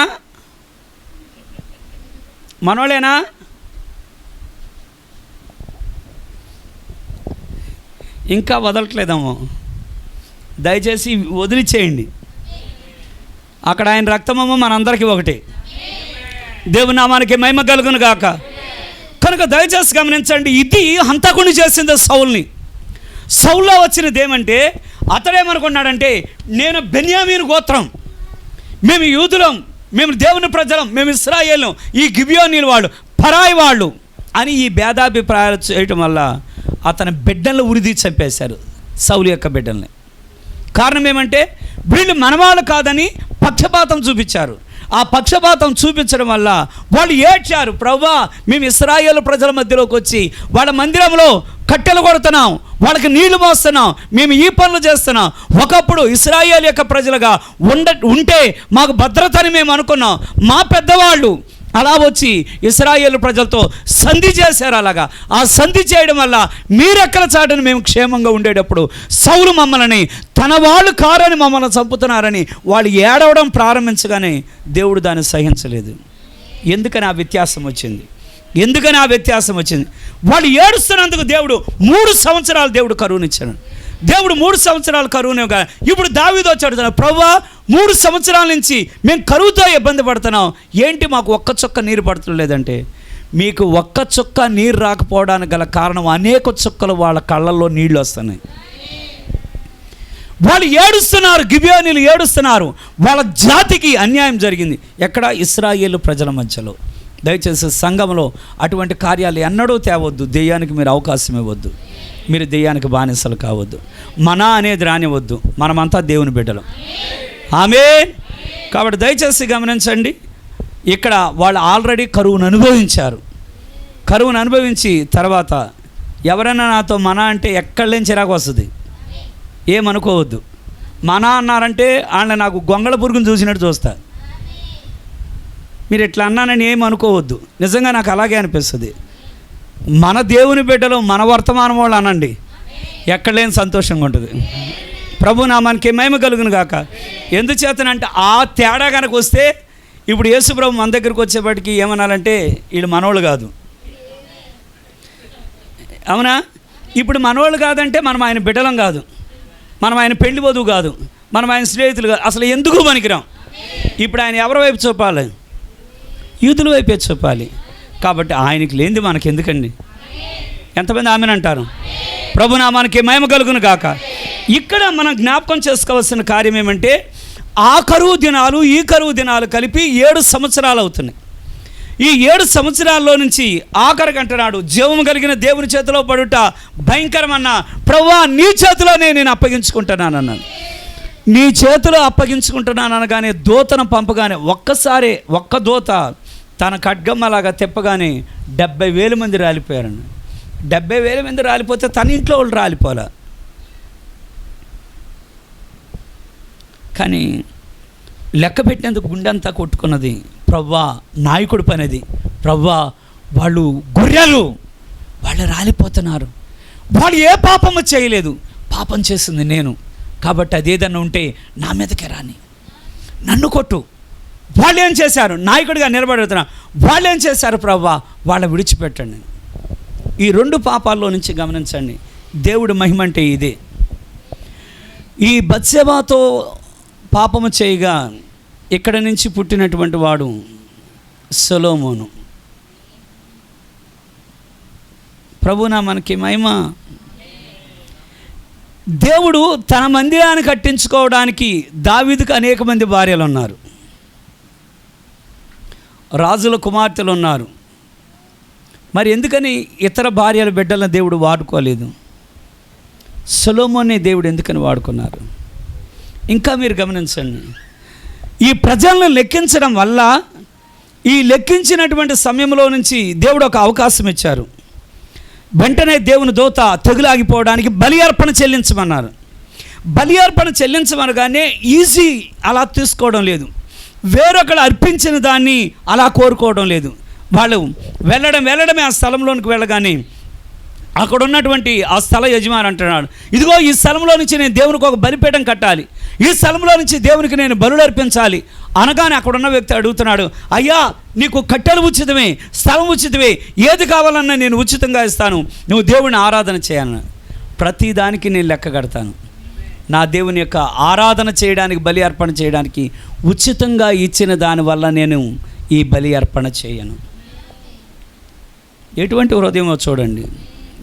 ఇంకా వదలట్లేదేమో. దయచేసి వదిలిచేయండి. అక్కడ ఆయన రక్తమేమో మనందరికీ ఒకటే. దేవుని నామానికి మహిమ కలుగును గాక. కనుక దయచేసి గమనించండి, ఇది హంతకుని చేసింది సౌల్ని. సౌల్లో వచ్చినది ఏమంటే, అతడేమనుకున్నాడంటే, నేను బెన్యామీను గోత్రం, మేము యూదులం, మేము దేవుని ప్రజలం, మేము ఇశ్రాయేలం, ఈ గిబియోనీలు వాళ్ళు పరాయి వాళ్ళు అని ఈ భేదాభిప్రాయాలు చేయటం వల్ల అతని బిడ్డలను ఉరిది చంపేశారు, సౌలు యొక్క బిడ్డల్ని. కారణం ఏమంటే వీళ్ళు మనవాళ్ళు కాదని పక్షపాతం చూపించారు. ఆ పక్షపాతం చూపించడం వల్ల వాళ్ళు ఏడ్చారు, ప్రభువా మేము ఇశ్రాయేలు ప్రజల మధ్యలోకి వచ్చి వాళ్ళ మందిరంలో కట్టెలు కొడుతున్నాం, వాళ్ళకి నీళ్లు మోస్తున్నాం, మేము ఈ పనులు చేస్తున్నాం. ఒకప్పుడు ఇశ్రాయేలు యొక్క ప్రజలుగా ఉంటే మాకు భద్రతని మేము అనుకున్నాం. మా పెద్దవాళ్ళు అలా వచ్చి ఇశ్రాయేలు ప్రజలతో సంధి చేశారు. అలాగా ఆ సంధి చేయడం వల్ల మీరెక్కల చాటుని మేము క్షేమంగా ఉండేటప్పుడు సౌలు మమ్మల్ని తన వాళ్ళు కారని మమ్మల్ని చంపుతున్నారని వాళ్ళు ఏడవడం ప్రారంభించగానే దేవుడు దాన్ని సహించలేదు. ఎందుకని ఆ వ్యత్యాసం వచ్చింది? వాళ్ళు ఏడుస్తున్నందుకు దేవుడు 3 సంవత్సరాలు దేవుడు కరువునిచ్చాడు. దేవుడు 3 సంవత్సరాలు కరువునివ్వగా ఇప్పుడు దావీదు వచ్చాడు, ప్రభువా 3 సంవత్సరాల నుంచి మేము కరువుతో ఇబ్బంది పడుతున్నాం, ఏంటి మాకు ఒక్క చుక్క నీరు పడతలేదంటే, మీకు ఒక్క చుక్క నీరు రాకపోవడానికి గల కారణం అనేక చుక్కలు వాళ్ళ కళ్ళల్లో నీళ్ళు వస్తున్నాయి. వాళ్ళు ఏడుస్తున్నారు, గిబియోనీలు ఏడుస్తున్నారు. వాళ్ళ జాతికి అన్యాయం జరిగింది. ఎక్కడ? ఇశ్రాయేలు ప్రజల మధ్యలో. దయచేసి సంఘంలో అటువంటి కార్యాలు ఎన్నడూ తేవద్దు. దెయ్యానికి మీరు అవకాశం ఇవ్వద్దు. మీరు దెయ్యానికి బానిసలు కావద్దు. మనా అనేది రానివద్దు. మనమంతా దేవుని బిడ్డలం. ఆమేన్. కాబట్టి దయచేసి గమనించండి, ఇక్కడ వాళ్ళు ఆల్రెడీ కరువును అనుభవించి తర్వాత ఎవరైనా నాతో మనా అంటే ఎక్కడి నుంచి చిరాకు వస్తుంది. ఏమనుకోవద్దు. మనా అన్నారంటే ఆయన నాకు గొంగళ పురుగును చూసినట్టు చూస్తా. మీరు ఇట్లా అన్నానని ఏమనుకోవద్దు. నిజంగా నాకు అలాగే అనిపిస్తుంది. మన దేవుని బిడ్డలు, మన వర్తమానం వాళ్ళు అనండి, ఎక్కడ లేని సంతోషంగా ఉంటుంది. ప్రభు నామానికి మహిమ కలుగును గాక. ఎందుచేతనంటే ఆ తేడా కనుక వస్తే, ఇప్పుడు యేసు ప్రభు మన దగ్గరికి వచ్చేప్పటికి ఏమనాలంటే వీళ్ళు మనోళ్ళు కాదు. అవునా? ఇప్పుడు మనోళ్ళు కాదంటే మనం ఆయన బిడ్డలం కాదు, మనం ఆయన పెళ్లి వధువు కాదు, మనం ఆయన స్నేహితులు కాదు, అసలు ఎందుకు పనికిరాం. ఇప్పుడు ఆయన ఎవరి వైపు చూపాలి? యూదుల వైపే చూపాలి. కాబట్టి ఆయనకి లేనిది మనకి ఎందుకండి? ఎంతమంది ఆమెను అంటారు? ప్రభునామానికి మహిమ కలుగును గాక. ఇక్కడ మనం జ్ఞాపకం చేసుకోవాల్సిన కార్యం ఏమంటే, ఆ కరువు దినాలు ఈ కరువు దినాలు కలిపి 7 సంవత్సరాలు అవుతున్నాయి. ఈ 7 సంవత్సరాల్లో నుంచి ఆఖరికి అంటున్నాడు, జీవము కలిగిన దేవుని చేతిలో పడుట భయంకరమన్న, ప్రభువా నీ చేతిలోనే నేను అప్పగించుకుంటున్నాను అన్నాను. నీ చేతిలో అప్పగించుకుంటున్నాను అనగానే దూతను పంపగానే ఒక్కసారి ఒక్క దూత తన ఖడ్గమ్మలాగా తిప్పగానే 70,000 మంది రాలిపోయారండి. 70,000 మంది రాలిపోతే తన ఇంట్లో వాళ్ళు రాలిపోలే. కానీ లెక్క పెట్టినందుకు గుండెంతా కొట్టుకున్నది. ప్రవ్వా నాయకుడు పనిది, ప్రవ్వా వాళ్ళు గొర్రెలు, వాళ్ళు రాలిపోతున్నారు. వాళ్ళు ఏ పాపము చేయలేదు, పాపం చేసింది నేను. కాబట్టి అదేదన్నా ఉంటే నా మీదకే రాని, నన్ను కొట్టు. వాళ్ళు ఏం చేశారు? నాయకుడిగా నిలబడుతున్నా, వాళ్ళు ఏం చేశారు? ప్రవ్వా వాళ్ళ విడిచిపెట్టండి. ఈ 2 పాపాల్లో నుంచి గమనించండి, దేవుడి మహిమ అంటే ఇదే. ఈ బత్షెబాతో పాపము చేయగా ఇక్కడ నుంచి పుట్టినటువంటి వాడు సొలొమోను. ప్రభునా మనకి మహిమ. దేవుడు తన మందిరాన్ని కట్టించుకోవడానికి దావీదుకు అనేక మంది భార్యలు ఉన్నారు. రాజుల కుమార్తెలు ఉన్నారు. మరి ఎందుకని ఇతర భార్యల బిడ్డలను దేవుడు వాడుకోలేదు? సొలొమోన్ని దేవుడు ఎందుకని వాడుకున్నారు? ఇంకా మీరు గమనించండి, ఈ ప్రజలను లెక్కించడం వల్ల ఈ లెక్కించినటువంటి సమయంలో నుంచి దేవుడు ఒక అవకాశం ఇచ్చారు. వెంటనే దేవుని దూత తెగులాగిపోవడానికి బలి అర్పణ చెల్లించమన్నారు. బలి అర్పణ చెల్లించమనగానే ఈజీ అలా తీసుకోవడం లేదు, వేరొకరు అర్పించిన దాన్ని అలా కోరుకోవడం లేదు. వాళ్ళు వెళ్ళడమే ఆ స్థలంలోనికి వెళ్ళగానే అక్కడ ఉన్నటువంటి ఆ స్థల యజమాని అంటున్నాడు, ఇదిగో ఈ స్థలంలో నుంచి నేను దేవునికి ఒక బలిపీఠం కట్టాలి, ఈ స్థలంలో నుంచి దేవునికి నేను బలులు అర్పించాలి అనగానే అక్కడ ఉన్న వ్యక్తి అడుగుతున్నాడు, అయ్యా నీకు కట్టెలు ఉచితమే, స్థలం ఉచితమే, ఏది కావాలన్నా నేను ఉచితంగా ఇస్తాను, నువ్వు దేవుని ఆరాధన చేయాలని. ప్రతిదానికి నేను లెక్క కడతాను. నా దేవుని యొక్క ఆరాధన చేయడానికి, బలి అర్పణ చేయడానికి ఉచితంగా ఇచ్చిన దానివల్ల నేను ఈ బలి అర్పణ చేయను. ఎటువంటి హృదయమో చూడండి,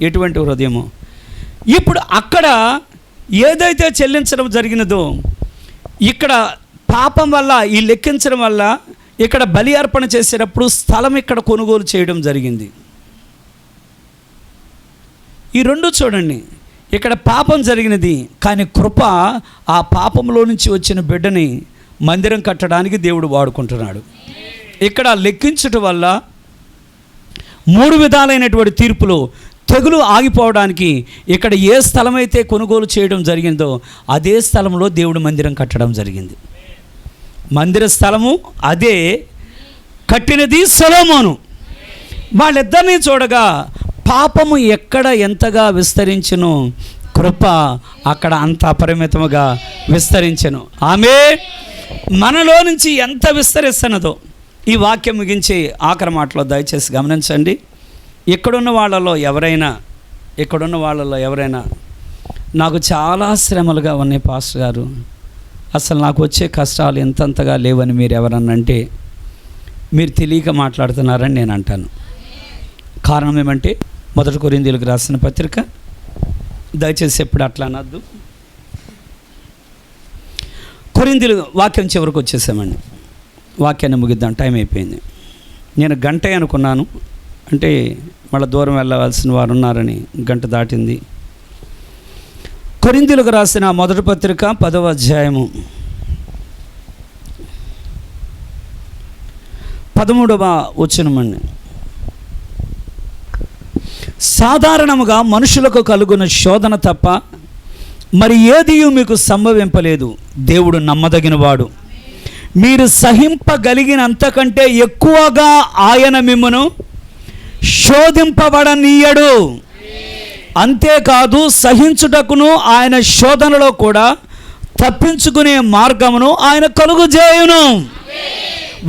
ఎటువంటి హృదయమో. ఇప్పుడు అక్కడ ఏదైతే చెల్లించడం జరిగినదో, ఇక్కడ పాపం వల్ల, ఈ లెక్కించడం వల్ల ఇక్కడ బలి అర్పణ చేసేటప్పుడు స్థలం ఇక్కడ కొనుగోలు చేయడం జరిగింది. ఈ రెండు చూడండి, ఇక్కడ పాపం జరిగినది, కానీ కృప ఆ పాపంలో నుంచి వచ్చిన బిడ్డని మందిరం కట్టడానికి దేవుడు వాడుకుంటున్నాడు. ఇక్కడ లెక్కించటం వల్ల 3 విధాలైనటువంటి తీర్పులు తెగులు ఆగిపోవడానికి ఇక్కడ ఏ స్థలమైతే కొనుగోలు చేయడం జరిగిందో అదే స్థలంలో దేవుడు మందిరం కట్టడం జరిగింది. మందిర స్థలము అదే, కట్టినది సొలొమోను. వాళ్ళిద్దరినీ చూడగా పాపము ఎక్కడ ఎంతగా విస్తరించును, కృప అక్కడ అంత అపరిమితముగా విస్తరించెను. ఆమె మనలో నుంచి ఎంత విస్తరిస్తున్నదో ఈ వాక్యం ముగించి ఆఖరి మాటలో దయచేసి గమనించండి. ఇక్కడున్న వాళ్ళలో ఎవరైనా నాకు చాలా శ్రమలుగా ఉన్నాయి పాస్టర్ గారు, అసలు నాకు వచ్చే కష్టాలు ఎంతంతగా లేవని మీరు ఎవరన్నంటే మీరు తెలియక మాట్లాడుతున్నారని నేను అంటాను. కారణం ఏమంటే 1 కొరింథీయులకు రాసిన పత్రిక, దయచేసి ఎప్పుడు అట్లా అనద్దు, కొరింథీయులు వాక్యం చివరికి వచ్చేసామండి. వాక్యాన్ని ముగిద్దాం, టైం అయిపోయింది. నేను గంటే అనుకున్నాను, అంటే మళ్ళీ దూరం వెళ్ళవలసిన వారు ఉన్నారని గంట దాటింది. కొరింథీయులకు రాసిన 1 పత్రిక 10వ అధ్యాయము 13వ వచనమండి. సాధారణముగా మనుషులకు కలుగున శోధన తప్ప మరి ఏదియూ మీకు సంభవింపలేదు. దేవుడు నమ్మదగినవాడు, మీరు సహింపగలిగినంతకంటే ఎక్కువగా ఆయన మిమ్మును శోధింపబడనీయడు. అంతేకాదు సహించుటకును ఆయన శోధనలో కూడా తప్పించుకునే మార్గమును ఆయన కలుగజేయును.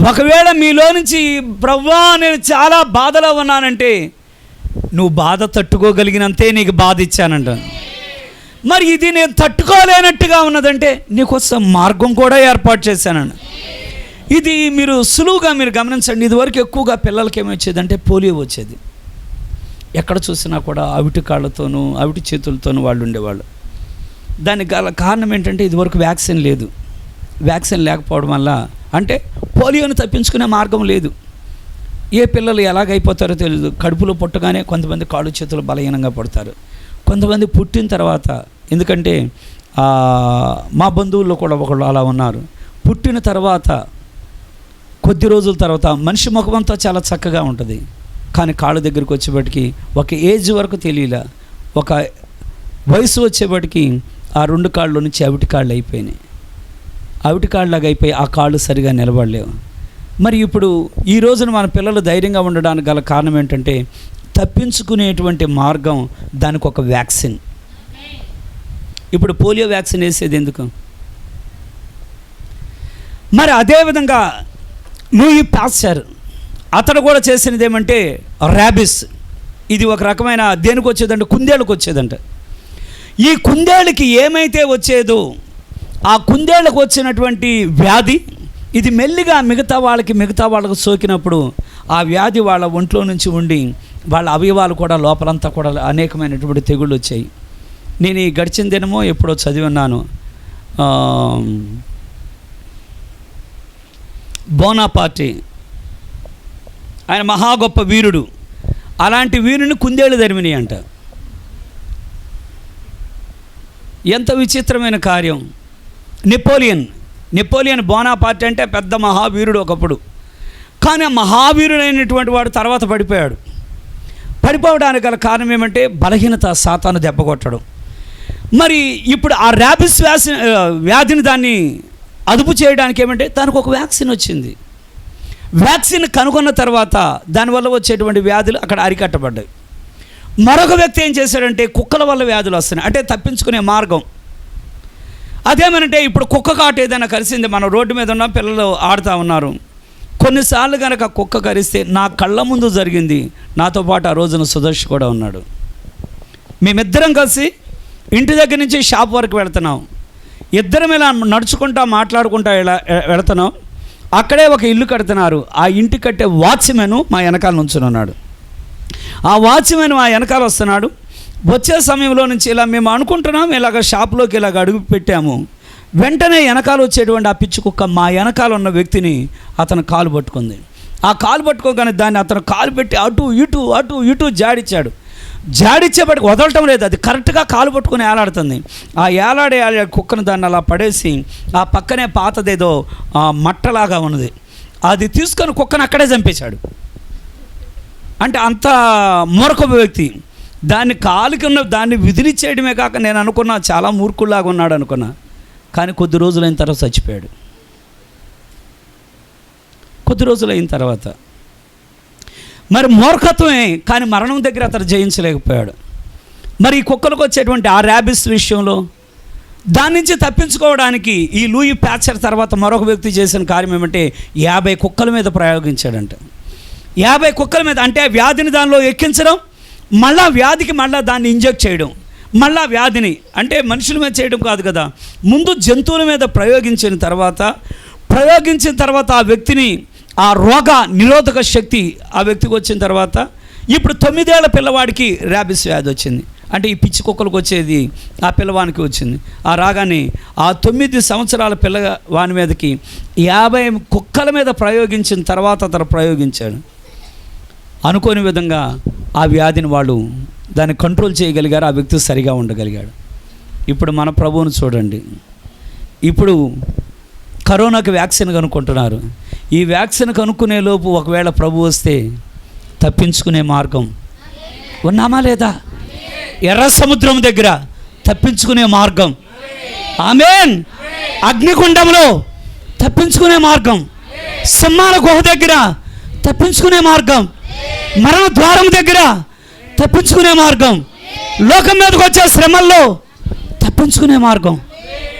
ఒకవేళ మీలో నుంచి ప్రభువా నేను చాలా బాధలో ఉన్నానంటే, నువ్వు బాధ తట్టుకోగలిగినంతే నీకు బాధ ఇచ్చానంట. మరి ఇది నేను తట్టుకోలేనట్టుగా ఉన్నదంటే నీకోసం మార్గం కూడా ఏర్పాటు చేశానండి. ఇది మీరు సులువుగా మీరు గమనించండి. ఇదివరకు ఎక్కువగా పిల్లలకి ఏమొచ్చేదంటే పోలియో వచ్చేది. ఎక్కడ చూసినా కూడా అవిటి కాళ్ళతోనూ అవిటి చేతులతోనూ వాళ్ళు ఉండేవాళ్ళు. దానికి గల కారణం ఏంటంటే ఇదివరకు వ్యాక్సిన్ లేదు. వ్యాక్సిన్ లేకపోవడం వల్ల అంటే పోలియోని తప్పించుకునే మార్గం లేదు. ఏ పిల్లలు ఎలాగైపోతారో తెలియదు. కడుపులో పుట్టగానే కొంతమంది కాళ్ళు చేతులు బలహీనంగా పడతారు, కొంతమంది పుట్టిన తర్వాత. ఎందుకంటే మా బంధువుల్లో కూడా ఒకళ్ళు అలా ఉన్నారు. పుట్టిన తర్వాత కొద్ది రోజుల తర్వాత మనిషి ముఖమంతా చాలా చక్కగా ఉంటుంది, కానీ కాళ్ళ దగ్గరికి వచ్చేప్పటికి ఒక ఏజ్ వరకు తెలియలే, ఒక వయసు వచ్చేప్పటికి ఆ 2 కాళ్ళలో నుంచి అవిటి కాళ్ళు అయిపోయినాయి. అవిటి కాళ్ళలాగా అయిపోయి ఆ కాళ్ళు సరిగా నిలబడలేవు. మరి ఇప్పుడు ఈ రోజున మన పిల్లలు ధైర్యంగా ఉండడానికి గల కారణం ఏంటంటే తప్పించుకునేటువంటి మార్గం, దానికి ఒక వ్యాక్సిన్. ఇప్పుడు పోలియో వ్యాక్సిన్ వేసేది ఎందుకు? మరి అదేవిధంగా లూయి పాస్చర్ అతడు కూడా చేసినది ఏమంటే ర్యాబిస్. ఇది ఒక రకమైన దేనికి వచ్చేదంటే కుందేళ్ళకు వచ్చేదంట. ఈ కుందేళ్ళకి ఏమైతే వచ్చేదో ఆ కుందేళ్ళకు వచ్చినటువంటి వ్యాధి ఇది మెల్లిగా మిగతా వాళ్ళకు సోకినప్పుడు ఆ వ్యాధి వాళ్ళ ఒంట్లో నుంచి ఉండి వాళ్ళ అవయవాలు కూడా లోపలంతా కూడా అనేకమైనటువంటి తెగుళ్ళు వచ్చాయి. నేను ఈ గడిచిన దినమో ఎప్పుడో చదివిన్నాను, బోనాపార్టీ ఆయన మహా గొప్ప వీరుడు. అలాంటి వీరుని కుందేళ్ళు తరిమినాయి అంట. ఎంత విచిత్రమైన కార్యం. నెపోలియన్ బోనాపార్టీ అంటే పెద్ద మహావీరుడు ఒకప్పుడు. కానీ ఆ మహావీరుడైనటువంటి వాడు తర్వాత పడిపోయాడు. పడిపోవడానికి గల కారణం ఏమంటే బలహీనత, సాతాను దెబ్బ కొట్టడం. మరి ఇప్పుడు ఆ ర్యాబిస్ వ్యాధిని దాన్ని అదుపు చేయడానికి ఏమంటే దానికి ఒక వ్యాక్సిన్ వచ్చింది. వ్యాక్సిన్ కనుగొన్న తర్వాత దానివల్ల వచ్చేటువంటి వ్యాధులు అక్కడ అరికట్టబడ్డాయి. మరొక వ్యక్తి ఏం చేశాడంటే కుక్కల వల్ల వ్యాధులు వస్తున్నాయి, అంటే తప్పించుకునే మార్గం. అదేమనంటే ఇప్పుడు కుక్క కాటు ఏదైనా కరిసింది, మనం రోడ్డు మీద ఉన్న పిల్లలు ఆడుతూ ఉన్నారు. కొన్నిసార్లు కనుక కుక్క కరిస్తే నా కళ్ళ ముందు జరిగింది. నాతో పాటు ఆ రోజున సుదర్శ్ కూడా ఉన్నాడు. మేమిద్దరం కలిసి ఇంటి దగ్గర నుంచి షాప్ వరకు వెళుతున్నాం. ఇద్దరం ఇలా నడుచుకుంటా మాట్లాడుకుంటా ఇలా వెళుతున్నాం. అక్కడే ఒక ఇల్లు కడుతున్నారు. ఆ ఇంటి కట్టే వాచ్మెన్ మా వెనకాల నుంచుని ఉన్నాడు. ఆ వాచ్మెన్ మా వెనకాల వస్తున్నాడు. వచ్చే సమయంలో నుంచి ఇలా మేము అనుకుంటున్నాం, ఇలాగ షాప్లోకి ఇలాగ అడుగు పెట్టాము. వెంటనే వెనకాల వచ్చేటువంటి ఆ పిచ్చి కుక్క మా వెనకాల ఉన్న వ్యక్తిని అతను కాలు పట్టుకుంది. ఆ కాలు పట్టుకోగానే దాన్ని అతను కాలు పెట్టి అటు ఇటు జాడిచ్చాడు. జాడిచ్చేపటికి వదలటం లేదు, అది కరెక్ట్గా కాలు పట్టుకుని ఏలాడుతుంది. ఆ ఏలాడే కుక్కను దాన్ని అలా పడేసి ఆ పక్కనే పాతదేదో మట్టలాగా ఉన్నది, అది తీసుకొని కుక్కను అక్కడే చంపేశాడు. అంటే అంత మూర్ఖపు వ్యక్తి. దాన్ని కాలుకి ఉన్న దాన్ని విదిలిచ్చేయడమే కాక నేను అనుకున్నా చాలా మూర్ఖుల్లాగా ఉన్నాడు అనుకున్నా. కానీ కొద్ది రోజులైన తర్వాత చచ్చిపోయాడు. కొద్ది రోజులైన తర్వాత మరి మూర్ఖత్వమే, కానీ మరణం దగ్గర అతను జయించలేకపోయాడు. మరి ఈ కుక్కలకు వచ్చేటువంటి ఆ ర్యాబిస్ విషయంలో దాని నుంచి తప్పించుకోవడానికి ఈ లూయి ప్యాచర్ తర్వాత మరొక వ్యక్తి చేసిన కార్యం ఏమంటే 50 కుక్కల మీద ప్రయోగించాడంట. 50 కుక్కల మీద, అంటే వ్యాధిని దానిలో ఎక్కించడం, మళ్ళా వ్యాధికి మళ్ళీ దాన్ని ఇంజెక్ట్ చేయడం, మళ్ళా వ్యాధిని అంటే మనుషుల మీద చేయడం కాదు కదా, ముందు జంతువుల మీద ప్రయోగించిన తర్వాత ఆ వ్యక్తిని, ఆ రోగ నిరోధక శక్తి ఆ వ్యక్తికి వచ్చిన తర్వాత ఇప్పుడు 9 ఏళ్ల పిల్లవాడికి ర్యాబిస్ వ్యాధి వచ్చింది. అంటే ఈ పిచ్చి కుక్కలకు వచ్చేది ఆ పిల్లవానికి వచ్చింది. ఆ రాగానే ఆ 9 సంవత్సరాల పిల్లవాని మీదకి 50 కుక్కల మీద ప్రయోగించిన తర్వాత అతను ప్రయోగించాడు. అనుకోని విధంగా ఆ వ్యాధిని వాళ్ళు దాన్ని కంట్రోల్ చేయగలిగారు. ఆ వ్యక్తి సరిగా ఉండగలిగాడు. ఇప్పుడు మన ప్రభువును చూడండి. ఇప్పుడు కరోనాకి వ్యాక్సిన్ కనుక్కుంటున్నారు. ఈ వ్యాక్సిన్ కనుక్కునే లోపు ఒకవేళ ప్రభు వస్తే తప్పించుకునే మార్గం ఉన్నామా లేదా? ఎర్ర సముద్రం దగ్గర తప్పించుకునే మార్గం, ఆమేన్. అగ్నిగుండంలో తప్పించుకునే మార్గం, సింహాల గుహ దగ్గర తప్పించుకునే మార్గం, మరణ ద్వారం దగ్గర తప్పించుకునే మార్గం, లోకం మీదకి వచ్చే శ్రమల్లో తప్పించుకునే మార్గం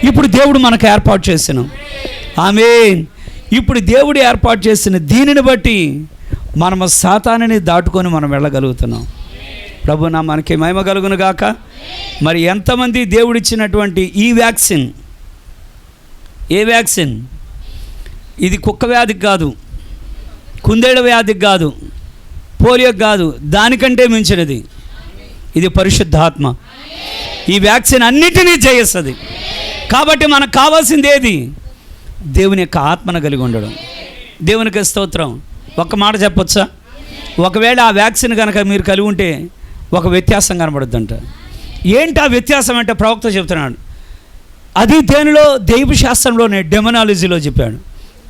ఇప్పుడు దేవుడు మనకు ఏర్పాటు చేసినాం. ఆమేన్. ఇప్పుడు దేవుడు ఏర్పాటు చేసిన దీనిని బట్టి మనము సాతానుని దాటుకొని మనం వెళ్ళగలుగుతున్నాం. ప్రభు నా మనకి మహిమ కలుగును గాక. మరి ఎంతమంది దేవుడిచ్చినటువంటి ఈ వ్యాక్సిన్, ఏ వ్యాక్సిన్ ఇది? కుక్క వ్యాధికి కాదు, కుందేళ్ళ వ్యాధికి కాదు, పోలియోకి కాదు, దానికంటే మించినది. ఇది పరిశుద్ధాత్మ. ఈ వ్యాక్సిన్ అన్నిటినీ జయిస్తుంది. కాబట్టి మనకు కావాల్సింది ఏది? దేవుని యొక్క ఆత్మను కలిగి ఉండడం. దేవునికి స్తోత్రం. ఒక్క మాట చెప్పొచ్చా? ఒకవేళ ఆ వ్యాక్సిన్ కనుక మీరు కలిగి ఉంటే ఒక వ్యత్యాసం కనబడుద్దంట. ఏంటి ఆ వ్యత్యాసం అంటే ప్రవక్త చెప్తున్నాడు. అది దేనిలో? దైవ శాస్త్రంలోనే, డెమనాలజీలో చెప్పాడు.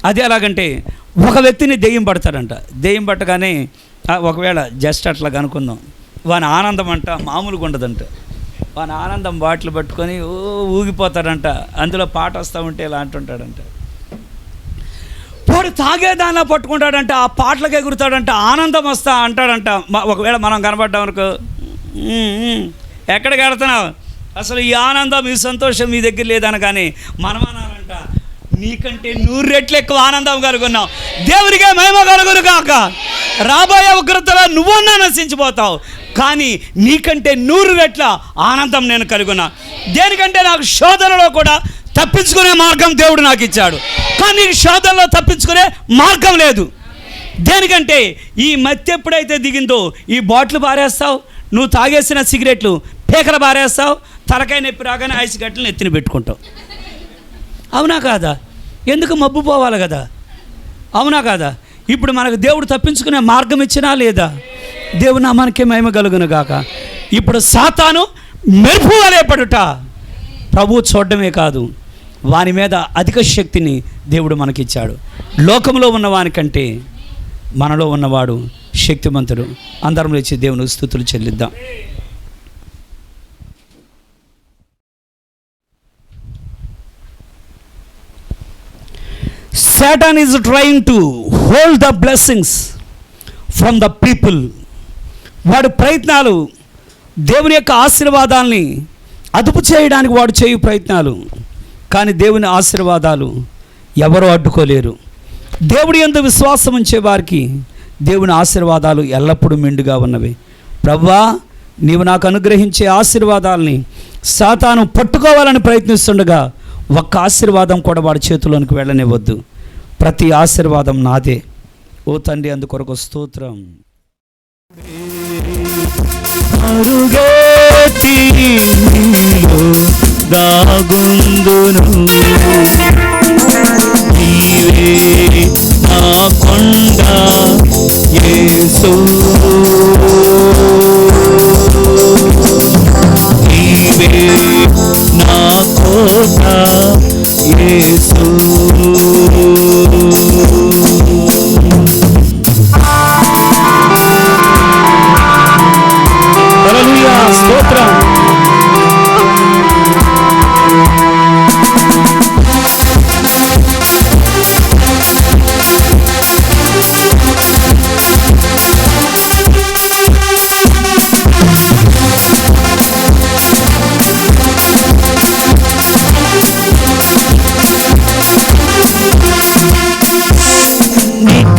అది ఎలాగంటే ఒక వ్యక్తిని దెయ్యం పడతాడంట. దెయ్యం పట్టగానే ఒకవేళ జస్ట్ అట్లా కనుక్కుందాం, వాని ఆనందం అంట మామూలుగా ఉండదంట. వాని ఆనందం బాటిల్ పట్టుకొని ఊగిపోతాడంట. అందులో పాట వస్తూ ఉంటే ఇలా అంటుంటాడంట. వాడు తాగేదానిలో పట్టుకుంటాడంట, ఆ పాటలకు ఎగురుతాడంట, ఆనందం వస్తా అంటాడంట. ఒకవేళ మనం కనబడ్డాం అనుకో, ఎక్కడికి వెళ్తున్నావు, అసలు ఈ ఆనందం ఈ సంతోషం మీ దగ్గర లేదనగానే మనం అనాలంట, నీకంటే 100 రెట్లు ఎక్కువ ఆనందం కలుగున్నావు. దేవునికే మహిమ కలుగును కాక. రాబోయే ఉగ్రతలో నువ్వన్నా నశించిపోతావు, కానీ నీకంటే 100 రెట్ల ఆనందం నేను కలుగున్నా. దేనికంటే నాకు శోధనలో కూడా తప్పించుకునే మార్గం దేవుడు నాకు ఇచ్చాడు, కానీ నీకు శోధనలో తప్పించుకునే మార్గం లేదు. దేనికంటే ఈ మత్తు ఎప్పుడైతే దిగిందో ఈ బాటిల్ బారేస్తావు, నువ్వు తాగేసిన సిగరెట్లు పేకలు బారేస్తావు, తలకాయ నొప్పి రాగానే ఐస్ గడ్డలను ఎత్తిన పెట్టుకుంటావు. అవునా కాదా? ఎందుకు? మబ్బు పోవాలి కదా. అవునా కాదా? ఇప్పుడు మనకు దేవుడు తప్పించుకునే మార్గం ఇచ్చినా లేదా? దేవుని నామానికే మహిమ కలుగును గాక. ఇప్పుడు సాతాను మెరుపు వలె పడుట ప్రభువు చూడడమే కాదు, వాని మీద అధిక శక్తిని దేవుడు మనకిచ్చాడు. లోకంలో ఉన్నవానికంటే మనలో ఉన్నవాడు శక్తిమంతుడు. అందరం లేచి దేవునికి స్తుతులు చెల్లిద్దాం. Satan is trying to hold the blessings from the people. వాడు ప్రయత్నాలు దేవుని యొక్క ఆశీర్వాదాల్ని అదుపు చేయడానికి వాడు చేయు ప్రయత్నాలు, కానీ దేవుని ఆశీర్వాదాలు ఎవరూ అడ్డుకోలేరు. దేవుడి యందు విశ్వాసం ఉంచే వారికి దేవుని ఆశీర్వాదాలు ఎల్లప్పుడూ మెండుగా ఉన్నవి. ప్రభువా, నీవు నాకు అనుగ్రహించే ఆశీర్వాదాలని సాతాను పట్టుకోవాలని ప్రయత్నిస్తుండగా ఒక్క ఆశీర్వాదం కూడా వాడి చేతిలోనికి వెళ్ళనివ్వద్దు. ప్రతి ఆశీర్వాదం నాదే. ఓ తండ్రి, అందుకొరకు స్తోత్రం. దాగుందును నీవే నా కొండ యేసు, నీవే నా కోట యేసు. హల్లెలూయా, స్తోత్రం.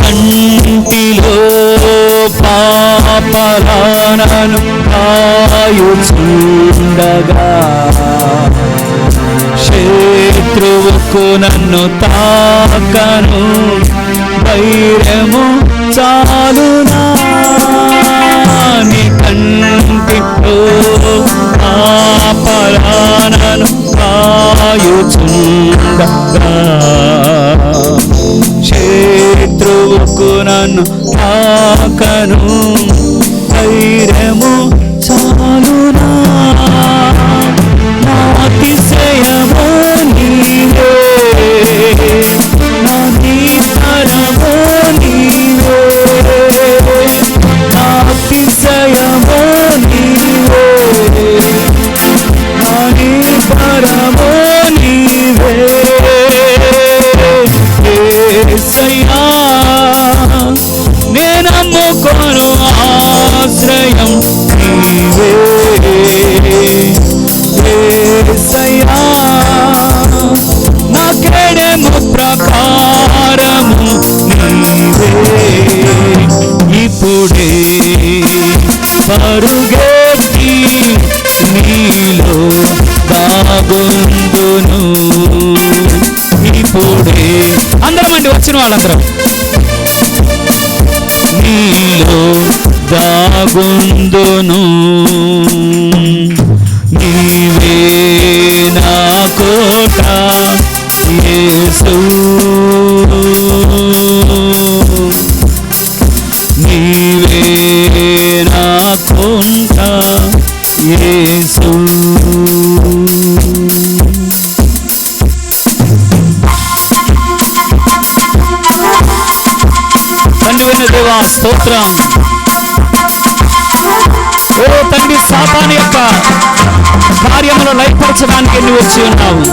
కంటిలో పాపరానను కాయుచుండగా శత్రువుకు నన్ను తాకను ధైర్యము చాలునా. నీ కంటిలో పాపరానను కాయుచుండగా శత్రువుకు నన్ను తాకను ధైర్యము చాలునా. నా అతిశయము నీవే, నా నీతరము నీవే, నా అతిశయము నీవే, నా నీతరము నీవే. యేసయ్యా, నేనమ్ముకొను ఆశ్రయం నీవే. యేసయ్యా, నా కేడెము ప్రకారము నీవే. ఇప్పుడే పరుగెత్తి నీలో దాగుందును. ఇప్పుడే అందరం అండి, వచ్చిన వాళ్ళందరం నీలో దాగుందును. నీవే నా కోట యేసు, నీవే నా కోట యేసు. తండ్రి దేవా, స్తోత్రం. ఓ తండ్రి, సాతాను యొక్క కార్యములు లయపరచడానికి నువ్వు వచ్చి ఉన్నావు.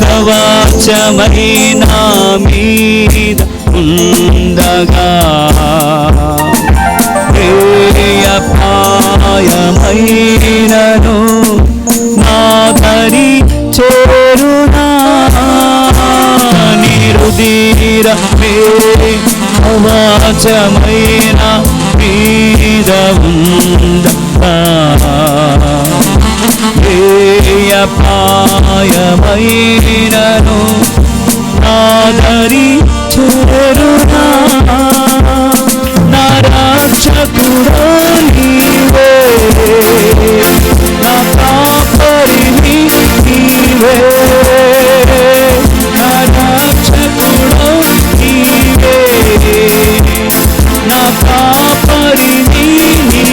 కవచమైన మీద ఉండగా ప్రేయపాయమైనను నా దరి చేరునా. నిరుదీరమే వాచమైన మీద ఉందా పాయమైనను నాదరి చేరునా నా రక్షకుడా నీవే నా కాపరి నీవే నా రక్షకుడా నీవే నా కాపరి నీవే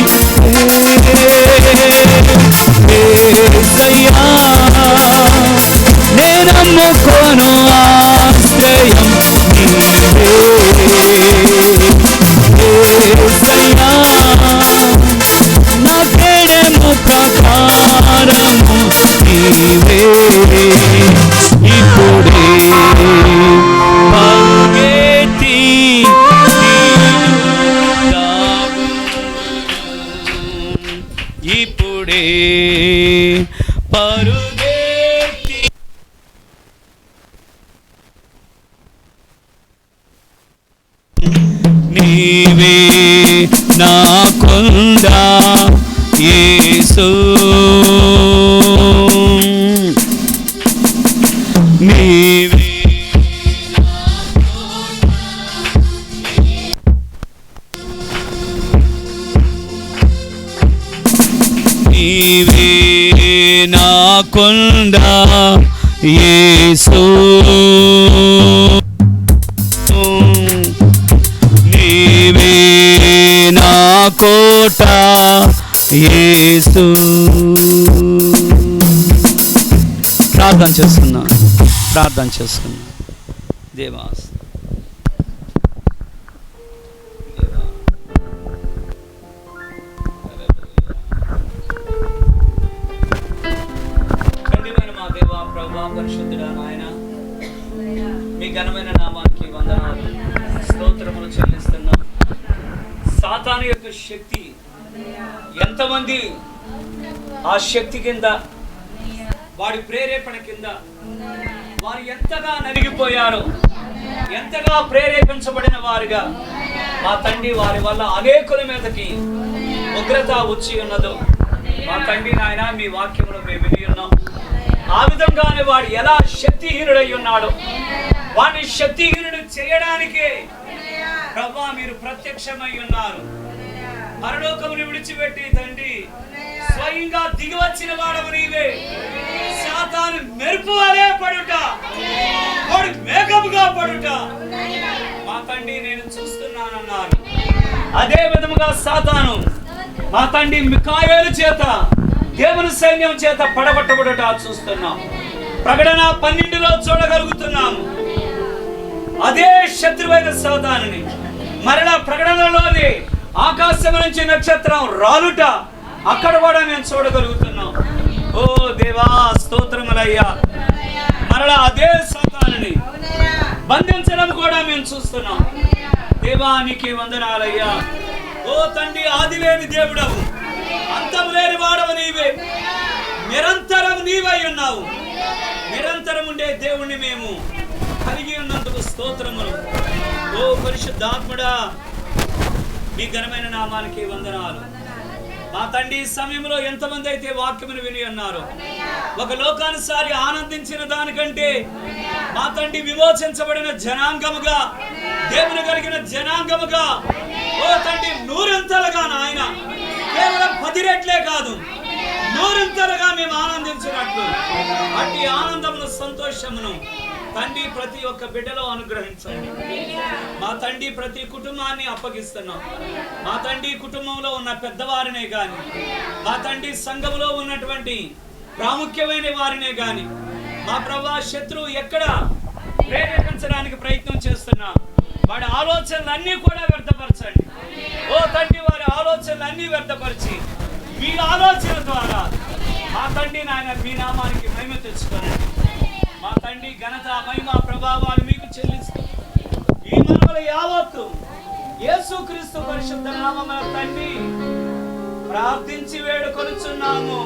యేసయ్యా నేనమ్ముకోను ఆశ్రయం నీవే యేసయ్యా నా కేడము ప్రకారము నీవే ఇప్పుడే పరిగెత్తి ఇప్పుడే పరుగెత్తి నీవే నా కొండా యేసు నీవే నీవే నా కొండా యేసు నీవే నా కోట యేసు. ప్రార్థన చేసుకున్నా దేవా పరిశుద్ధుడా నాయన మీ ఘనమైన నామానికి వందనాలు స్తోత్రములు చెల్లిస్తున్నాం. సాతాను యొక్క శక్తి ఎంతమంది ఆ శక్తి కింద వాడి ప్రేరేపణ కింద వారు ఎంతగా నలిగిపోయారో ఎంతగా ప్రేరేపించబడిన వారుగా మా తండ్రి వారి వల్ల అనేకుల మీదకి ఉగ్రత వచ్చి ఉన్నదో మా తండ్రి నాయన మీ వాక్యమును మేము విని ఉన్నాం. ఆ విధంగానే వాడు ఎలా శక్తిహీనుడై ఉన్నాడో వాడిని శక్తిహీనుడు చేయడానికి ప్రభువా మీరు ప్రత్యక్షమై ఉన్నారు. పరలోకమును విడిచిపెట్టి తండ్రి స్వయంగా దిగి వచ్చిన వాడవు నీవే. సాతాను మెరుపు వలె పడుట వాడు మేఘముగా పడుట మా తండ్రి నేను చూస్తున్నానన్నారు. అదే విధముగా సాతాను మా తండ్రి మిఖాయేలు చేత దేవుని సైన్యం చేత పడగొట్టబడుట చూస్తున్నాం. ప్రకటన 12లో చూడగలుగుతున్నాము. అదే శత్రువైన సాతానుని మరలా ప్రకటనలోని ఆకాశం నుంచి నక్షత్రం రాలుట అక్కడ కూడా మేము చూడగలుగుతున్నాం. ఓ దేవా స్తోత్రములయ్యా. మరలా అదే సాతానుని బంధించడం కూడా మేము చూస్తున్నాం. దేవానికి వందనాలయ్యా. ఓ తండ్రి ఆదిలేని దేవుడవు అంతము లేని వాడవు నీవే. నిరంతరం నీవై ఉన్నావు. నిరంతరం ఉండే దేవుణ్ణి మేము కలిగి ఉన్నందుకు స్తోత్రములు. ఓ పరిశుద్ధాత్ముడా మీ ఘనమైన నామానికి వందనాలు. మా తండ్రి సమయంలో ఎంతమంది అయితే వాక్యమును విని ఉన్నారు ఒక లోకానుసారి ఆనందించిన దానికంటే మా తండ్రి విమోచించబడిన జనాంగముగా దేవుని కలిగిన జనాంగముగా ఓ తండ్రి నూరంతలుగా నాయన కేవలం 10 రెట్లే కాదు నూరంతలుగా మేము ఆనందించినట్లు అట్టి ఆనందమును సంతోషమును తండ్రి ప్రతి ఒక్క బిడ్డలో అనుగ్రహించండి. మా తండ్రి ప్రతి కుటుంబాన్ని అప్పగిస్తున్నాం. మా తండ్రి కుటుంబంలో ఉన్న పెద్దవారినే గాని మా తండ్రి సంఘములో ఉన్నటువంటి ప్రాముఖ్యమైన వారినే గాని మా ప్రభా శత్రువు ఎక్కడ ప్రేరేపించడానికి ప్రయత్నం చేస్తున్నా వాడి ఆలోచనలన్నీ కూడా వ్యర్థపరచండి. ఓ తండ్రి వారి ఆలోచనలన్నీ వ్యర్థపరిచి మీ ఆలోచన ద్వారా మా తండ్రి నాయన మీ నామానికి మహిమ తెచ్చుకోండి. మా తండ్రి ఘనత మహిమ ప్రభావాలు మీకు చెల్లిస్తూ ఈ మనవల యావత్తు యేసుక్రీస్తు పరిశుద్ధ నామమున తండ్రి ప్రార్థించి వేడుకొనుచున్నాము.